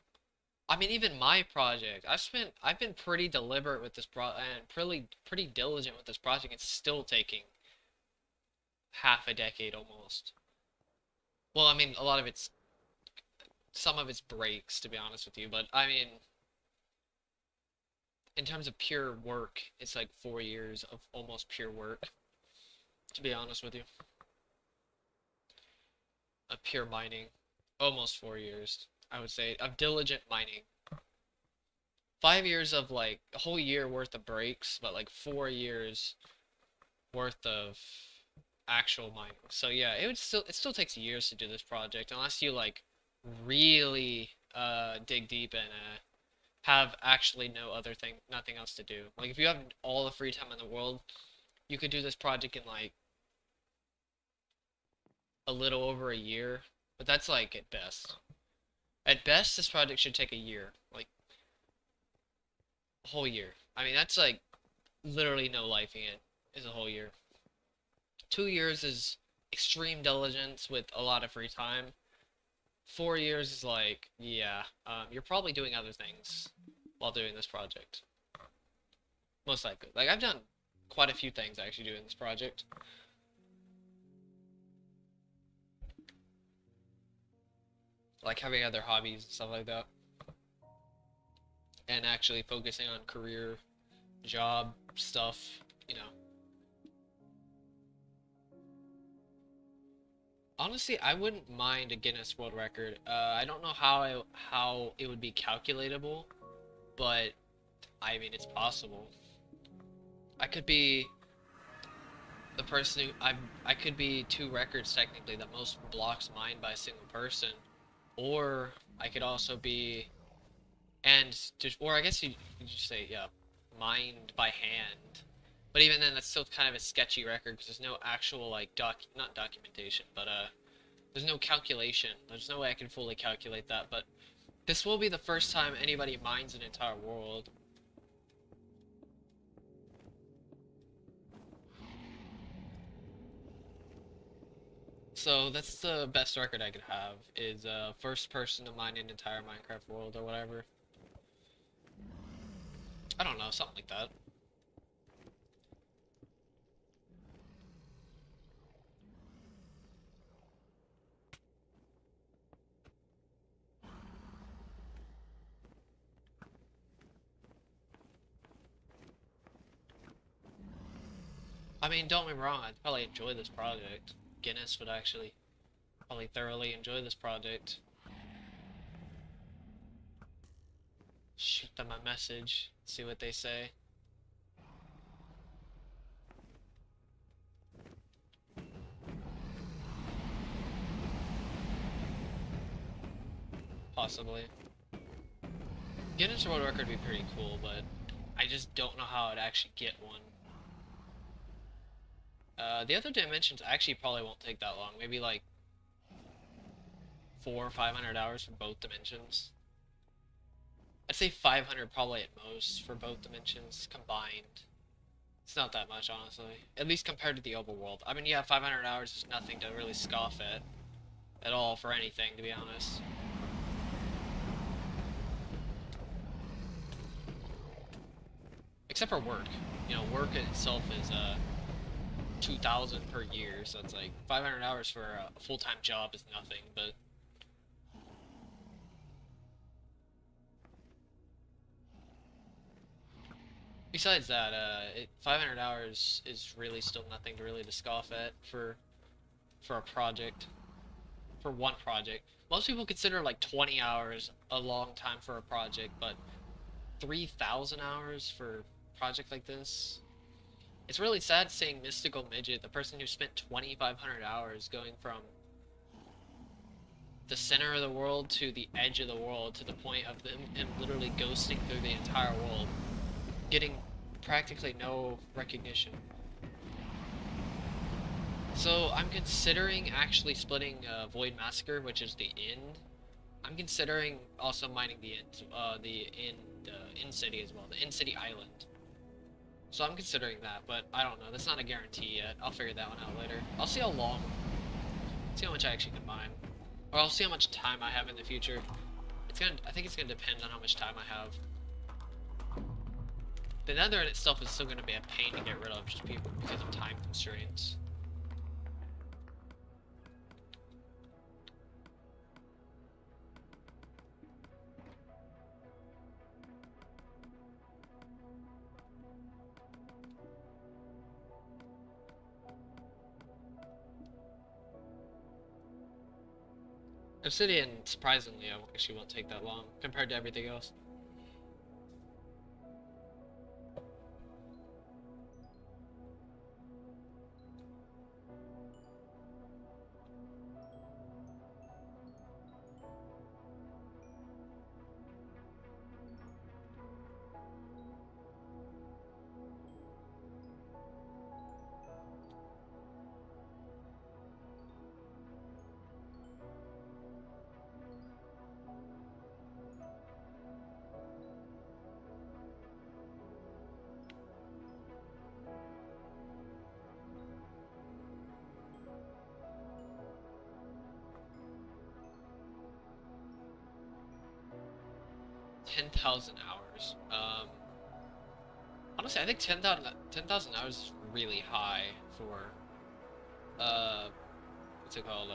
B: I mean, even my project, I've been pretty deliberate with this and pretty diligent with this project. It's still taking half a decade almost. Well, I mean, some of it's breaks, to be honest with you, but I mean, in terms of pure work, it's like 4 years of almost pure work, to be honest with you. Of pure mining, almost 4 years, I would say, of diligent mining. 5 years of like a whole year worth of breaks, but like 4 years worth of actual mining. So yeah, it still takes years to do this project unless you like really dig deep and have actually nothing else to do. Like if you have all the free time in the world, you could do this project in like a little over a year, but that's like at best. At best, this project should take a year, like a whole year. I mean, that's like literally no lifing it is a whole year. 2 years is extreme diligence with a lot of free time. 4 years is like, yeah, you're probably doing other things while doing this project. Most likely. Like, I've done quite a few things actually doing this project. Like having other hobbies and stuff like that. And actually focusing on career, job, stuff, you know. Honestly, I wouldn't mind a Guinness World Record. I don't know how it would be calculatable, but I mean, it's possible. I could be the person who I could be 2 records technically, the most blocks mined by a single person, or I could also be or I guess you just say, yeah, mined by hand. But even then, that's still kind of a sketchy record because there's no actual like not documentation, but there's no calculation. There's no way I can fully calculate that. But this will be the first time anybody mines an entire world. So that's the best record I could have, is first person to mine an entire Minecraft world or whatever. I don't know, something like that. I mean, don't get me wrong, I'd probably enjoy this project. Guinness would actually probably thoroughly enjoy this project. Shoot them a message, see what they say. Possibly. Guinness World Record would be pretty cool, but I just don't know how I'd actually get one. The other dimensions actually probably won't take that long. Maybe like 400 or 500 hours for both dimensions. I'd say 500 probably at most for both dimensions combined. It's not that much, honestly. At least compared to the overworld. I mean, yeah, 500 hours is nothing to really scoff at all for anything, to be honest. Except for work. You know, work in itself is 2,000 per year, so it's like 500 hours for a full-time job is nothing, but besides that, 500 hours is really still nothing to really to scoff at for a project, for one project. Most people consider like 20 hours a long time for a project, but 3,000 hours for a project like this. It's really sad seeing Mystical Midget, the person who spent 2,500 hours going from the center of the world to the edge of the world to the point of him literally ghosting through the entire world, getting practically no recognition. So I'm considering actually splitting Void Massacre, which is the end,
C: I'm considering also mining the in city as well, the in city island. So I'm considering that, but I don't know. That's not a guarantee yet. I'll figure that one out later. I'll see how long, see how much I actually can mine, or I'll see how much time I have in the future. I think it's gonna depend on how much time I have. The nether in itself is still gonna be a pain to get rid of, just because of time constraints. 'Obsidian, surprisingly, actually won't take that long compared to everything else. 10,000 hours. Honestly, I think 10,000 hours is really high for, what's it called,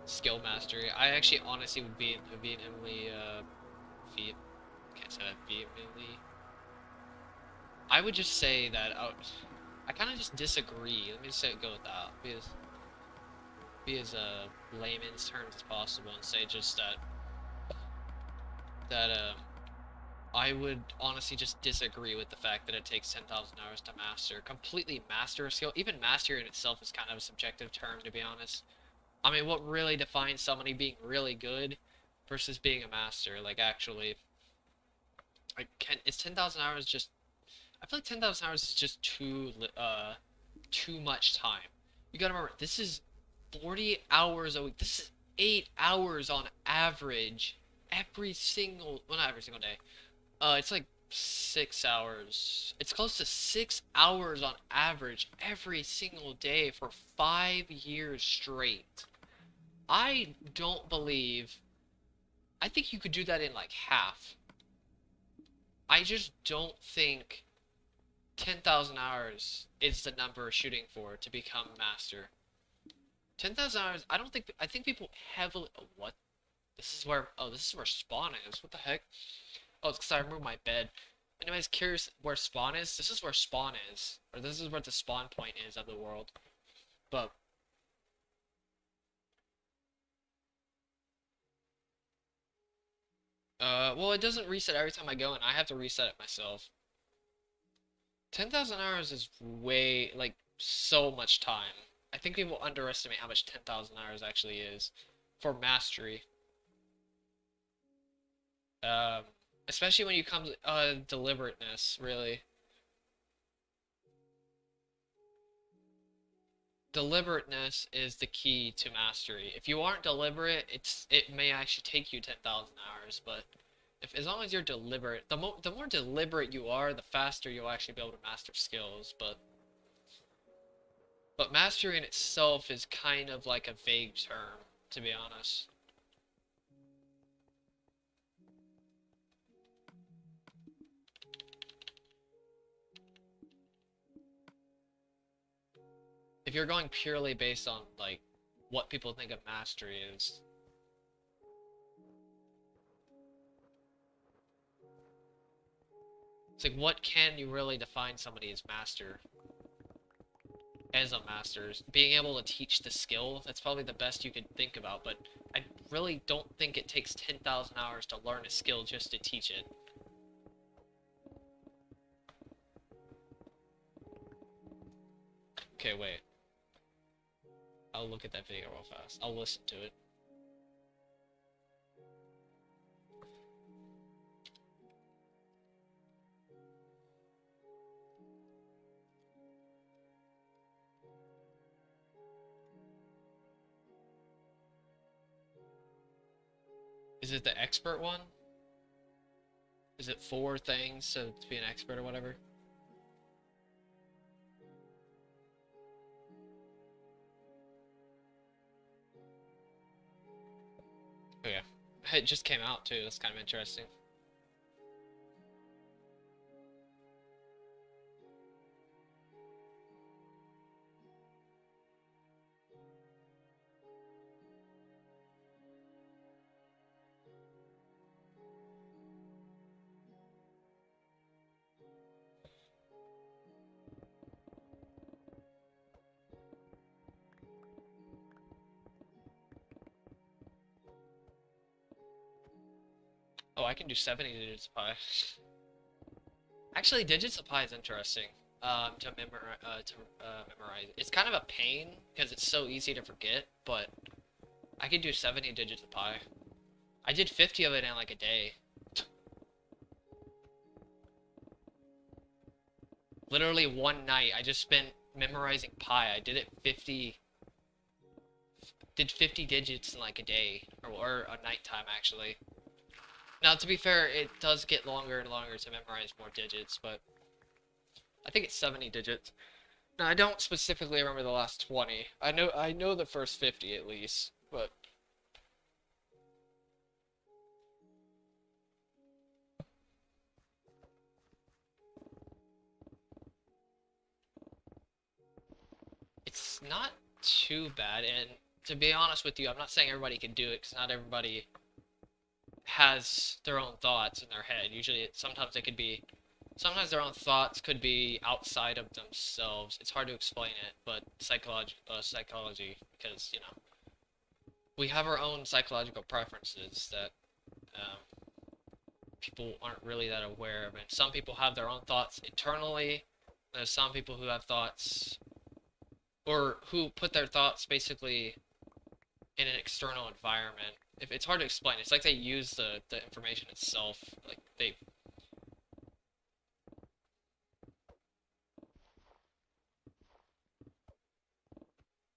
C: skill mastery. I actually honestly would vehemently, can't say that vehemently. I would just say that, I kind of just disagree. Let me just go with that. Be as layman's terms as possible and say just that I would honestly just disagree with the fact that it takes 10,000 hours to completely master a skill. Even mastery in itself is kind of a subjective term, to be honest. I mean, what really defines somebody being really good versus being a master? Like, actually, is 10,000 hours just? I feel like 10,000 hours is just too much time. You gotta remember, this is 40 hours a week. This is 8 hours on average every single, well, not every single day. It's like 6 hours. It's close to 6 hours on average every single day for 5 years straight. I don't believe. I think you could do that in like half. I just don't think 10,000 hours is the number we're shooting for to become master. 10,000 hours, I don't think. I think people heavily. Oh, what? This is where. Oh, this is where spawn is. What the heck? Oh, it's because I removed my bed. Anyways, curious where spawn is? This is where spawn is. Or this is where the spawn point is of the world. But well, it doesn't reset every time I go and I have to reset it myself. 10,000 hours is way, like, so much time. I think people underestimate how much 10,000 hours actually is for mastery. Um, Especially when you come to deliberateness, really. Deliberateness is the key to mastery. If you aren't deliberate, it may actually take you 10,000 hours, but as long as you're deliberate, the more deliberate you are, the faster you'll actually be able to master skills, but mastery in itself is kind of like a vague term, to be honest. If you're going purely based on like what people think of mastery is, it's like, what can you really define somebody as master? As a master, being able to teach the skill, that's probably the best you could think about, but I really don't think it takes 10,000 hours to learn a skill just to teach it. Okay, wait. I'll look at that video real fast. I'll listen to it. Is it the expert one? Is it 4 things so to be an expert or whatever? Oh yeah. It just came out too, that's kind of interesting. Oh, I can do 70 digits of pi. Actually, digits of pi is interesting. Memorize. It's kind of a pain because it's so easy to forget, but I could do 70 digits of pi. I did 50 of it in like a day. Literally one night, I just spent memorizing pi. I did it 50. Did 50 digits in like a day, or a nighttime actually. Now, to be fair, it does get longer and longer to memorize more digits, but I think it's 70 digits. Now, I don't specifically remember the last 20. I know the first 50 at least, but it's not too bad. And to be honest with you, I'm not saying everybody can do it because not everybody has their own thoughts in their head. Usually, sometimes sometimes their own thoughts could be outside of themselves. It's hard to explain it, but psychology, because, you know, we have our own psychological preferences that people aren't really that aware of. And some people have their own thoughts internally. There's some people who have thoughts, or who put their thoughts basically in an external environment. If it's hard to explain, it's like they use the information itself. Like they.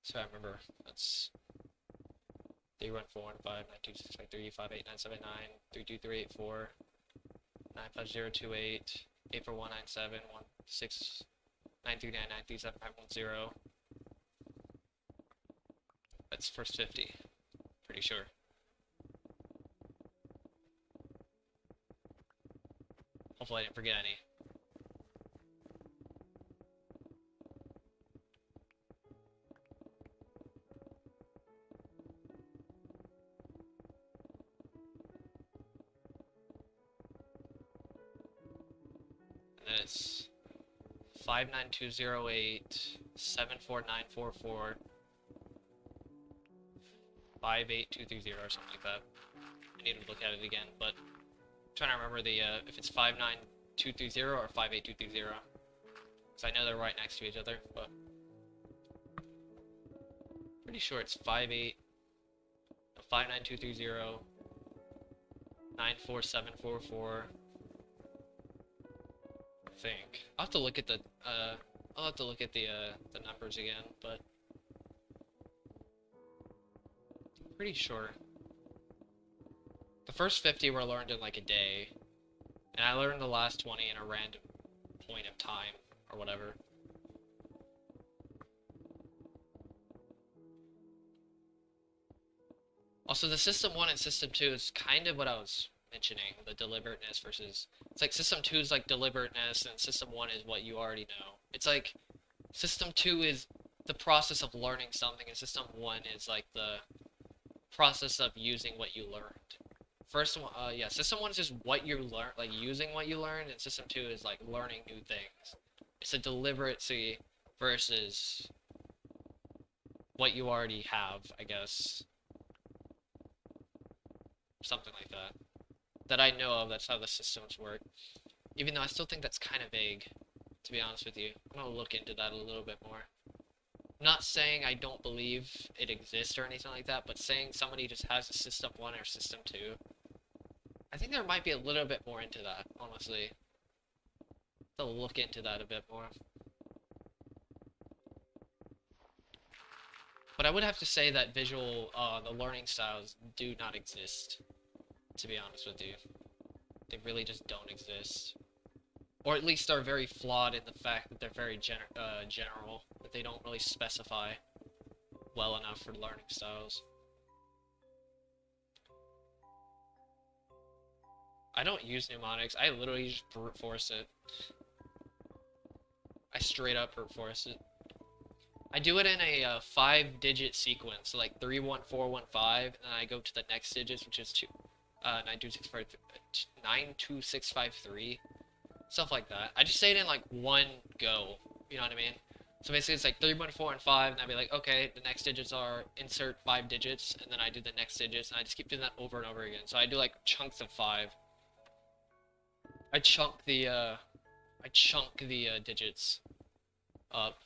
C: So I remember that's 314159265358979 32384 95028 84197 16939937510. That's first 50. Pretty sure. Hopefully I didn't forget any. And then it's 59208 74944 58230 or something like that. I need to look at it again, but I'm trying to remember the if it's 59230 or 58230. Because I know they're right next to each other, but pretty sure it's 59230 94744. I think I'll have to look at the the numbers again, but I'm pretty sure the first 50 were learned in like a day, and I learned the last 20 in a random point of time or whatever. Also, the System 1 and System 2 is kind of what I was mentioning, the deliberateness versus... It's like System 2 is like deliberateness, and System 1 is what you already know. It's like System 2 is the process of learning something, and System 1 is like the process of using what you learned. First one, yeah, System 1 is just what you learn, like using what you learned, and System 2 is like learning new things. It's a deliberacy versus what you already have, I guess. Something like that. That I know of, that's how the systems work. Even though I still think that's kind of vague, to be honest with you. I'm gonna look into that a little bit more. I'm not saying I don't believe it exists or anything like that, but saying somebody just has a System 1 or System 2, I think there might be a little bit more into that, honestly. I'll look into that a bit more. But I would have to say that the learning styles do not exist. to be honest with you. They really just don't exist. Or at least are very flawed in the fact that they're very general, that they don't really specify well enough for learning styles. I don't use mnemonics, I literally just brute force it. I straight up brute force it. I do it in a 5-digit sequence, so like 31415, and then I go to the next digits, which is 92653, stuff like that. I just say it in like one go, you know what I mean? So basically it's like 31415, and I'd be like, okay, the next digits are insert 5 digits, and then I do the next digits, and I just keep doing that over and over again. So I do like chunks of 5. I chunk the digits up,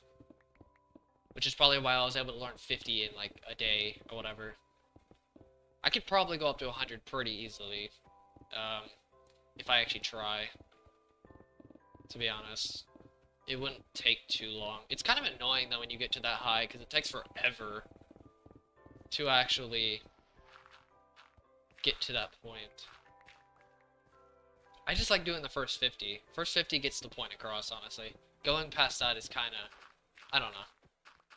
C: which is probably why I was able to learn 50 in like a day or whatever. I could probably go up to 100 pretty easily, if I actually try, to be honest. It wouldn't take too long. It's kind of annoying though when you get to that high, because it takes forever to actually get to that point. I just like doing the first 50. First 50 gets the point across, honestly. Going past that is kind of, I don't know.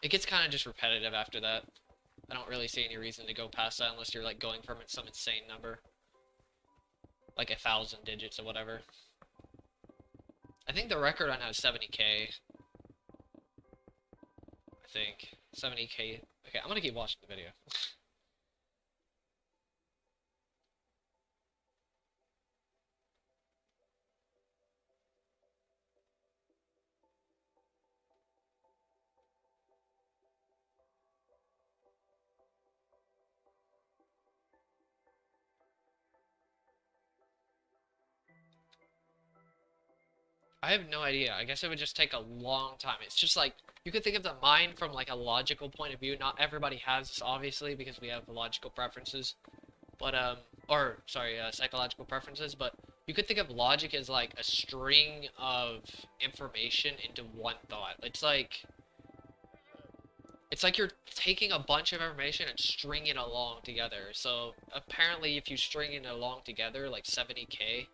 C: It gets kind of just repetitive after that. I don't really see any reason to go past that unless you're like going from some insane number. Like 1,000 digits or whatever. I think the record on that is 70k. I think. 70k. Okay, I'm gonna keep watching the video. I have no idea. I guess it would just take a long time. It's just like, you could think of the mind from like a logical point of view. Not everybody has this, obviously, because we have logical preferences. But, psychological preferences. But you could think of logic as like a string of information into one thought. It's like you're taking a bunch of information and stringing it along together. So apparently if you string it along together, like 70k,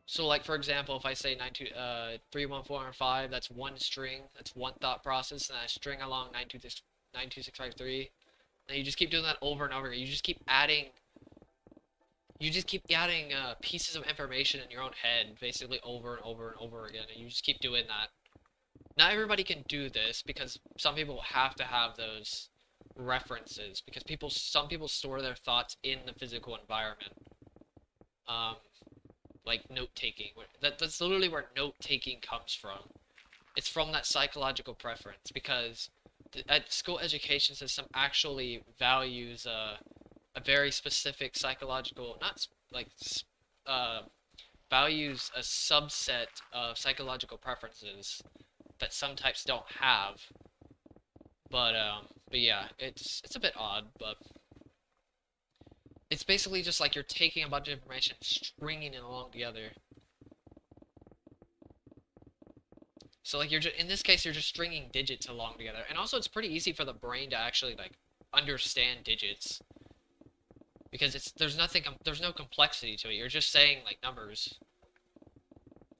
C: so like for example, if I say 31415, that's one string, that's one thought process, and I string along 92653, and you just keep doing that over and over again. You just keep adding pieces of information in your own head, basically over and over and over again, and you just keep doing that. Not everybody can do this, because some people have to have those references, because some people store their thoughts in the physical environment. Like note-taking. That's literally where note-taking comes from. It's from that psychological preference, because the school education system actually values a very specific psychological, values a subset of psychological preferences that some types don't have. But yeah, it's a bit odd, but it's basically just like you're taking a bunch of information, stringing it along together. So like in this case, you're just stringing digits along together. And also it's pretty easy for the brain to actually like understand digits. Because there's no complexity to it. You're just saying like numbers.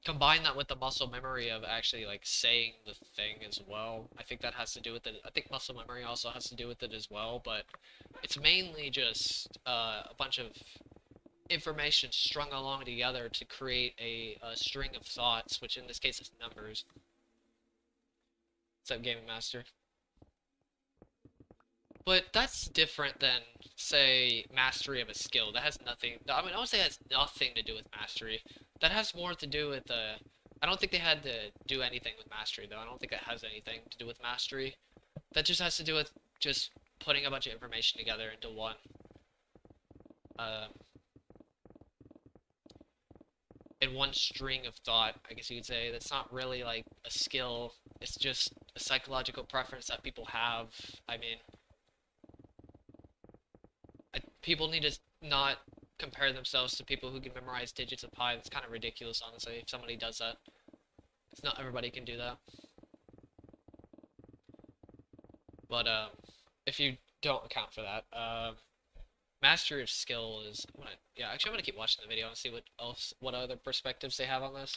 C: Combine that with the muscle memory of actually like saying the thing as well. I think that has to do with it. I think muscle memory also has to do with it as well, but it's mainly just a bunch of information strung along together to create a string of thoughts, which in this case is numbers. What's up, Gaming Master? But that's different than, say, mastery of a skill. That has nothing, I mean, I would say it has nothing to do with mastery. That has more to do with, I don't think they had to do anything with mastery, though. I don't think that has anything to do with mastery. That just has to do with just putting a bunch of information together into one. In one string of thought, I guess you could say. That's not really, like, a skill. It's just a psychological preference that people have. I mean, people need to not compare themselves to people who can memorize digits of pi. That's kind of ridiculous, honestly, if somebody does that. Because not everybody can do that. But, if you don't account for that, mastery of skill is. Yeah, actually, I'm gonna keep watching the video and see what other perspectives they have on this.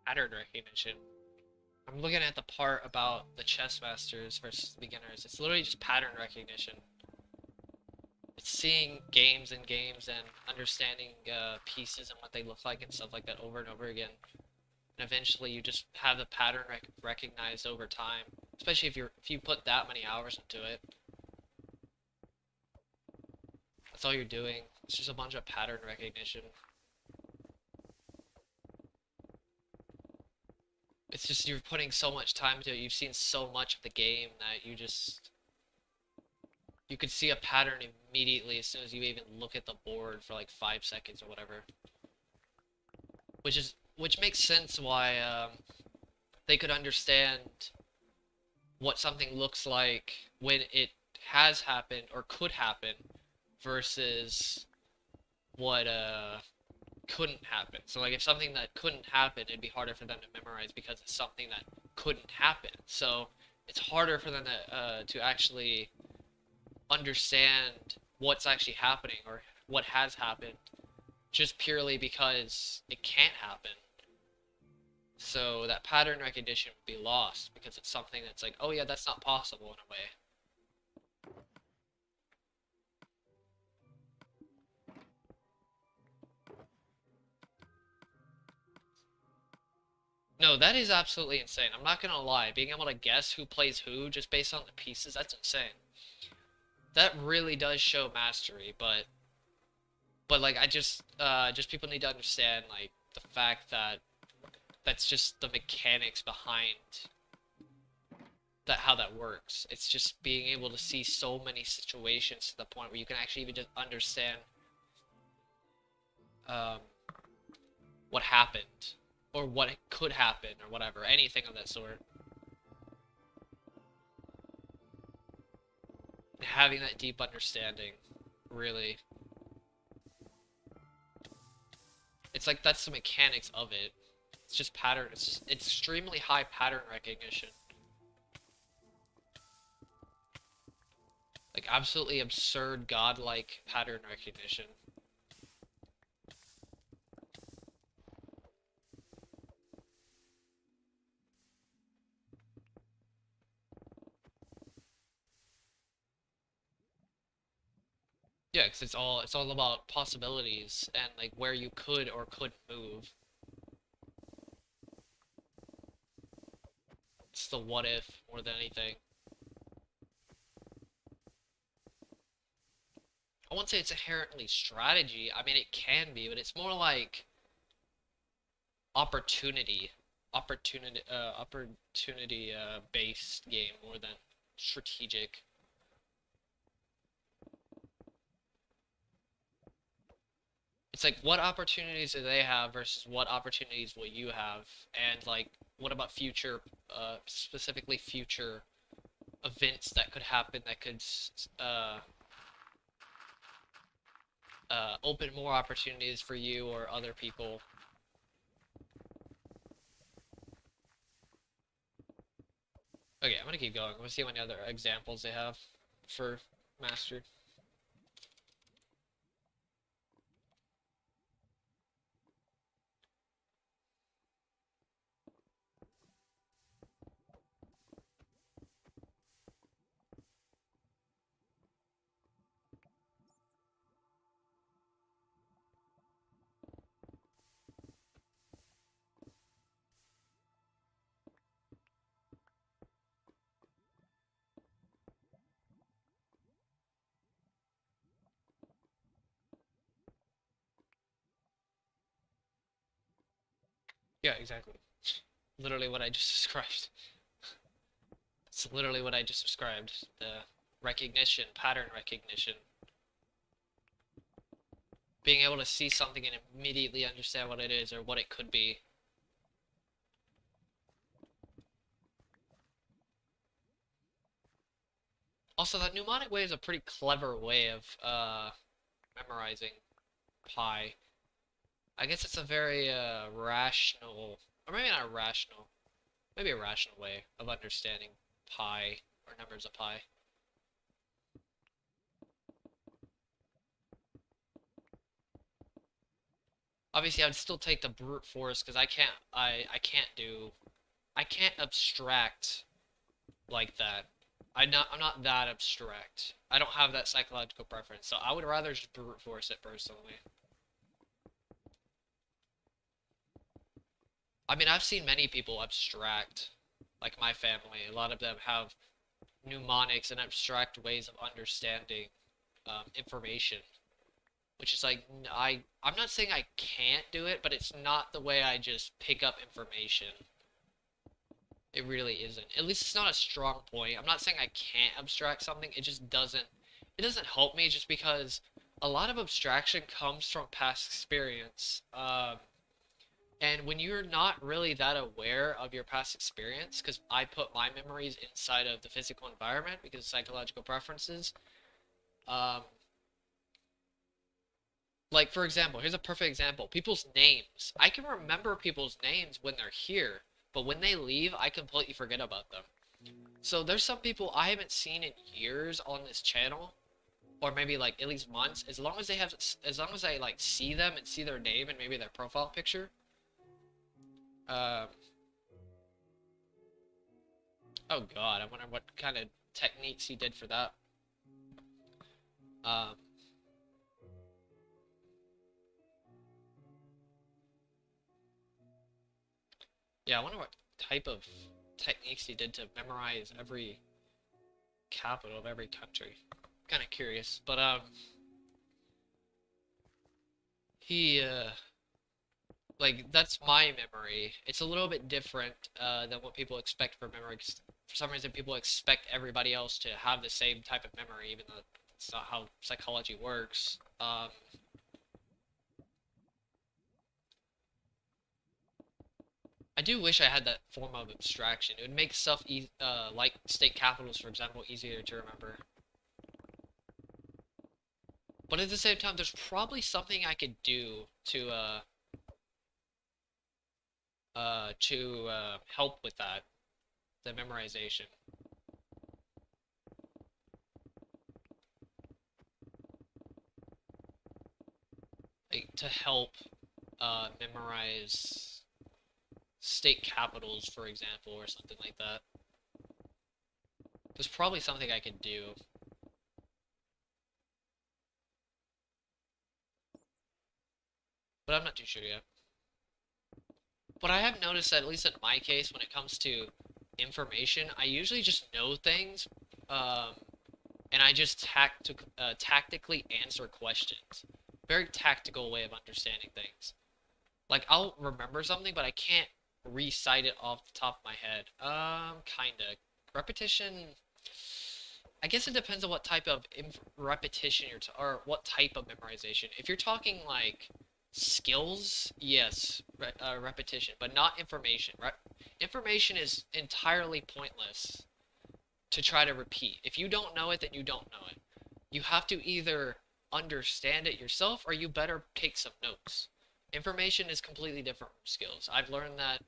C: Pattern recognition. I'm looking at the part about the chess masters versus the beginners. It's literally just pattern recognition. It's seeing games and games and understanding pieces and what they look like and stuff like that over and over again. And eventually you just have the pattern recognized over time. Especially if you put that many hours into it. That's all you're doing. It's just a bunch of pattern recognition. It's just you're putting so much time into it. You've seen so much of the game that you could see a pattern immediately as soon as you even look at the board for like 5 seconds or whatever. Which makes sense why they could understand what something looks like when it has happened or could happen versus what couldn't happen. So like if something that couldn't happen, it'd be harder for them to memorize because it's something that couldn't happen. So it's harder for them to actually understand what's actually happening or what has happened just purely because it can't happen. So that pattern recognition would be lost because it's something that's like, oh yeah, that's not possible in a way. No, that is absolutely insane. I'm not gonna lie. Being able to guess who plays who just based on the pieces, that's insane. That really does show mastery, but like I just people need to understand like the fact that that's just the mechanics behind that, how that works. It's just being able to see so many situations to the point where you can actually even just understand what happened or what could happen or whatever, anything of that sort. Having that deep understanding, really. It's like that's the mechanics of it. It's just pattern. It's extremely high pattern recognition. Like absolutely absurd, godlike pattern recognition. Yeah, because it's all about possibilities and like where you could or couldn't move. It's the what if more than anything. I won't say it's inherently strategy. I mean, it can be, but it's more like opportunity, opportunity based game more than strategic. It's like what opportunities do they have versus what opportunities will you have, and like what about future, specifically future events that could happen that could open more opportunities for you or other people. Okay, I'm gonna keep going. Let's see what other examples they have for Master. Yeah, exactly. Literally what I just described. It's literally what I just described. The recognition, pattern recognition. Being able to see something and immediately understand what it is or what it could be. Also, that mnemonic way is a pretty clever way of memorizing pi. I guess it's a very rational, or maybe not rational, maybe a rational way of understanding pi or numbers of pi. Obviously, I'd still take the brute force because I can't abstract like that. I'm not that abstract. I don't have that psychological preference, so I would rather just brute force it personally. I mean, I've seen many people abstract, like my family. A lot of them have mnemonics and abstract ways of understanding information, which is like I'm not saying I can't do it, but it's not the way I just pick up information. It really isn't. At least it's not a strong point. I'm not saying I can't abstract something. It doesn't help me just because a lot of abstraction comes from past experience. And when you're not really that aware of your past experience, because I put my memories inside of the physical environment because of psychological preferences. Um, like for example, here's a perfect example. People's names. I can remember people's names when they're here, but when they leave, I completely forget about them. So there's some people I haven't seen in years on this channel, or maybe like at least months. As long as I like see them and see their name and maybe their profile picture. Um, oh God, I wonder what kind of techniques he did for that. Um, yeah, I wonder what type of techniques he did to memorize every capital of every country. Kind of curious, but he like that's my memory. It's a little bit different than what people expect for memory. 'Cause for some reason, people expect everybody else to have the same type of memory, even though it's not how psychology works. I do wish I had that form of abstraction. It would make stuff like state capitals, for example, easier to remember. But at the same time, there's probably something I could do to help with that, the memorization. Like, to help memorize state capitals, for example, or something like that. There's probably something I could do. but I'm not too sure yet. But I have noticed that, at least in my case, when it comes to information, I usually just know things, and I just tactically answer questions. Very tactical way of understanding things. Like, I'll remember something, but I can't recite it off the top of my head. Kinda. Repetition, I guess it depends on what type of repetition or what type of memorization. If you're talking, like, skills, yes, repetition, but not information. Information is entirely pointless to try to repeat. If you don't know it, then you don't know it. You have to either understand it yourself, or you better take some notes. Information is completely different from skills. I've learned that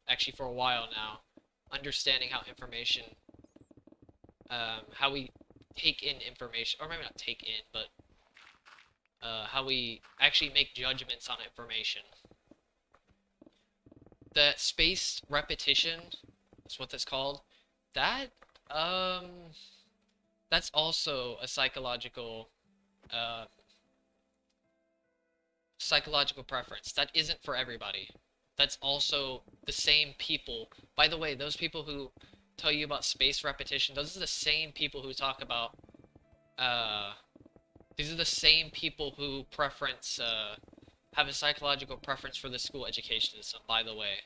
C: actually for a while now. Understanding how information, how we take in information, or maybe not take in, but how we actually make judgments on information. That spaced repetition, that's what that's called. That, that's also a psychological preference. That isn't for everybody. That's also the same people. By the way, those people who tell you about spaced repetition, those are the same people who talk about, these are the same people who have a psychological preference for the school education system, by the way.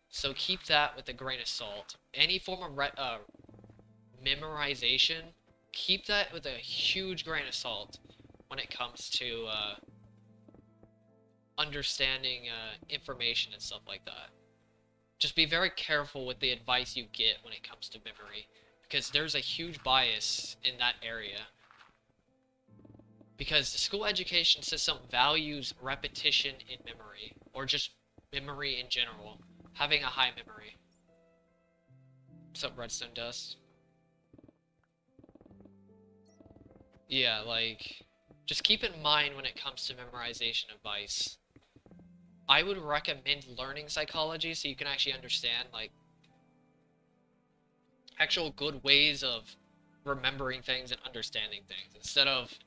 C: So keep that with a grain of salt. Any form of memorization, keep that with a huge grain of salt when it comes to understanding information and stuff like that. Just be very careful with the advice you get when it comes to memory, because there's a huge bias in that area. Because the school education system values repetition in memory, or just memory in general, having a high memory. What's up, Redstone Dust? Yeah, like, just keep in mind when it comes to memorization advice, I would recommend learning psychology so you can actually understand, like, actual good ways of remembering things and understanding things, instead of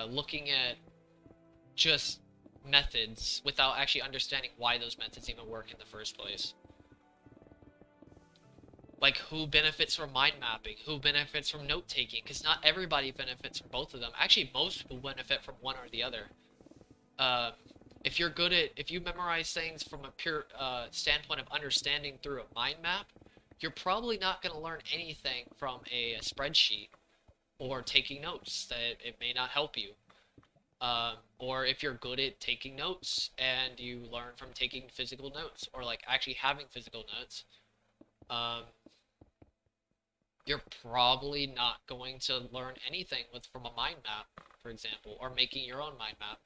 C: looking at just methods without actually understanding why those methods even work in the first place. Like, who benefits from mind mapping? Who benefits from note taking? Because not everybody benefits from both of them. Actually, most people benefit from one or the other. If you memorize things from a pure standpoint of understanding through a mind map, you're probably not going to learn anything from a spreadsheet or taking notes. That it may not help you. Or if you're good at taking notes and you learn from taking physical notes, or like actually having physical notes, you're probably not going to learn anything from a mind map, for example, or making your own mind map,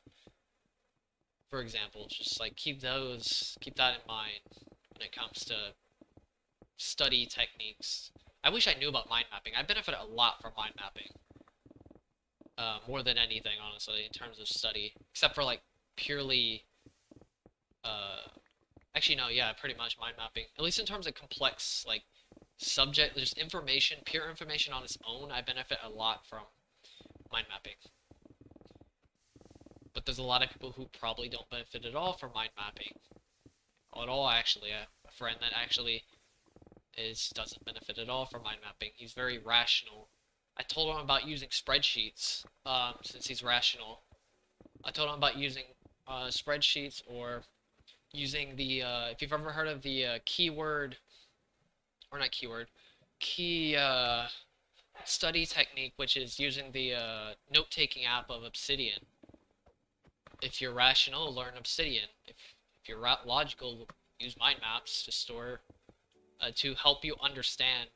C: for example. Just like keep that in mind when it comes to study techniques. I wish I knew about mind mapping. I benefited a lot from mind mapping. More than anything, honestly, in terms of study. Except for, like, purely, actually, no, yeah, pretty much mind mapping. At least in terms of complex, like, subject, just information, pure information on its own, I benefit a lot from mind mapping. But there's a lot of people who probably don't benefit at all from mind mapping. At all, actually. I have a friend that actually doesn't benefit at all from mind mapping. He's very rational. I told him about using spreadsheets, since he's rational. I told him about using spreadsheets, or using the, if you've ever heard of the key study technique, which is using the note-taking app of Obsidian. If you're rational, learn Obsidian. If you're logical, use mind maps to store, to help you understand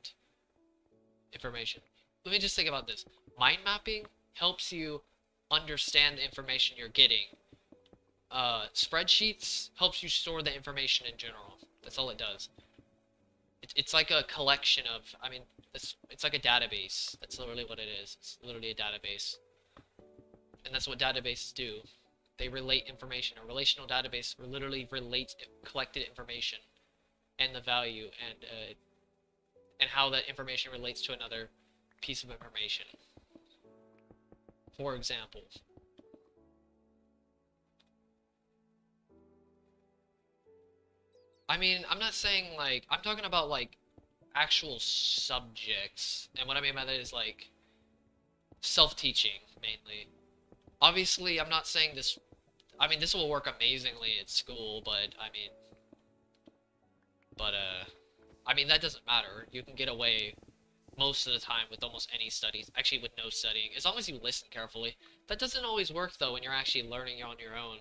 C: information. Let me just think about this. Mind mapping helps you understand the information you're getting. Spreadsheets helps you store the information in general. That's all it does. It's like a collection of, I mean, it's like a database. That's literally what it is. It's literally a database. And that's what databases do. They relate information. A relational database literally relates collected information and the value, and how that information relates to another piece of information. For example, I mean, I'm not saying like I'm talking about like actual subjects, and what I mean by that is like self-teaching mainly. Obviously, I'm not saying this. I mean, this will work amazingly at school, but I mean that doesn't matter. You can get away most of the time with almost any studies, actually with no studying, as long as you listen carefully. That doesn't always work though when you're actually learning on your own.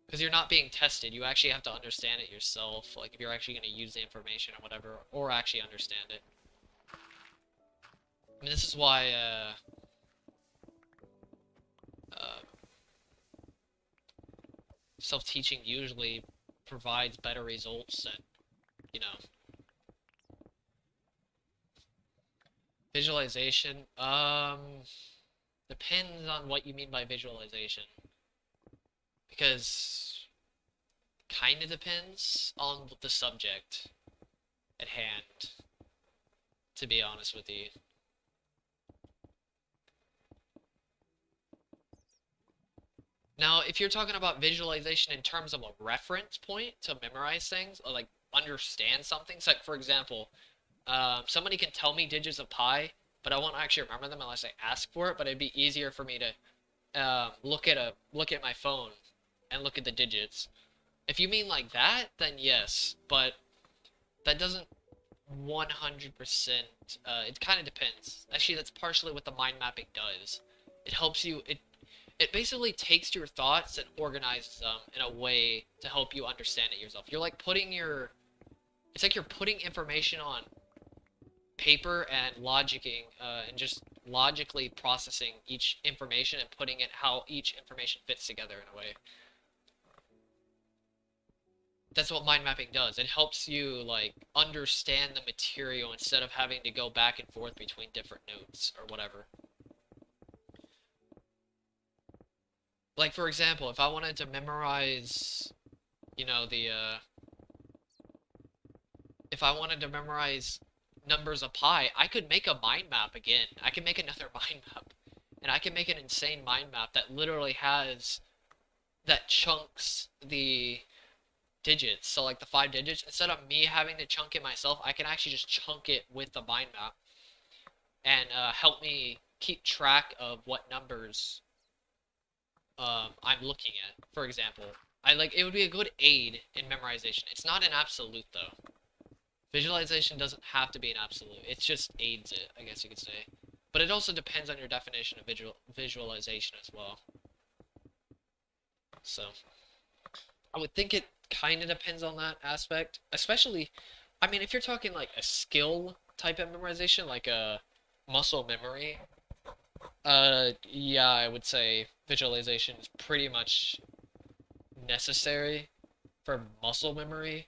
C: Because you're not being tested, you actually have to understand it yourself, like if you're actually going to use the information or whatever, or actually understand it. I mean, this is why, uh, self-teaching usually provides better results than, you know, visualization. Depends on what you mean by visualization. Because kind of depends on the subject at hand, to be honest with you. Now, if you're talking about visualization in terms of a reference point to memorize things or like understand something, so like for example, somebody can tell me digits of pi, but I won't actually remember them unless I ask for it. But it'd be easier for me to look at my phone and look at the digits. If you mean like that, then yes, but that doesn't 100%. It kind of depends. Actually, that's partially what the mind mapping does. It helps you. It basically takes your thoughts and organizes them in a way to help you understand it yourself. You're like putting your. It's like you're putting information on paper and logicking and just logically processing each information and putting it how each information fits together in a way. That's what mind mapping does. It helps you like understand the material instead of having to go back and forth between different notes or whatever. Like for example, if I wanted to memorize, you know, if I wanted to memorize numbers of pi, I could make a mind map again. I can make another mind map. And I can make an insane mind map that literally has that chunks the digits. So like the 5 digits, instead of me having to chunk it myself, I can actually just chunk it with the mind map and help me keep track of what numbers I'm looking at. For example, it would be a good aid in memorization. It's not an absolute though. Visualization doesn't have to be an absolute. It just aids it, I guess you could say. But it also depends on your definition of visualization as well. So I would think it kind of depends on that aspect. Especially, I mean, if you're talking like a skill type of memorization, like a muscle memory, yeah, I would say visualization is pretty much necessary for muscle memory.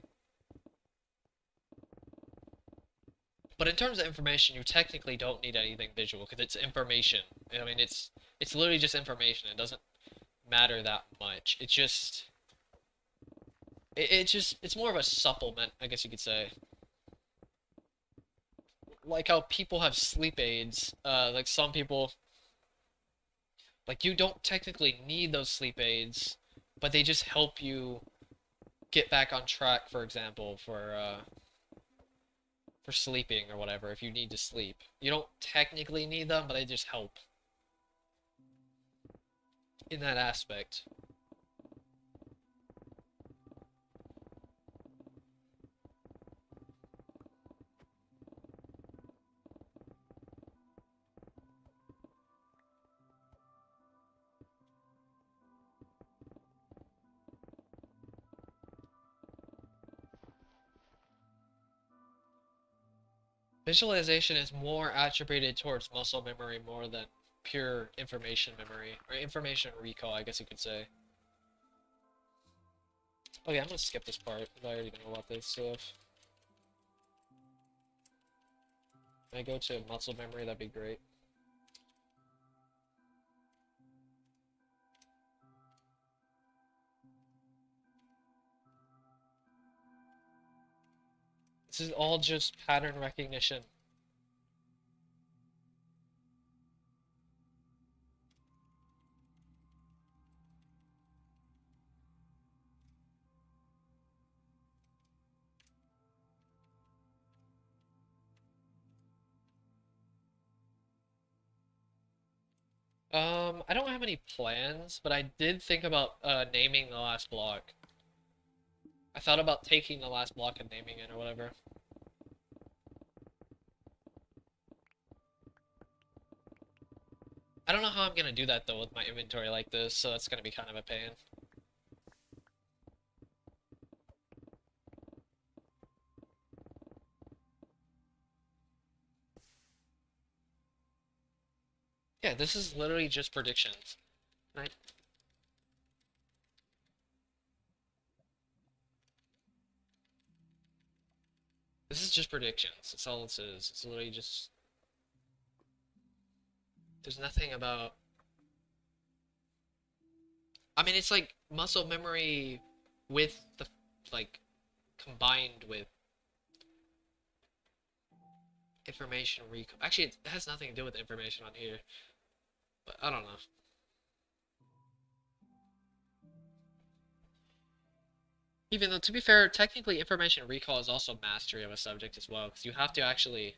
C: But in terms of information, you technically don't need anything visual because it's information. I mean, it's literally just information. It doesn't matter that much. It's just it's more of a supplement, I guess you could say. Like how people have sleep aids. Like some people, like you don't technically need those sleep aids, but they just help you get back on track. For example, for sleeping or whatever, if you need to sleep. You don't technically need them, but they just help in that aspect. Visualization is more attributed towards muscle memory more than pure information memory, or information recall, I guess you could say. Okay, I'm gonna skip this part, because I already know about this stuff. Can I go to muscle memory? That'd be great. This is all just pattern recognition. I don't have any plans, but I did think about naming the last block. I thought about taking the last block and naming it or whatever. I don't know how I'm gonna do that though with my inventory like this, so that's gonna be kind of a pain. Yeah, this is literally just predictions. Right? This is just predictions. That's all it is. It's literally just... There's nothing about... I mean, it's like muscle memory with the, like, combined with information recall. Actually, it has nothing to do with information on here. But I don't know. Even though, to be fair, technically information recall is also mastery of a subject as well, because you have to actually...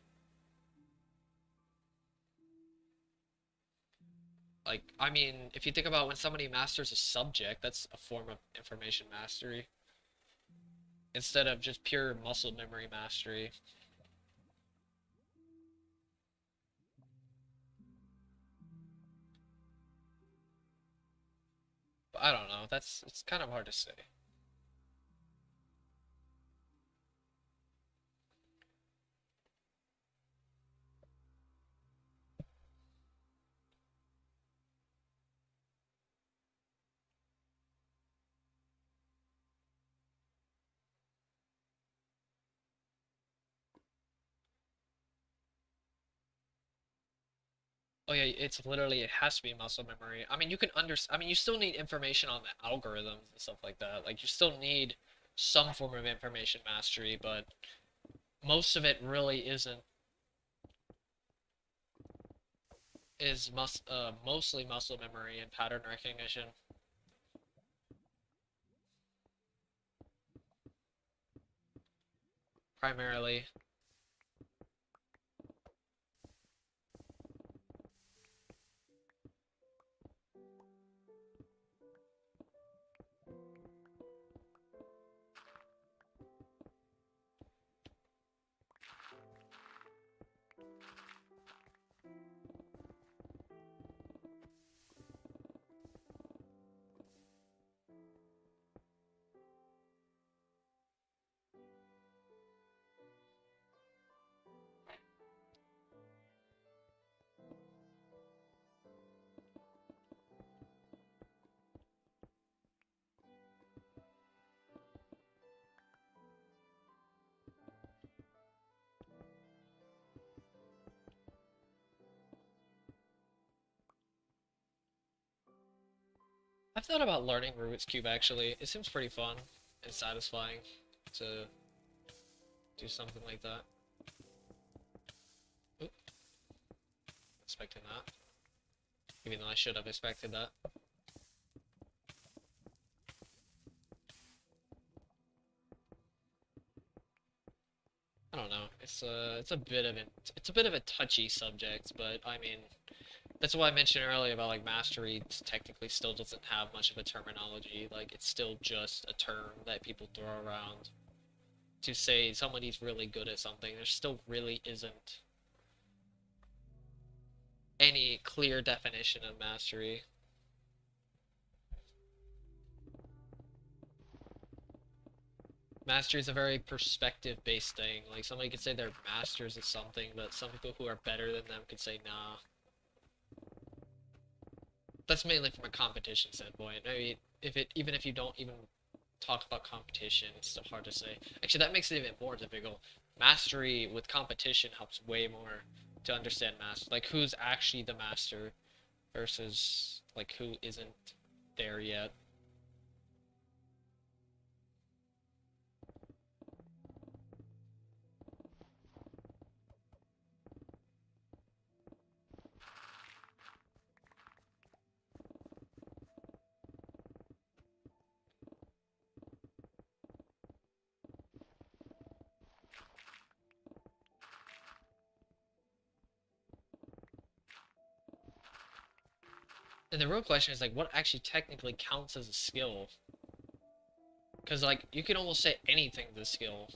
C: Like, I mean, if you think about when somebody masters a subject, that's a form of information mastery. Instead of just pure muscle memory mastery. But I don't know, it's kind of hard to say. Oh yeah, it's literally, it has to be muscle memory. I mean, you can I mean, you still need information on the algorithms and stuff like that. Like, you still need some form of information mastery, but most of it really isn't, mostly muscle memory and pattern recognition. Primarily. I've thought about learning Rubik's Cube actually. It seems pretty fun and satisfying to do something like that. Oop, expecting that. Even though I should have expected that. I don't know. It's a bit of a touchy subject, but I mean, that's what I mentioned earlier about like mastery technically still doesn't have much of a terminology. Like, it's still just a term that people throw around to say somebody's really good at something. There still really isn't any clear definition of mastery. Mastery is a very perspective-based thing. Like, somebody could say they're masters at something, but some people who are better than them could say, nah. That's mainly from a competition standpoint. I mean, even if you don't even talk about competition, it's still hard to say. Actually, that makes it even more difficult. Mastery with competition helps way more to understand master. Like, who's actually the master versus, like, who isn't there yet. And the real question is, like, what actually technically counts as a skill? Because, like, you can almost say anything's a skill.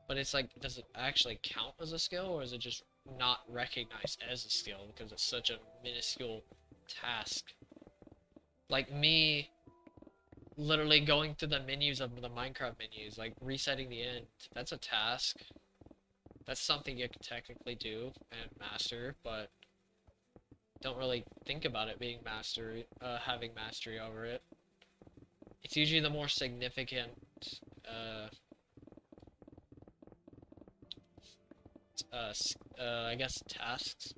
C: But it's like, does it actually count as a skill, or is it just not recognized as a skill because it's such a minuscule task? Like me literally going through the menus of the Minecraft menus, like resetting the end, that's a task. That's something you can technically do and master, but don't really think about it being having mastery over it. It's usually the more significant, uh, I guess tasks.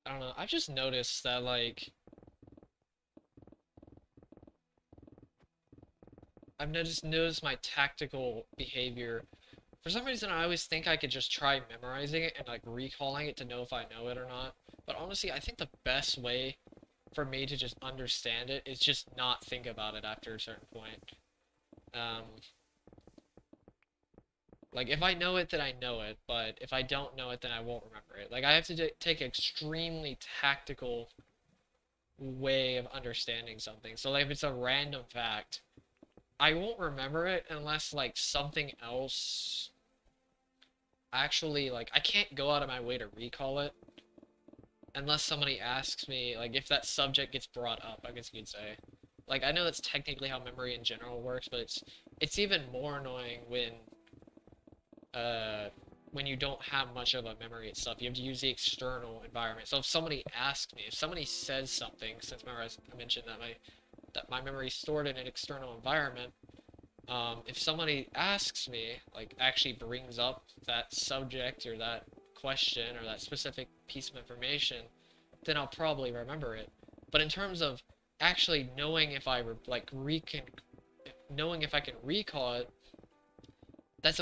C: I don't know. I've just noticed that, like, I've noticed my tactical behavior. For some reason, I always think I could just try memorizing it and, like, recalling it to know if I know it or not. But honestly, I think the best way for me to just understand it is just not think about it after a certain point. Um, like, if I know it, then I know it, but if I don't know it, then I won't remember it. Like, I have to take an extremely tactical way of understanding something. So, like, if it's a random fact, I won't remember it unless, like, something else actually, like, I can't go out of my way to recall it unless somebody asks me, like, if that subject gets brought up, I guess you could say. Like, I know that's technically how memory in general works, but it's even more annoying uh, when you don't have much of a memory itself. You have to use the external environment. So if somebody asks me, if somebody says something, since remember I mentioned that my memory is stored in an external environment, if somebody asks me, like actually brings up that subject or that question or that specific piece of information, then I'll probably remember it. But in terms of actually knowing if knowing if I can recall it, I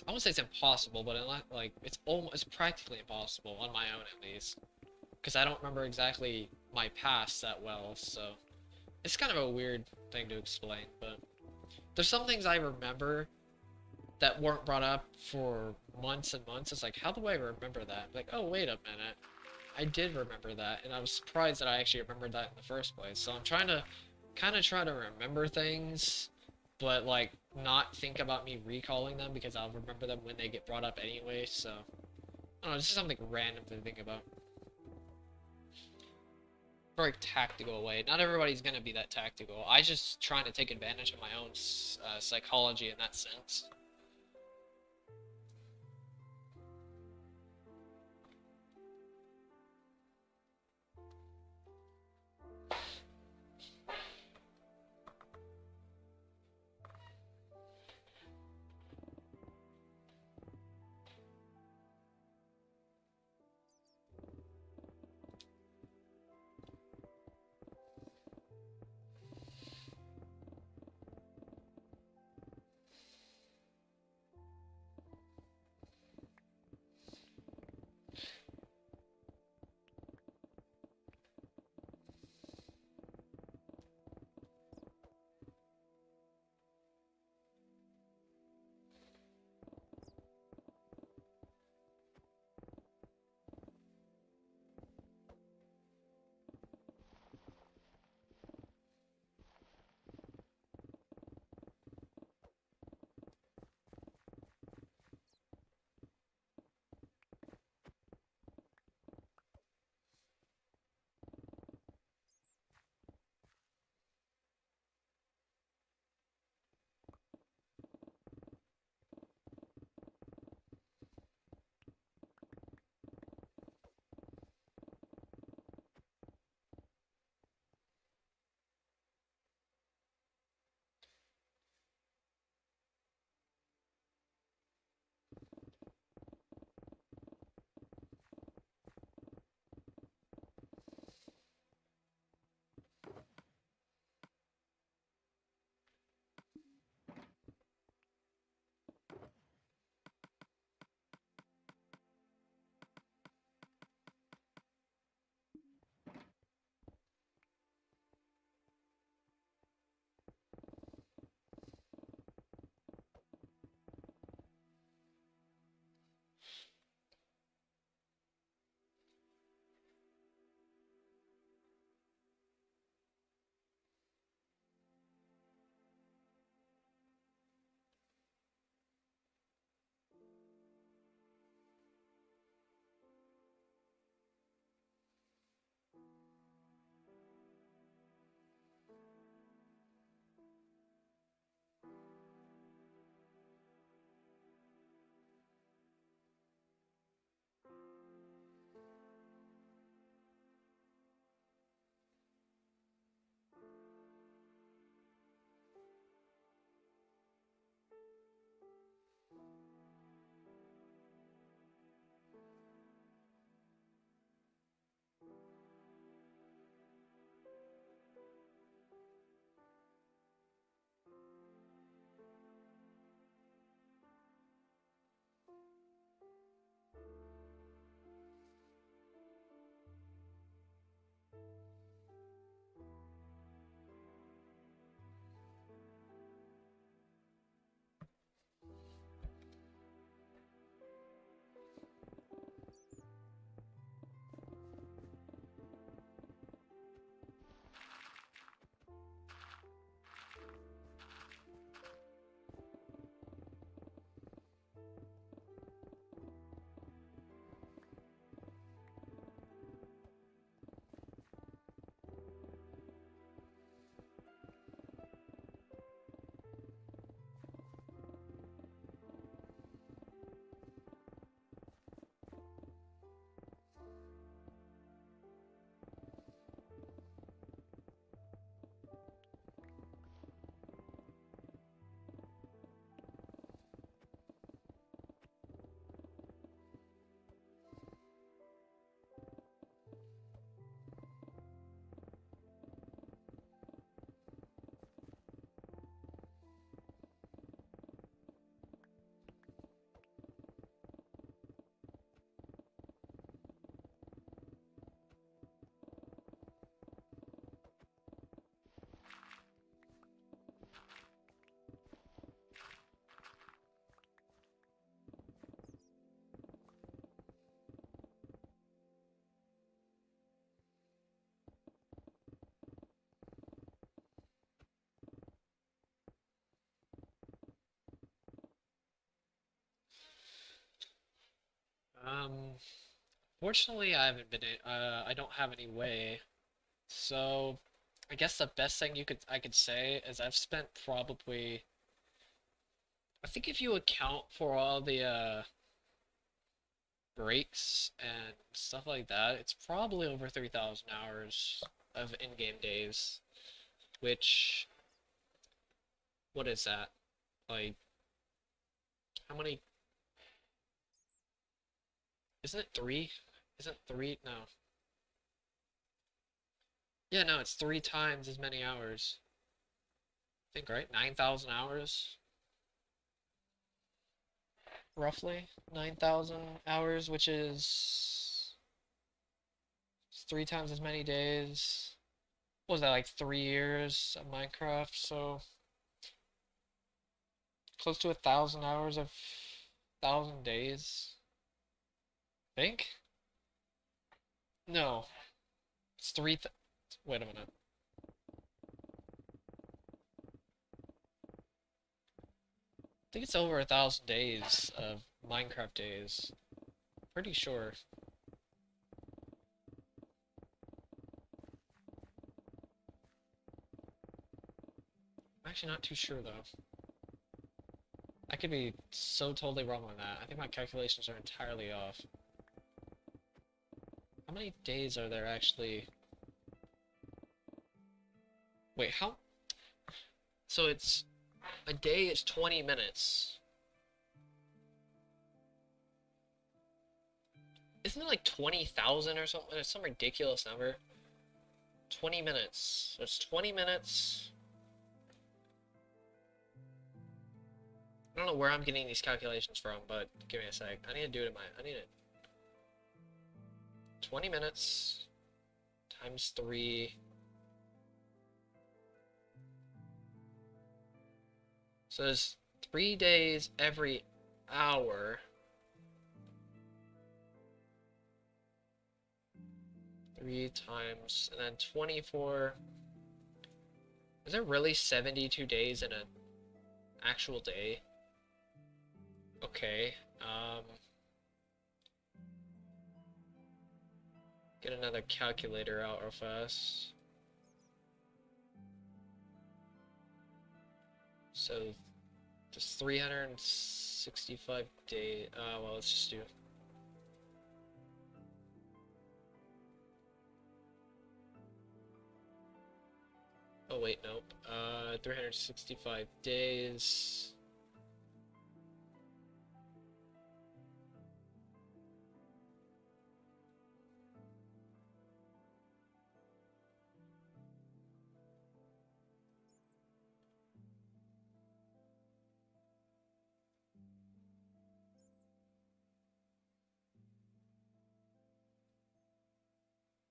C: won't say it's impossible, but it's practically impossible on my own at least, because I don't remember exactly my past that well. So it's kind of a weird thing to explain, but there's some things I remember that weren't brought up for months and months. It's like, how do I remember that? Like, oh, wait a minute. I did remember that, and I was surprised that I actually remembered that in the first place. So I'm trying to try to remember things, but like not think about me recalling them because I'll remember them when they get brought up anyway. So I don't know, this is something random to think about. Very tactical way. Not everybody's gonna be that tactical. I just trying to take advantage of my own psychology in that sense. Fortunately, I haven't been. I don't have any way. So, I guess the best thing I could say is I've spent probably. I think if you account for all the breaks and stuff like that, it's probably over 3,000 hours of in-game days. Which, what is that? Like, how many? Isn't it three? Isn't three? No. Yeah, no, it's 3 times as many hours. I think, right? 9,000 hours? Roughly 9,000 hours, which is 3 times as many days. What was that, like 3 years of Minecraft? So close to 1,000 hours of 1,000 days. I think? No, it's wait a minute. I think it's over 1,000 days of Minecraft days. Pretty sure. I'm actually not too sure though. I could be so totally wrong on that. I think my calculations are entirely off. How many days are there actually? Wait, how? So it's a day is 20 minutes. Isn't it like 20,000 or something? It's some ridiculous number. 20 minutes. So it's 20 minutes. I don't know where I'm getting these calculations from, but give me a sec. I need to do it in my. I need it. 20 minutes times 3. So there's 3 days every hour. 3 times, and then 24. Is there really 72 days in an actual day? Okay, get another calculator out real fast. So, just 365 days. Well, let's just do it. Oh, wait, nope. 365 days.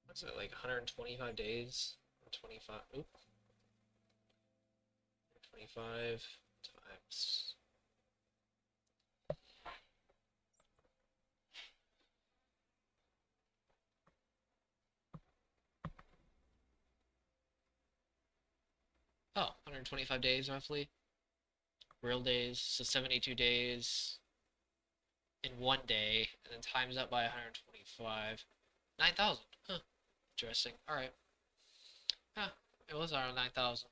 C: What's it, like 125 days? 25, oop. 25 times. Oh, 125 days roughly. Real days, so 72 days in one day, and then times that by 125. 9,000. Huh. Interesting. Alright. Yeah, it was around 9,000.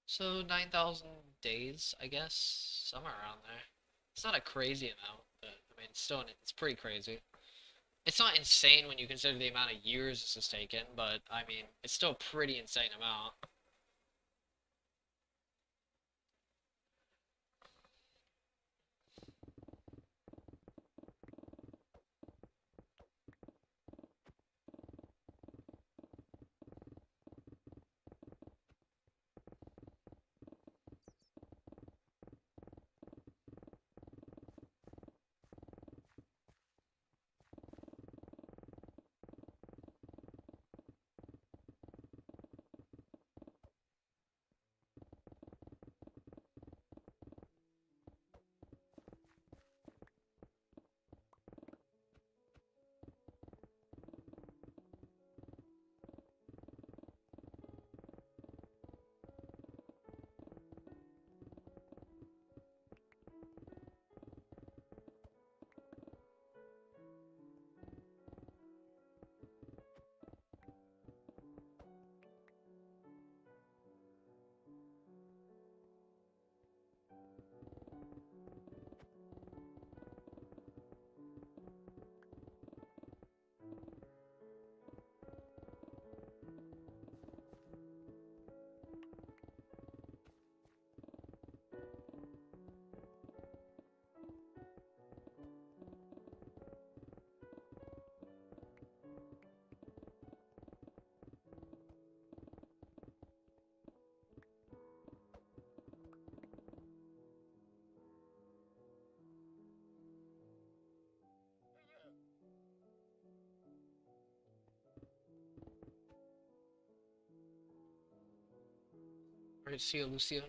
C: So 9,000 days, I guess. Somewhere around there. It's not a crazy amount, but I mean, still, it's pretty crazy. It's not insane when you consider the amount of years this has taken, but I mean, it's still a pretty insane amount. Alright, see you, Lucio.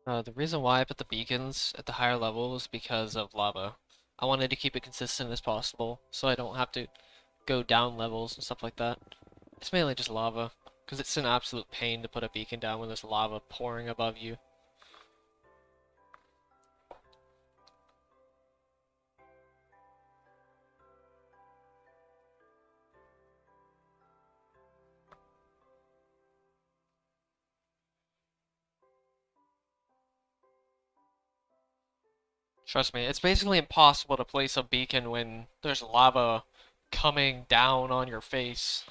B: The reason why I put the beacons at the higher level is because of lava. I wanted to keep it consistent as possible, so I don't have to go down levels and stuff like that. It's mainly just lava, because it's an absolute pain to put a beacon down when there's lava pouring above you. Trust me, it's basically impossible to place a beacon when there's lava coming down on your face.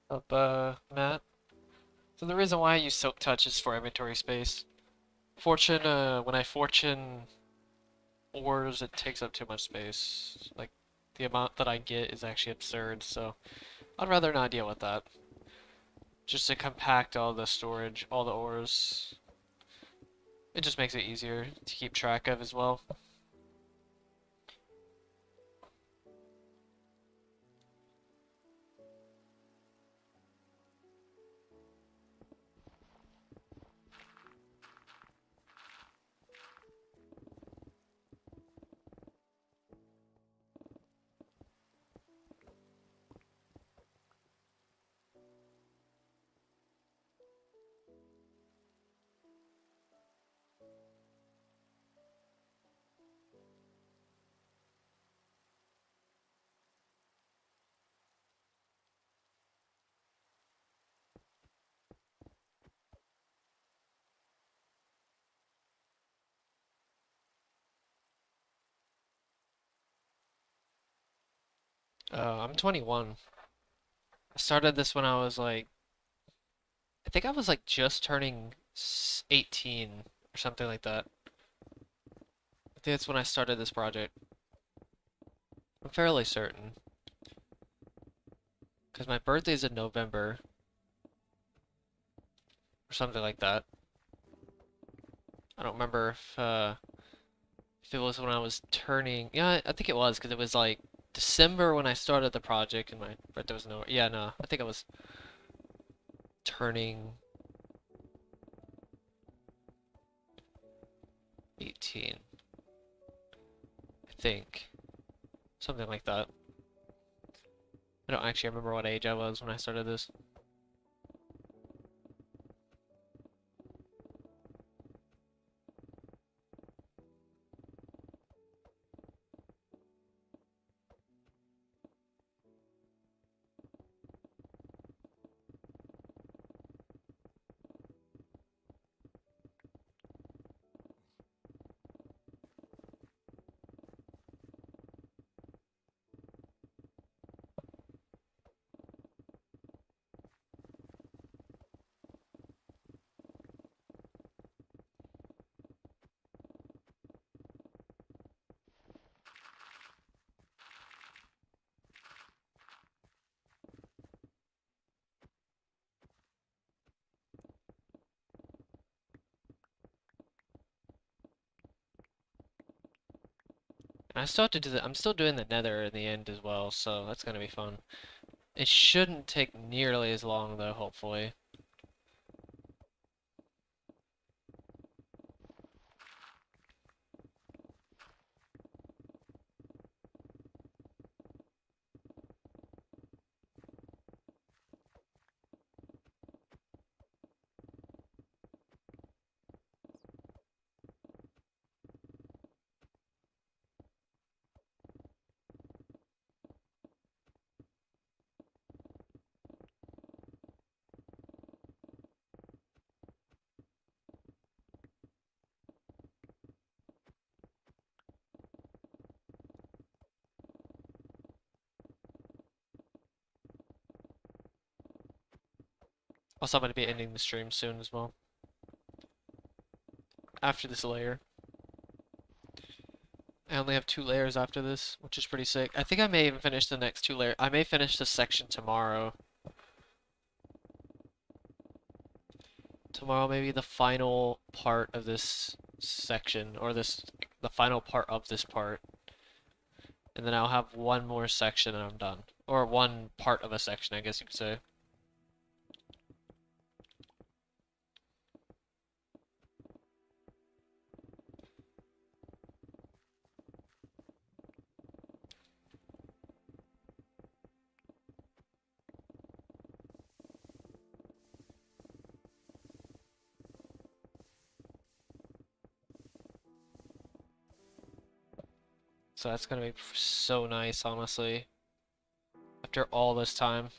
B: up, Matt. So the reason why I use Silk Touch is for inventory space. When I fortune ores, it takes up too much space. Like, the amount that I get is actually absurd, so I'd rather not deal with that. Just to compact all the storage, all the ores. It just makes it easier to keep track of as well. I'm 21. I started this when I was like, I think I was like just turning 18 or something like that. I think that's when I started this project. I'm fairly certain. Because my birthday's in November or something like that. I don't remember if it was when I was turning. Yeah, I think it was because it was like December when I started the project and my birthday was no. Yeah, no, I think I was turning 18. I think something like that. I don't actually remember what age I was when I started this. And I still have to do I'm still doing the nether in the end as well, so that's gonna be fun. It shouldn't take nearly as long though, hopefully. Also, I'm gonna be ending the stream soon as well. After this layer. I only have 2 layers after this, which is pretty sick. I think I may even finish the next 2 layers. I may finish this section tomorrow. Tomorrow may be the final part of this section, or the final part of this part. And then I'll have one more section and I'm done. Or one part of a section, I guess you could say. So that's gonna be so nice, honestly. After all this time.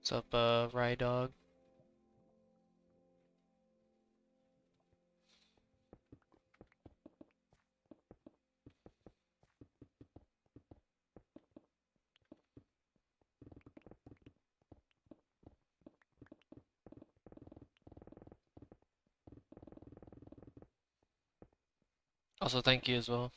A: What's up, Rye Dog? Also, thank you as well.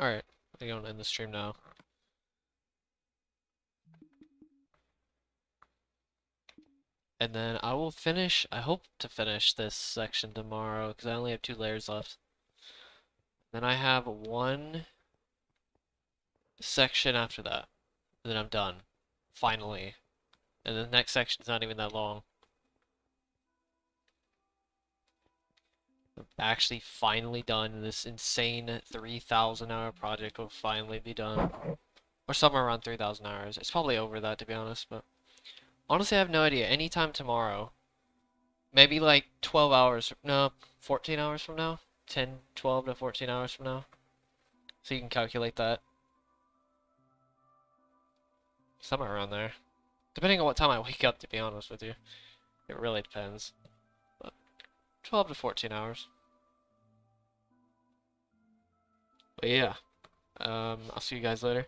B: Alright, I think I'm gonna end the stream now. And then I will finish, I hope to finish this section tomorrow, because I only have 2 layers left. Then I have 1 section after that. And then I'm done. Finally. And the next section's not even that long. I'm actually finally done. This insane 3,000 hour project will finally be done. Or somewhere around 3,000 hours. It's probably over that, to be honest, but... Honestly, I have no idea. Anytime tomorrow. Maybe like 12 hours, no, 14 hours from now? 10, 12 to 14 hours from now. So you can calculate that. Somewhere around there. Depending on what time I wake up, to be honest with you. It really depends. But 12 to 14 hours. But yeah. I'll see you guys later.